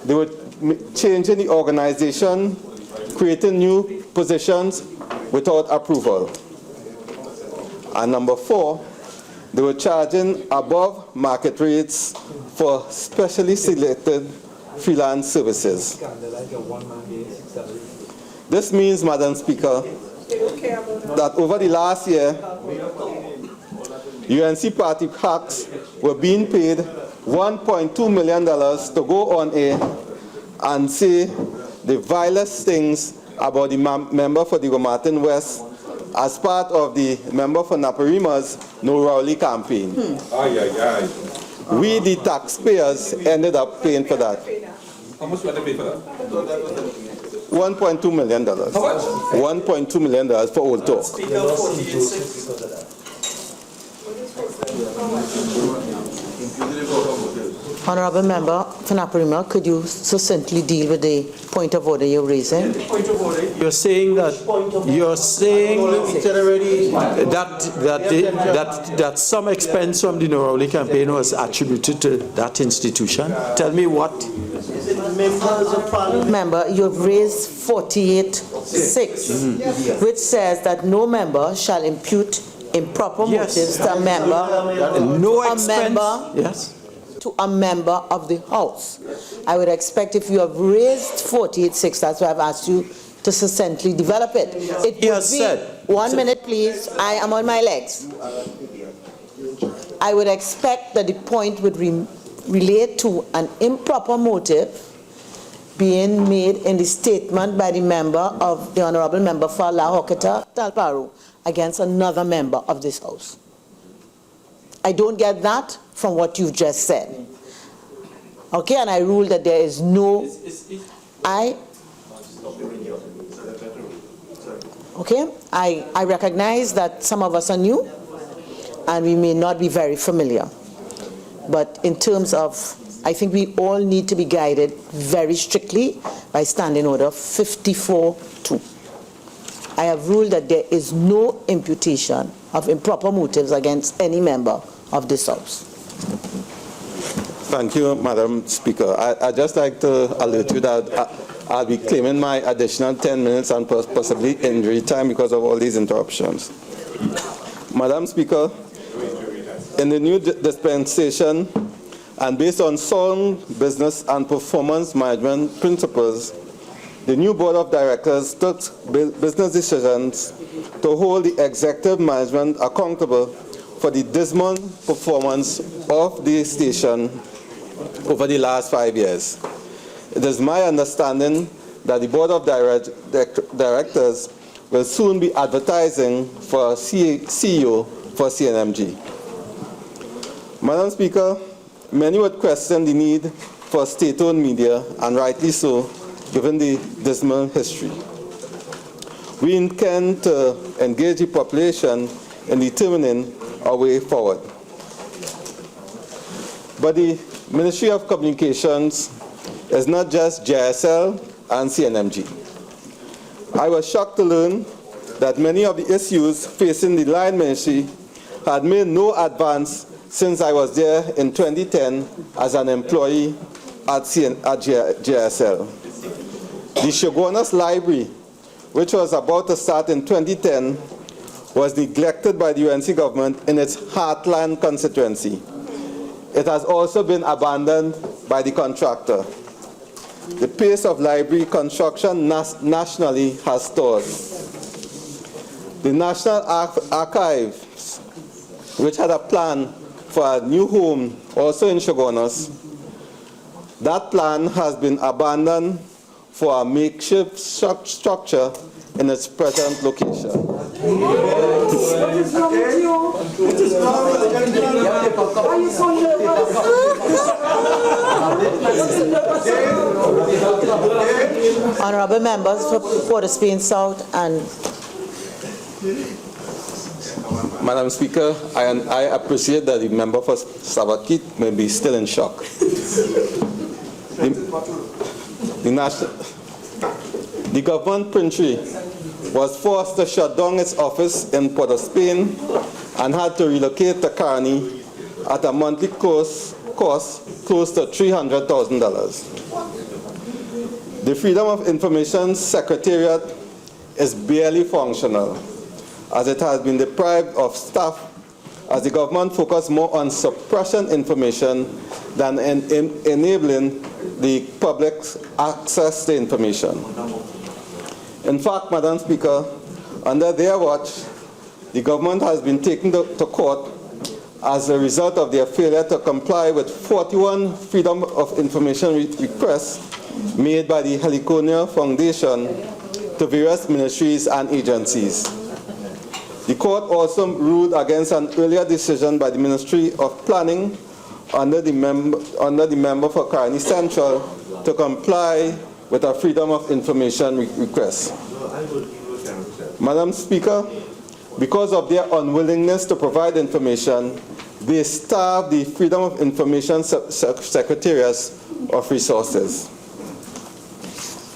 they were changing the organization, creating new positions without approval. And number 4, they were charging above market rates for specially selected freelance services. This means, Madam Speaker, that over the last year, UNC party hacks were being paid $1.2 million to go on air and say the vilest things about the member for Diego Martin West as part of the member for Naparima's No Rowley campaign. We, the taxpayers, ended up paying for that. How much were they pay for that? $1.2 million. How much? $1.2 million for Old Talk. Honorable Member for Naparima, could you succinctly deal with the point of order you're raising? You're saying that that some expense from the Norauli campaign was attributed to that institution. Tell me what. Member, you've raised 48.6, which says that no member shall impute improper motives to a member, No expense. Yes. to a member of the House. I would expect if you have raised 48.6, that's why I've asked you to succinctly develop it. It He would has be, said. 1 minute please, I am on my legs. I would expect that the point would relate to an improper motive being made in the statement by the member of the Honorable Member for Horquetta, Talparo, against another member of this House. I don't get that from what you've just said. Okay, and I rule that there is no, I recognize that some of us are new and we may not be very familiar. But in terms of, I think we all need to be guided very strictly by Standing Order 54-2. I have ruled that there is no imputation of improper motives against any member of this House. Thank you, Madam Speaker. I'd just like to alert you that I'll be claiming my additional 10 minutes and possibly injury time because of all these interruptions. Madam Speaker, in the new dispensation and based on sound business and performance management principles, the new Board of Directors took business decisions to hold the executive management accountable for the dismal performance of the station over the last 5 years. It is my understanding that the Board of Directors will soon be advertising for a CEO for CNMG. Madam Speaker, many would question the need for state-owned media, and rightly so, given the dismal history. We intend to engage the population in determining our way forward. But the Ministry of Communications is not just JSL and CNMG. I was shocked to learn that many of the issues facing the Line Ministry had made no advance since I was there in 2010 as an employee at JSL. The Shogunas Library, which was about to start in 2010, was neglected by the UNC government in its heartland constituency. It has also been abandoned by the contractor. The pace of library construction nationally has stalled. The National Archives, which had a plan for a new home also in Shogunas, that plan has been abandoned for a makeshift structure in its present location. What is wrong with you? What is wrong with you? Why are you so nervous? Honorable members for Port of Spain South and Madam Speaker, I appreciate that the member for Savakit may be still in shock. The government Prt4 was forced to shut down its office in Port of Spain and had to relocate to Carney at a monthly cost close to $300,000. The Freedom of Information Secretariat is barely functional, as it has been deprived of staff as the government focused more on suppression information than enabling the public's access to information. In fact, Madam Speaker, under their watch, the government has been taken to court as a result of their failure to comply with 41 Freedom of Information requests made by the Heliconia Foundation to various ministries and agencies. The court also ruled against an earlier decision by the Ministry of Planning under the member for Caroni Central to comply with a Freedom of Information request. Madam Speaker, because of their unwillingness to provide information, they starved the Freedom of Information Secretariat of resources.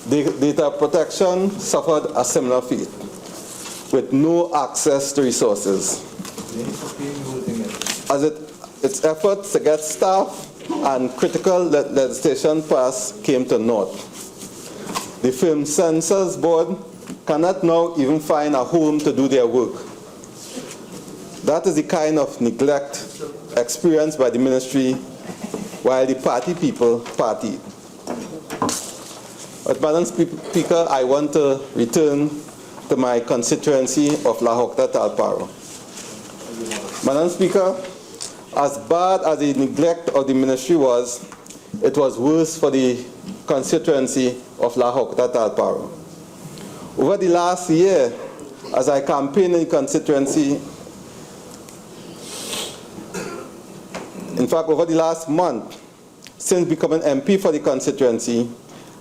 The data protection suffered a similar fate, with no access to resources. As its efforts to get staff and critical legislation passed came to naught. The Film Censors Board cannot now even find a home to do their work. That is the kind of neglect experienced by the ministry while the party people partied. But Madam Speaker, I want to return to my constituency of La Horquetta Talparo. Madam Speaker, as bad as the neglect of the ministry was, it was worse for the constituency of La Horquetta Talparo. Over the last year, as I campaigned in the constituency, in fact, over the last month, since becoming MP for the constituency,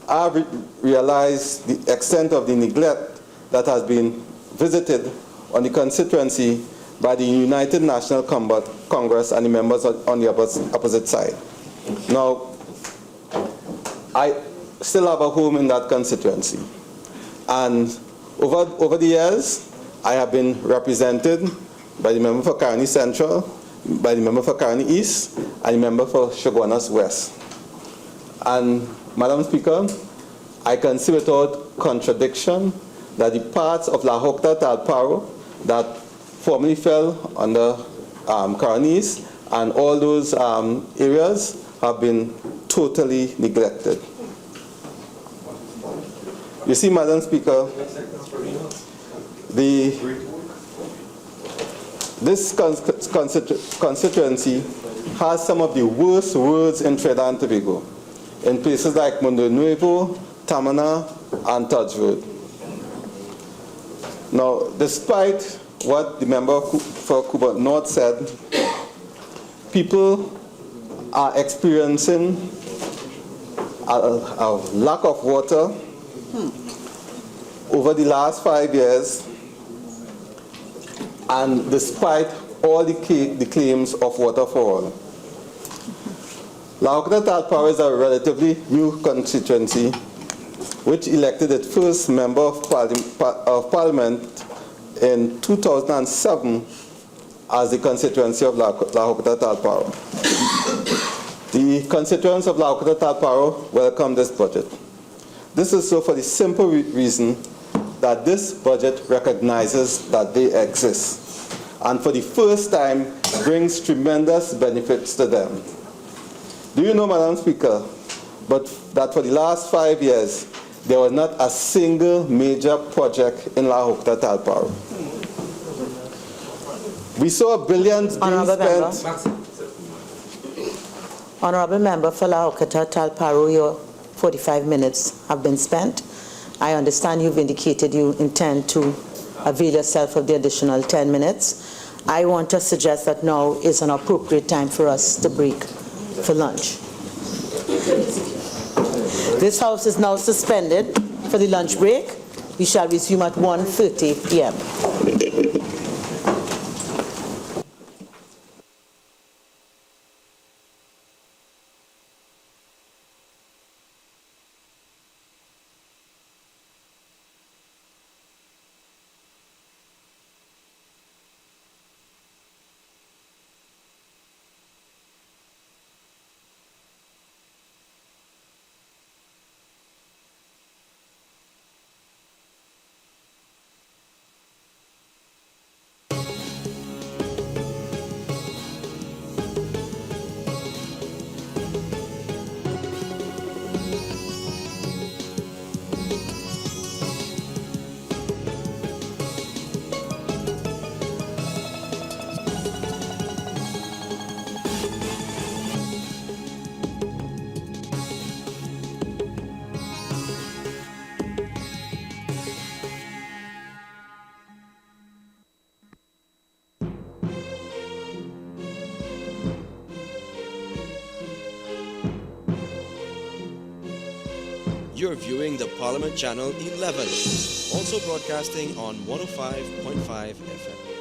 I've realized the extent of the neglect that has been visited on the constituency by the United National Congress and the members on the opposite side. Now, I still have a home in that constituency. And over the years, I have been represented by the member for Caroni Central, by the member for Caroni East, and the member for Chaguanas West. And Madam Speaker, I can see without contradiction that the parts of La Horquetta Talparo that formerly fell under Caroni East and all those areas have been totally neglected. You see, Madam Speaker, this constituency has some of the worst roads in Trinidad and Tobago, in places like Mundo Nuevo, Tamana, and Touch Road. Now, despite what the member for Cuba North said, people are experiencing a lack of water over the last 5 years, and despite all the claims of water for all. La Horquetta Talparo is a relatively new constituency which elected its first member of parliament in 2007 as the constituency of La Horquetta Talparo. The constituents of La Horquetta Talparo welcome this budget. This is so for the simple reason that this budget recognizes that they exist, and for the first time brings tremendous benefits to them. Do you know, Madam Speaker, that for the last 5 years, there was not a single major project in La Horquetta Talparo. We saw billions being spent. Honorable Member for La Horquetta Talparo, your 45 minutes have been spent. I understand you've indicated you intend to avail yourself of the additional 10 minutes. I want to suggest that now is an appropriate time for us to break for lunch. This House is now suspended for the lunch break. We shall resume at 1:30 p.m. You're viewing the Parliament Channel 11, also broadcasting on 105.5 FM.